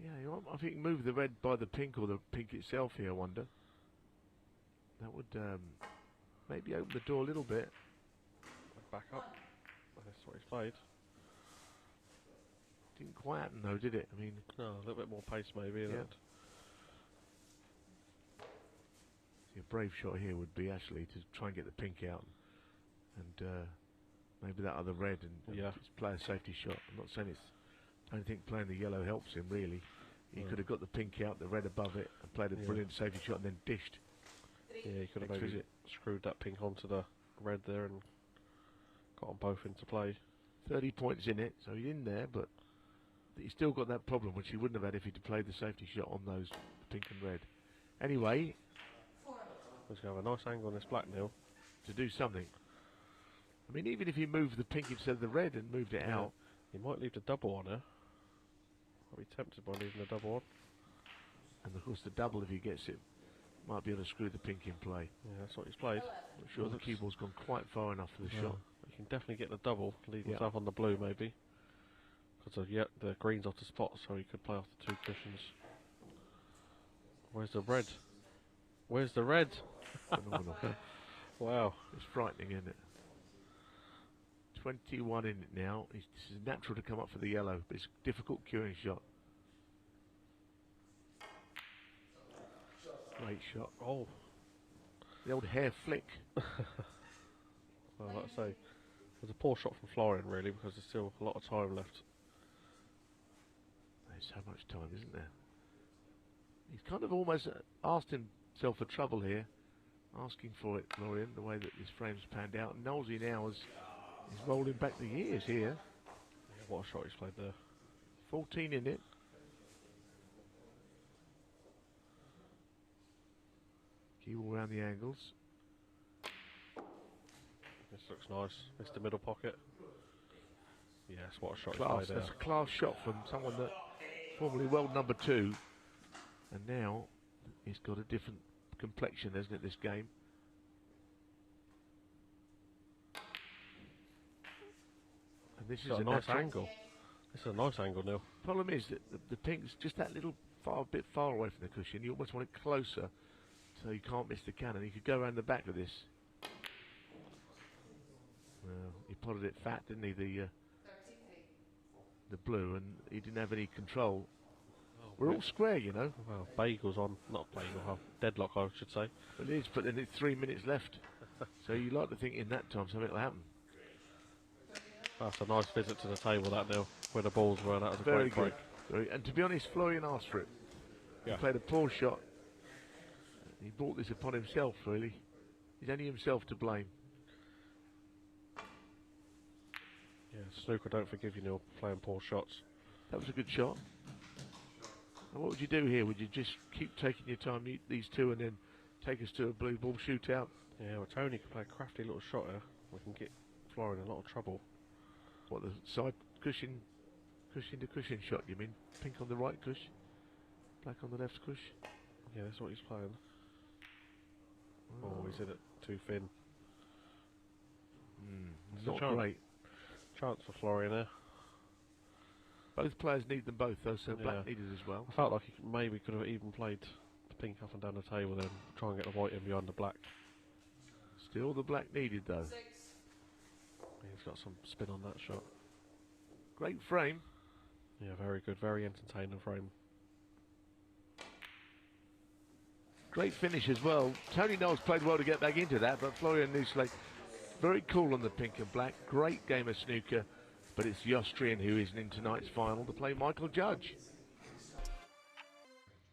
Yeah, I think move the red by the pink or the pink itself here, I wonder. That would maybe open the door a little bit. Back up. That's what he's played. Didn't quite happen though, did it? I mean, no, a little bit more pace maybe. Yeah. A brave shot here would be actually to try and get the pink out, and maybe that other red, and just play a safety shot. I'm not saying it's. I don't think playing the yellow helps him really. He could have got the pink out, the red above it, and played a brilliant safety shot, and then dished. Yeah, he could have maybe screwed that pink onto the red there and got them both into play. 30 points in it, so he's in there, but he's still got that problem, which he wouldn't have had if he'd played the safety shot on those pink and red. Anyway, he's going to have a nice angle on this black, Neil, to do something. I mean, even if he moved the pink instead of the red and moved it out, he might leave the double on here. I'll be tempted by leaving the double on. And of course, the double, if he gets it, might be able to screw the pink in play. Yeah, that's what he's played. Not sure the keyboard's gone quite far enough for the shot. You can definitely get the double, leave himself on the blue maybe. Because the green's off the spot, so he could play off the 2 cushions. Where's the red? Where's the red? Phenomenal. Wow. It's frightening, isn't it? 21 in it now. This is natural to come up for the yellow, but it's a difficult cueing shot. Great shot. Oh, the old hair flick. Well, like I say, it was a poor shot from Florian, really, because there's still a lot of time left. There's so much time, isn't there? He's kind of almost asked himself for trouble here, asking for it, Florian, the way that his frame's panned out. And Knowles now is rolling back the years here. Yeah, what a shot he's played there. 14 in it. Keep all around the angles. This looks nice. It's the middle pocket. Yes, what a shot he's Class, played there. that's a class shot from someone that formerly world number 2. And now he's got a different complexion, hasn't it, this game? And this is a nice angle. This is a nice angle, Neil. Problem is that the pink's just that little bit far away from the cushion. You almost want it closer, so you can't miss the cannon. You could go around the back of this. Well, he potted it fat, didn't he? The blue, and he didn't have any control. We're all square, you know. Well, bagel's on, not bagel, deadlock, I should say. It is, but then it's 3 minutes left. So you like to think in that time something will happen. That's a nice visit to the table, that, Neil, where the balls were. That was a Very great good. And to be honest, Florian asked for it. Yeah. He played a poor shot. He brought this upon himself, really. He's only himself to blame. Yeah, Snooker don't forgive you, Neil, playing poor shots. That was a good shot. And what would you do here? Would you just keep taking your time, these two, and then take us to a blue ball shootout? Yeah, well, Tony can play a crafty little shot here. We can get Florian in a lot of trouble. What, the side cushion to cushion shot, you mean? Pink on the right cush, black on the left cush? Yeah, that's what he's playing. Oh, he's in it too thin. Not great. Chance for Florian there. Both players need them both, though, so black needed as well. I felt like he maybe could have even played the pink up and down the table, then try and get the white in behind the black. Still the black needed, though. He's got some spin on that shot. Great frame. Yeah, very good, very entertaining frame. Great finish as well. Tony Knowles played well to get back into that, but Florian Nuessle very cool on the pink and black. Great game of snooker, but it's the Austrian who isn't in tonight's final to play Michael Judge.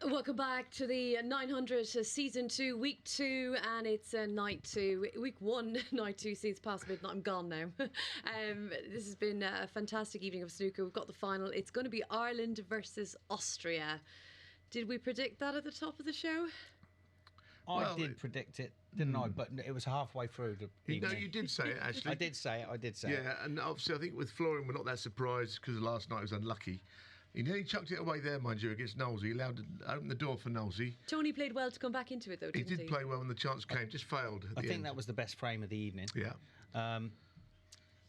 Welcome back to the 900 Season 2, Week 2, and it's Night 2. Week 1, Night 2 seems past midnight. I'm gone now. This has been a fantastic evening of snooker. We've got the final. It's going to be Ireland versus Austria. Did we predict that at the top of the show? I did predict it, didn't I? But it was halfway through the evening. No, you did say it, actually. I did say it. Yeah, and obviously I think with Florian we're not that surprised because last night was unlucky. He nearly chucked it away there, mind you, against Knowles. He allowed to open the door for Knowles. Tony played well to come back into it, though, didn't he? He did play well when the chance came, just failed at I the think end. that was the best frame of the evening. Yeah.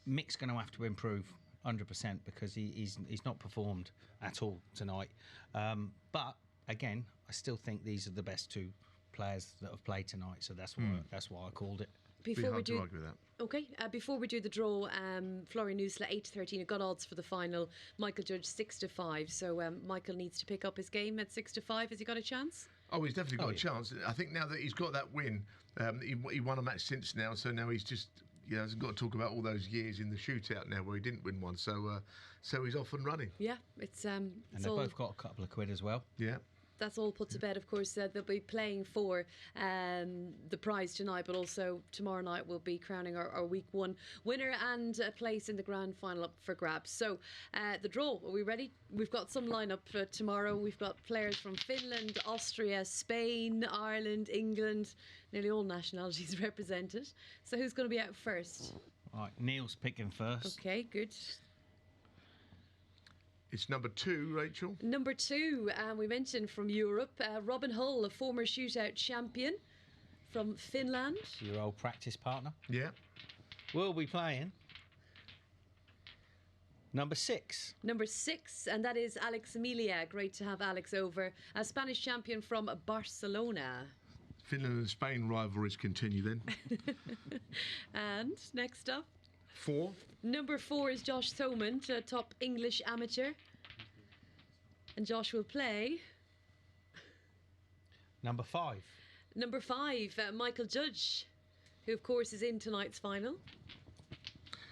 Mick's going to have to improve 100% because he's not performed at all tonight. But again, I still think these are the best two players that have played tonight, so that's why I called it. Before we do, argue with that. Okay, before we do the draw, Florian Nuessle 8-13. It got odds for the final. Michael Judge 6-5. So Michael needs to pick up his game at 6-5. Has he got a chance? Oh, he's definitely got a chance. I think now that he's got that win, he won a match since now, so now he's just hasn't got to talk about all those years in the shootout now where he didn't win one. So he's off and running. Yeah, it's and they've both got a couple of quid as well. Yeah. That's all put to bed, of course. They'll be playing for the prize tonight, but also tomorrow night we'll be crowning our Week 1 winner and a place in the grand final up for grabs. So the draw, are we ready? We've got some lineup for tomorrow. We've got players from Finland, Austria, Spain, Ireland, England, nearly all nationalities represented. So who's going to be out first? Right, Neal's picking first. Okay, good. It's number 2, Rachel. Number 2, we mentioned from Europe, Robin Hull, a former shootout champion from Finland. Your old practice partner. Yeah. We'll be playing number 6. Number 6, and that is Aleix Melia. Great to have Alex over. A Spanish champion from Barcelona. Finland and Spain rivalries continue then. And next up. 4. Number 4 is Josh Thomond, a top English amateur. And Josh will play Number 5. Number 5, Michael Judge, who of course is in tonight's final.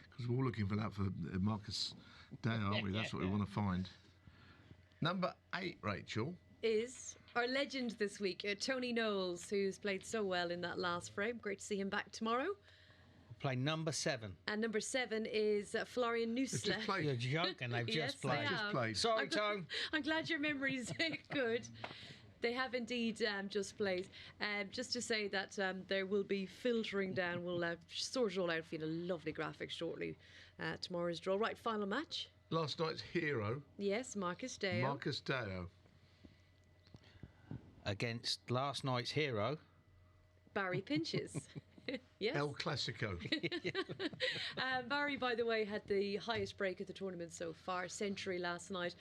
Because we're all looking for that for Marcus Day, aren't we? That's what we want to find. Number 8, Rachel. Is our legend this week, Tony Knowles, who's played so well in that last frame. Great to see him back tomorrow. Play number 7. And number 7 is Florian Nuessle. You're joking, they've Yes, just played. they have. Sorry, Tone. I'm glad your memory's good. They have indeed just played. Just to say that there will be filtering down. We'll sort it all out for you in a lovely graphic shortly. Tomorrow's draw. Right, final match. Last night's hero. Yes, Marcus Deo. Marcus Deo. Against last night's hero. Barry Pinches. Yes. El Clasico. Barry, by the way, had the highest break of the tournament so far, century last night,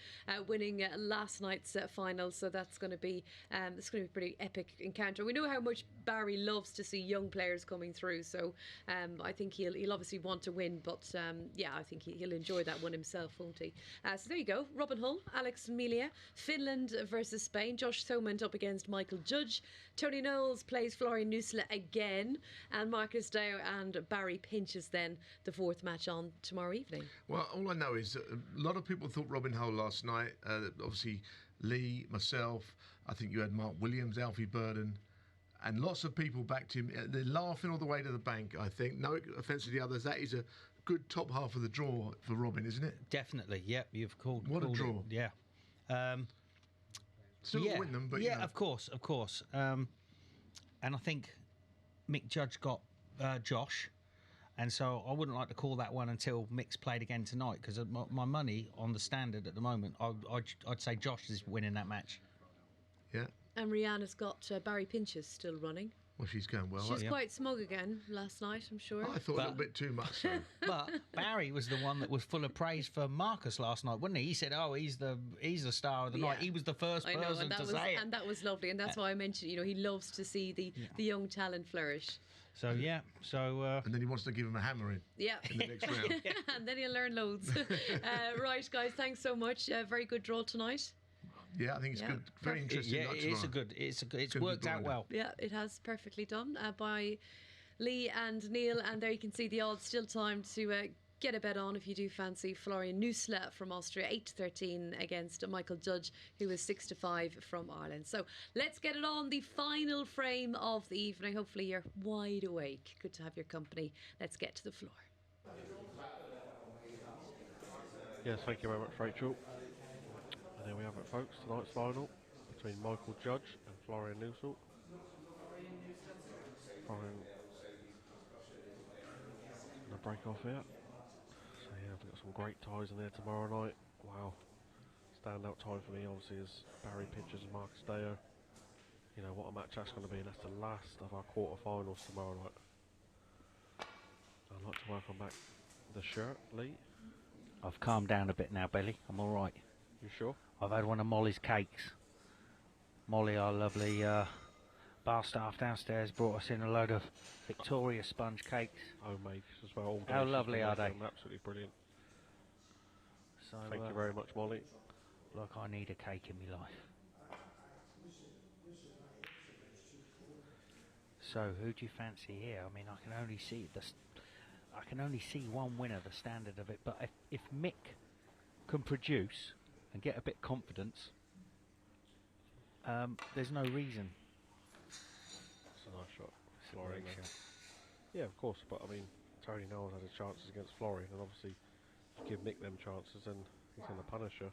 winning last night's final. So that's going to be a pretty epic encounter. We know how much Barry loves to see young players coming through. So I think he'll obviously want to win, but I think he'll enjoy that one himself, won't he? So there you go. Robin Hull, Aleix Melia, Finland versus Spain. Josh Thomond up against Michael Judge. Tony Knowles plays Florian Nuessle again. And Marcus Deo and Barry Pinches then the 4th match on tomorrow evening. Well, all I know is that a lot of people thought Robin Hull last night. Obviously, Lee, myself, I think you had Mark Williams, Alfie Burden, and lots of people backed him. They're laughing all the way to the bank, I think. No offence to the others. That is a good top half of the draw for Robin, isn't it? Definitely, yep. You've called What a draw. It. Yeah. Still yeah, win them, but yeah, of course. And I think Mick Judge got Josh, and so I wouldn't like to call that one until Mick's played again tonight, because my money on the standard at the moment, I'd say Josh is winning that match. Yeah. And Rihanna's got Barry Pinches still running. Well, she's going well. She's quite smug again last night, I'm sure. I thought a little bit too much. So. But Barry was the one that was full of praise for Marcus last night, wasn't he? He said, "Oh, he's the star of the night." He was the first person to say it, and that was lovely. And that's why I mentioned, he loves to see the young talent flourish. So and then he wants to give him a hammer in the next round. And then he'll learn loads. Right, guys, thanks so much. Very good draw tonight. Yeah, I think it's good. Very interesting. It's worked out well. Yeah, it has perfectly done by Lee and Neal. And there you can see the odds. Still time to get a bet on if you do fancy Florian Nuessle from Austria, 8-13 against Michael Judge, who is 6-5 from Ireland. So let's get it on. The final frame of the evening. Hopefully you're wide awake. Good to have your company. Let's get to the floor. Yes, thank you very much, Rachel. And there we have it, folks. Tonight's final between Michael Judge and Florian Nuessle. Florian going to break off here. So yeah, we've got some great ties in there tomorrow night. Wow. Standout tie for me, obviously, is Barry Pinches and Marcus Deo. You know, what a match that's going to be, and that's the last of our quarter-finals tomorrow night. I'd like to welcome back the shirt, Lee. I've calmed down a bit now, Billy. I'm all right. You sure? I've had one of Molly's cakes. Molly, our lovely bar staff downstairs, brought us in a load of Victoria sponge cakes. Homemade as well. All How lovely are they? Absolutely brilliant. So, thank you very much, Molly. Look, I need a cake in my life. So, who do you fancy here? I mean, I can only see one winner, the standard of it. But if Mick can produce and get a bit of confidence, there's no reason. It's a nice shot. Florian. Yeah, of course, but I mean, Tony Knowles had his chances against Florian, and obviously, if you give Mick them chances, then he's going to punish her.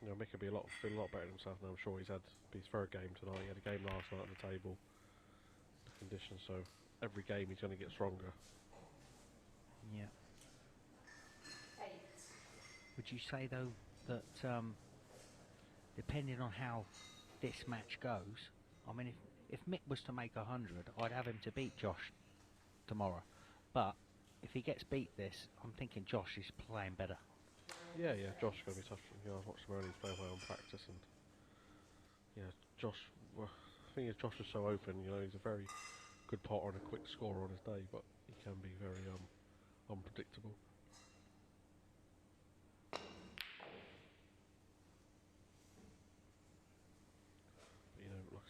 You know, Mick will feel a lot better himself now. I'm sure he's had his third game tonight. He had a game last night on the table. The conditions, so every game he's going to get stronger. Yeah. Would you say though that depending on how this match goes, I mean, if Mick was to make 100, I'd have him to beat Josh tomorrow. But if he gets beat this, I'm thinking Josh is playing better. Yeah, Josh is going to be tough. You know, I've watched him early play well on practice, and yeah, Josh. Well, the thing is, Josh is so open. You know, he's a very good potter and a quick scorer on his day, but he can be very unpredictable.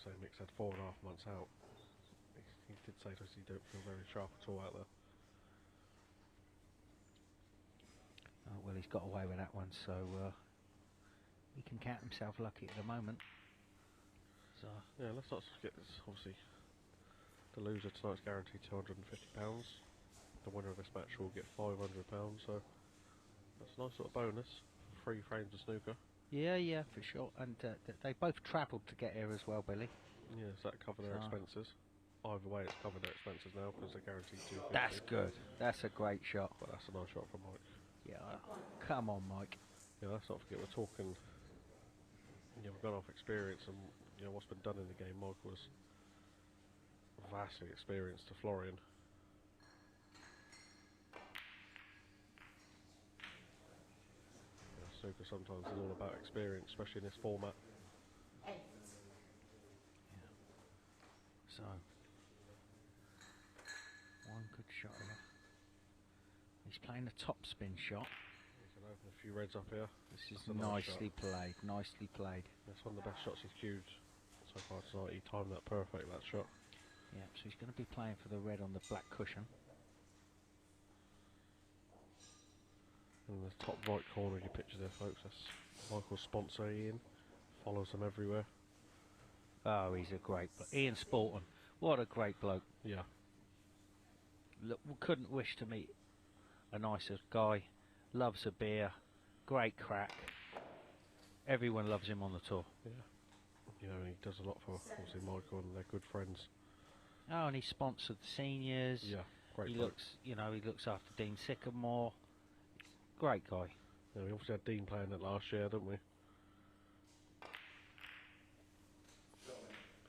say Mick's had 4.5 months out. He did say to us he don't feel very sharp at all out there. Oh, well, he's got away with that one, so he can count himself lucky at the moment. So yeah, let's not forget this. Obviously, the loser tonight's guaranteed £250. The winner of this match will get £500. So that's a nice sort of bonus. 3 frames of snooker. yeah, for sure. And they both travelled to get here as well, Billy. Yeah, so that covered their expenses. Either way, it's covered their expenses now because they're guaranteed £250. That's good. That's a great shot. But that's a nice shot from Mike. Yeah, come on, Mike. Yeah, let's not forget we're talking. Yeah, we've gone off experience and what's been done in the game. Mike was vastly experienced to Florian. Yeah, snooker sometimes is all about experience, especially in this format. Yeah. So, one good shot here. He's playing a top spin shot. He can open a few reds up here. This is nicely played, nicely played. That's one of the best shots he's cued so far tonight. He timed that perfect, that shot. Yeah, so he's going to be playing for the red on the black cushion. In the top right corner of your picture there, folks, that's Michael's sponsor, Ian. Follows him everywhere. Oh, he's a great bloke. Ian Sporton, what a great bloke. Yeah. Look, we couldn't wish to meet a nicer guy. Loves a beer, great crack. Everyone loves him on the tour. Yeah. And he does a lot for obviously Michael, and they're good friends. Oh, and he sponsored the seniors. Yeah, great. He looks, he looks after Dean Sycamore. Great guy. Yeah, we obviously had Dean playing that last year, didn't we?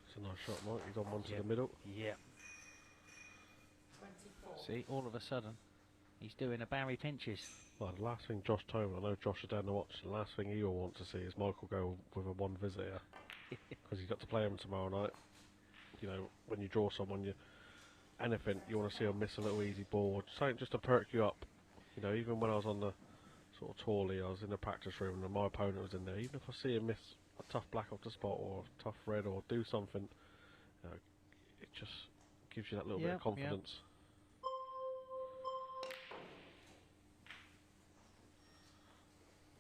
It's a nice shot, Mike. He's on one to the middle. Yeah. See, all of a sudden, he's doing a Barry Pinches. Well, the last thing Josh told me, I know Josh is down to watch, the last thing he will want to see is Michael go with a one visitor. Because he's got to play him tomorrow night. When you draw someone, anything, you want to see him miss a little easy ball, something just to perk you up. Even when I was on the sort of tour league, I was in the practice room and my opponent was in there. Even if I see him miss a tough black off the spot or a tough red or do something, it just gives you that little bit of confidence.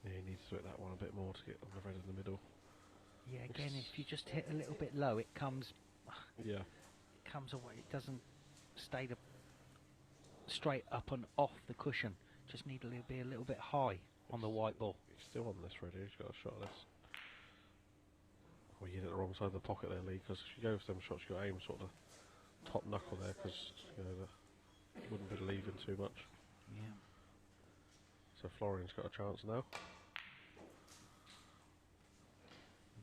Yeah, he needs to hit that one a bit more to get on the red in the middle. Yeah, again, if you just hit a little bit low, it comes. Yeah. It comes away. It doesn't stay straight up and off the cushion. Just need to be a little bit high on the white ball. He's still on this ready. He's got a shot of this. Well, you hit it the wrong side of the pocket there, Lee. Because if you go for them shots, you got to aim sort of the top knuckle there, because you wouldn't be leaving too much. Yeah. So Florian's got a chance now.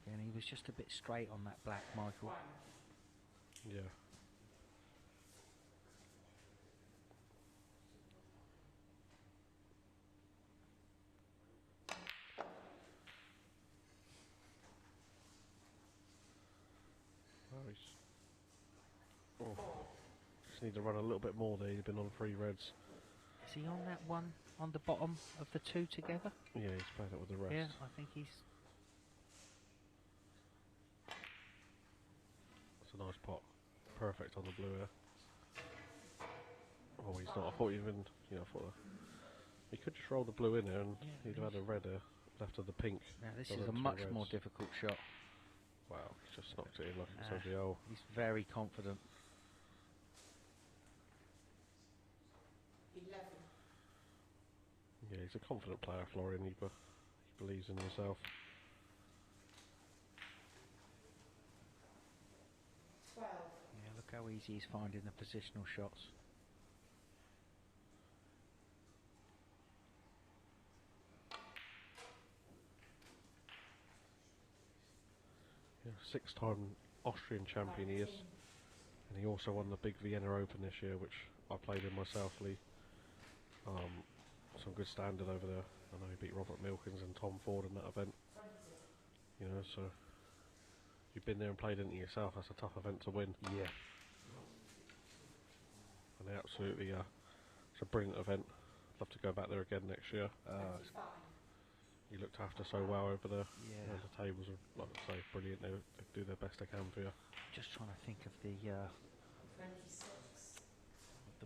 Again, he was just a bit straight on that black, Michael. Yeah. Just need to run a little bit more there. He's been on 3 reds. Is he on that one on the bottom of the 2 together? Yeah, he's playing it with the rest. Yeah, I think he's. It's a nice pot. Perfect on the blue here. Oh, he's not. I thought even. I thought he could just roll the blue in there and he'd have had a red there left of the pink. Now this is a much more difficult shot. Wow, he's just knocked it in like it's the O. He's very confident. 11. Yeah, he's a confident player, Florian. He believes in himself. 12. Yeah, look how easy he's finding the positional shots. Yeah, 6-time Austrian champion he is. And he also won the big Vienna Open this year, which I played in myself, Lee. Some good standard over there. I know he beat Robert Milkins and Tom Ford in that event. So you've been there and played into yourself. That's a tough event to win. Yeah. And they absolutely, it's a brilliant event. I'd love to go back there again next year. you looked after so well over there. Yeah. The tables are, like I say, brilliant. They do their best they can for you. Just trying to think of the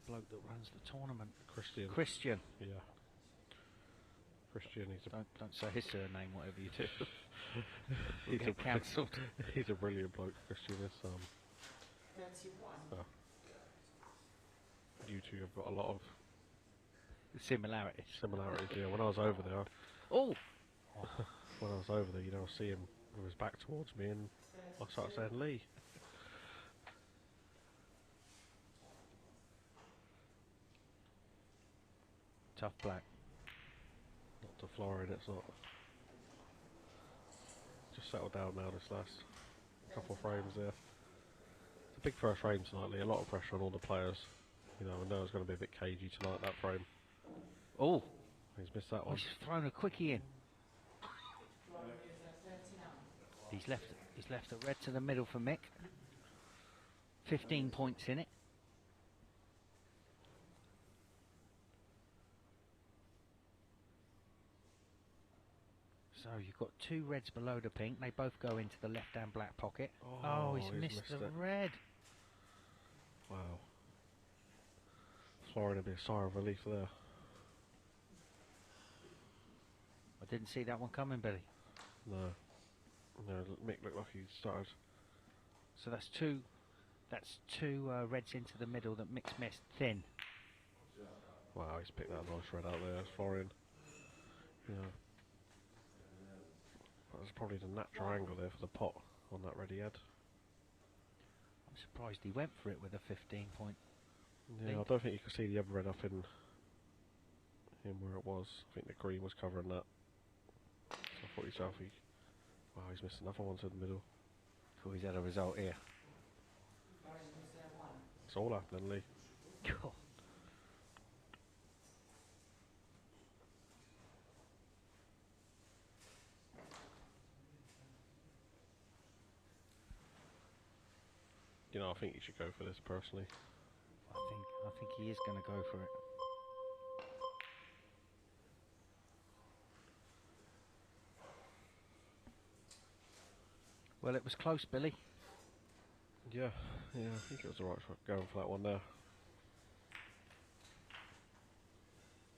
bloke that runs the tournament. Christian. Yeah. Christian, don't say his surname, whatever you do. He's get cancelled. He's a brilliant bloke, Christian is. You two have got a lot of similarities. Yeah. When I was over there, when I was over there, I see him with his back towards me, and I started saying Lee. Tough black. Not to Florian, it's not. Just settle down now. This last couple of frames there. It's a big first frame tonight, Lee. A lot of pressure on all the players. I know it's going to be a bit cagey tonight, that frame. Oh, he's missed that one. He's thrown a quickie in. He's left a red to the middle for Mick. 15 points in it. So you've got 2 reds below the pink. They both go into the left-hand black pocket. Oh, he's missed the red. Wow. Florian, a bit of sigh of relief there. I didn't see that one coming, Billy. No, Mick looked like he started. So that's two reds into the middle that Mick's missed. Thin. Wow, he's picked that nice red out there, Florian. Yeah. That was probably the natural angle there for the pot on that red he had. I'm surprised he went for it with a 15-point. Yeah, I don't think you could see the other red up in where it was. I think the green was covering that. So I thought yourself, wow, he's missed another one to the middle. Thought he's had a result here. It's all happening, Lee. God. I think you should go for this personally. I think he is going to go for it. Well, it was close, Billy. Yeah, I think it was the right shot going for that one there.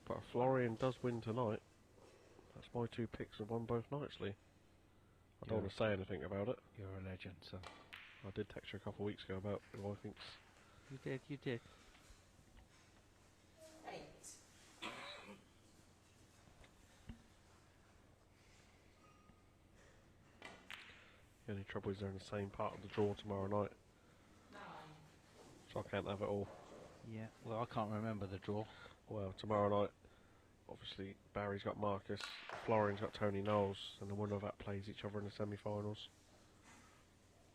But if Florian does win tonight, that's my 2 picks have won both nights, Lee. I don't want to say anything about it. You're a legend, so. I did text you a couple of weeks ago about who I think's. You did. The only trouble is they're in the same part of the draw tomorrow night. So I can't have it all. Yeah, well, I can't remember the draw. Well, tomorrow night, obviously, Barry's got Marcus, Florian's got Tony Knowles, and the winner of that plays each other in the semi-finals.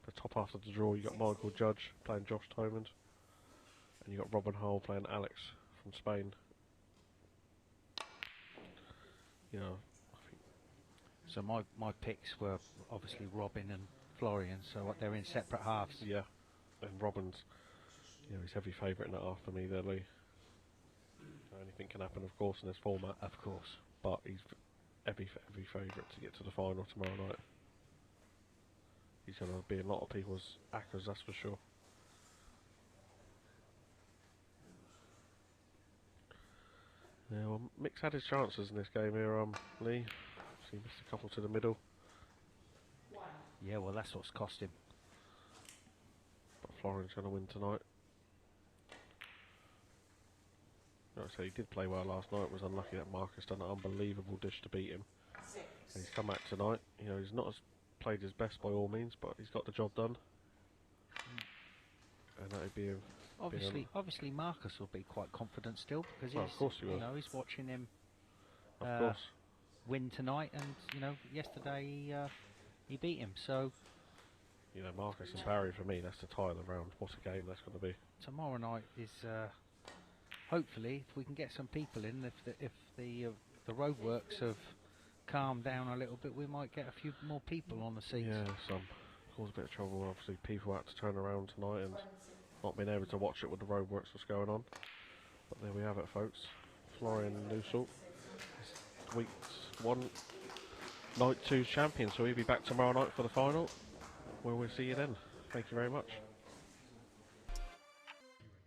The top half of the draw, you got Michael Judge playing Josh Tomand, and you got Robin Hull playing Alex from Spain. I think. So my picks were obviously Robin and Florian, so they're in separate halves. Yeah, and Robin's, he's heavy favourite in that half for me there, Lee. Anything can happen, of course, in this format. Of course. But he's heavy favourite to get to the final tomorrow night. He's going to be in a lot of people's acres, that's for sure. Yeah, well, Mick's had his chances in this game here, Lee. So he missed a couple to the middle. Yeah, well, that's what's cost him. But Florian's going to win tonight. Like I say, he did play well last night. Was unlucky that Marcus done an unbelievable dish to beat him. And he's come back tonight. He's not played his best by all means, but he's got the job done. And that'd be obviously Marcus will be quite confident still because of course he will. He's watching him of course win tonight, and yesterday he beat him. So Marcus and Barry, for me, that's the tie of the round. What a game that's going to be. Tomorrow night is hopefully, if we can get some people in, if the roadworks have calmed down a little bit, we might get a few more people on the seats. Yeah, caused a bit of trouble. Obviously, people had to turn around tonight and not being able to watch it with the roadworks was going on. But there we have it, folks. Florian Nuessle, week 1 night 2 champion. So he'll be back tomorrow night for the final. We'll see you then. Thank you very much.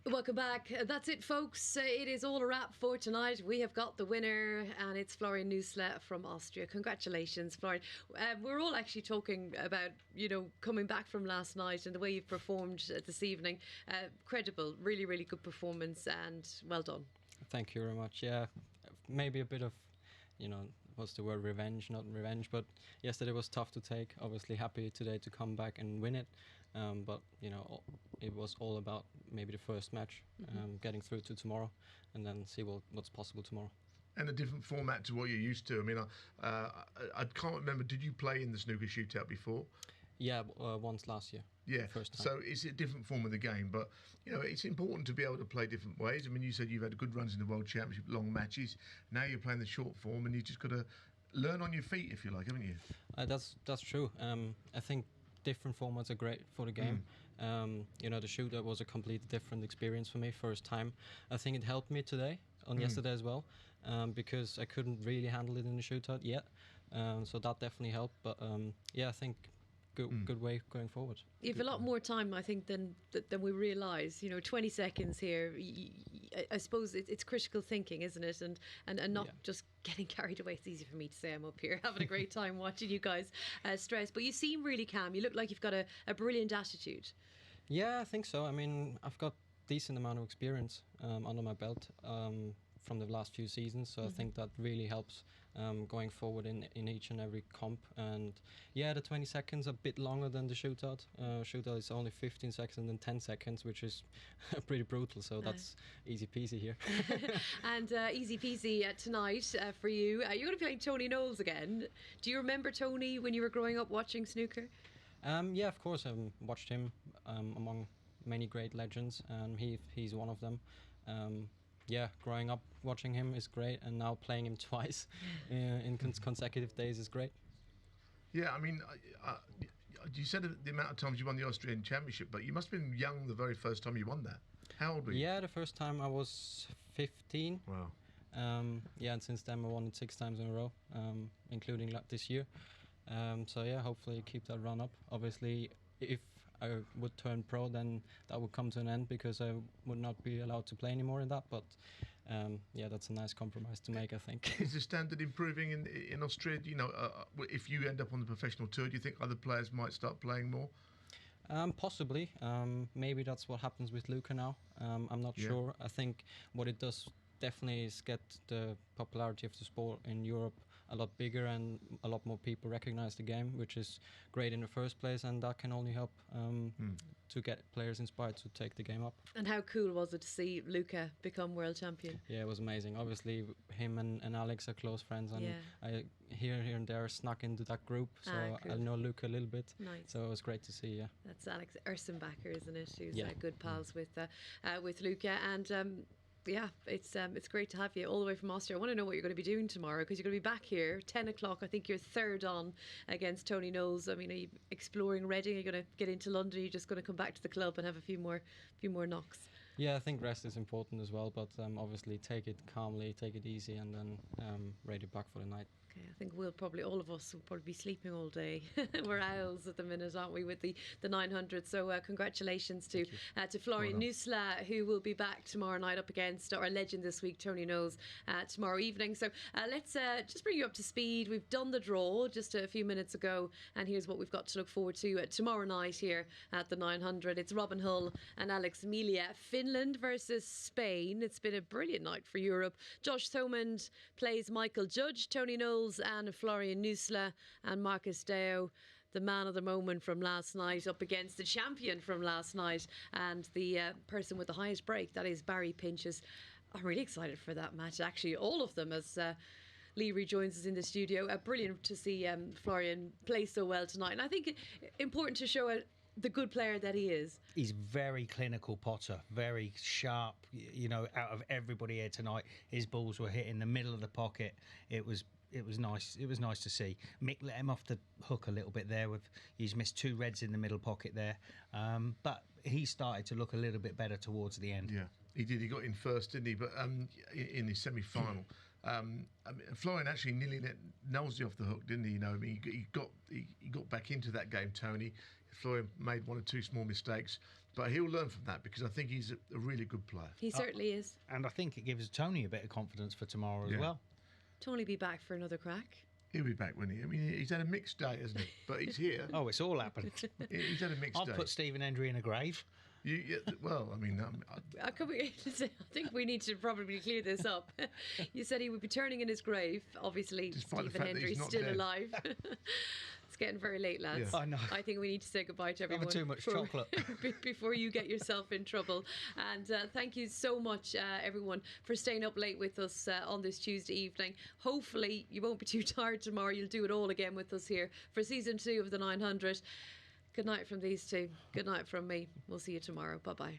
Welcome back. That's it, folks. It is all a wrap for tonight. We have got the winner, and it's Florian Nuessle from Austria. Congratulations, Florian. We're all actually talking about, coming back from last night and the way you've performed this evening. Credible, really, really good performance, and well done. Thank you very much. Yeah, maybe a bit of, what's the word, revenge, not revenge, but yesterday was tough to take. Obviously happy today to come back and win it. But it was all about maybe the first match, getting through to tomorrow, and then see what's possible tomorrow. And a different format to what you're used to. I mean, I can't remember. Did you play in the snooker shootout before? Yeah, once last year. Yeah. First time. So it's a different form of the game, but it's important to be able to play different ways. I mean, you said you've had good runs in the World Championship, long matches. Now you're playing the short form, and you've just got to learn on your feet, if you like, haven't you? That's true. I think different formats are great for the game. The shootout was a completely different experience for me, first time. I think it helped me today, on yesterday as well, because I couldn't really handle it in the shootout yet. So that definitely helped. But I think good way going forward. You have a lot more time, I think, than we realise. 20 seconds here. I suppose it's critical thinking, isn't it? And not just getting carried away. It's easy for me to say. I'm up here having a great time watching you guys stress. But you seem really calm. You look like you've got a brilliant attitude. Yeah, I think so. I mean, I've got decent amount of experience under my belt from the last few seasons. So I think that really helps going forward in each and every comp. And the 20 seconds a bit longer than the shootout. Shootout is only 15 seconds and 10 seconds, which is pretty brutal. So that's easy peasy here. And easy peasy tonight for you. You're going to be playing Tony Knowles again. Do you remember Tony when you were growing up watching snooker? Yeah, of course. I've watched him among many great legends, and he's one of them. Growing up watching him is great, and now playing him twice in consecutive days is great. Yeah, I mean, you said the amount of times you won the Austrian Championship, but you must have been young the very first time you won that. How old were you? Yeah, the first time I was 15. Wow. And since then I won it 6 times in a row, including this year. Hopefully keep that run up. Obviously, if I would turn pro, then that would come to an end because I would not be allowed to play anymore in that. But that's a nice compromise to make, I think. Is the standard improving in Austria? If you end up on the professional tour, do you think other players might start playing more? Possibly. Maybe that's what happens with Luca now. I'm not sure. I think what it does definitely is get the popularity of the sport in Europe a lot bigger, and a lot more people recognize the game, which is great in the first place, and that can only help to get players inspired to take the game up. And how cool was it to see Luca become world champion? Yeah, it was amazing. Obviously him and Aleix are close friends, and I here and there snuck into that group, so cool. I know Luca a little bit. Nice. So it was great to see. That's Alex Ersenbacher, isn't it? Who's good pals with Luca. And it's great to have you all the way from Austria. I want to know what you're going to be doing tomorrow, because you're going to be back here 10 o'clock. I think you're third on against Tony Knowles. I mean, are you exploring Reading? Are you going to get into London? Are you just going to come back to the club and have a few more knocks? Yeah, I think rest is important as well, but obviously take it calmly, take it easy, and then ready back for the night. Okay, I think all of us will probably be sleeping all day. We're owls at the minute, aren't we, with the 900? So congratulations to Florian Nuessle, who will be back tomorrow night up against our legend this week, Tony Knowles, tomorrow evening. So let's just bring you up to speed. We've done the draw just a few minutes ago, and here's what we've got to look forward to tomorrow night here at the 900. It's Robin Hull and Aleix Melia. Finland versus Spain. It's been a brilliant night for Europe. Josh Thomond plays Michael Judge, Tony Knowles and Florian Nuessle, and Marcus Deo, the man of the moment from last night, up against the champion from last night and the person with the highest break, that is Barry Pinches. I'm really excited for that match, actually, all of them, as Lee rejoins us in the studio. Brilliant to see Florian play so well tonight, and I think important to show the good player that he is. He's very clinical potter, very sharp. Out of everybody here tonight, his balls were hitting the middle of the pocket. It was nice. It was nice to see. Mick let him off the hook a little bit there. He's missed 2 reds in the middle pocket there, but he started to look a little bit better towards the end. Yeah, he did. He got in first, didn't he? But in his semi-final, I mean, Florian actually nearly let Knowles off the hook, didn't he? You know, I mean, he got back into that game, Tony. Florian made one or two small mistakes, but he'll learn from that because I think he's a really good player. He certainly is. And I think it gives Tony a bit of confidence for tomorrow as well. Tony be back for another crack. He'll be back, won't he? I mean, he's had a mixed day, hasn't he? But he's here. Oh, it's all happened. He's had a mixed day. I'll put Stephen Hendry in a grave. Well, I mean, I think we need to probably clear this up. You said he would be turning in his grave. Obviously, despite Stephen Hendry's still dead. alive. It's getting very late, lads. Yeah. I know. I think we need to say goodbye to everyone. Having too much chocolate. Before you get yourself in trouble. And thank you so much, everyone, for staying up late with us on this Tuesday evening. Hopefully, you won't be too tired tomorrow. You'll do it all again with us here for season 2 of the 900. Good night from these two. Good night from me. We'll see you tomorrow. Bye-bye.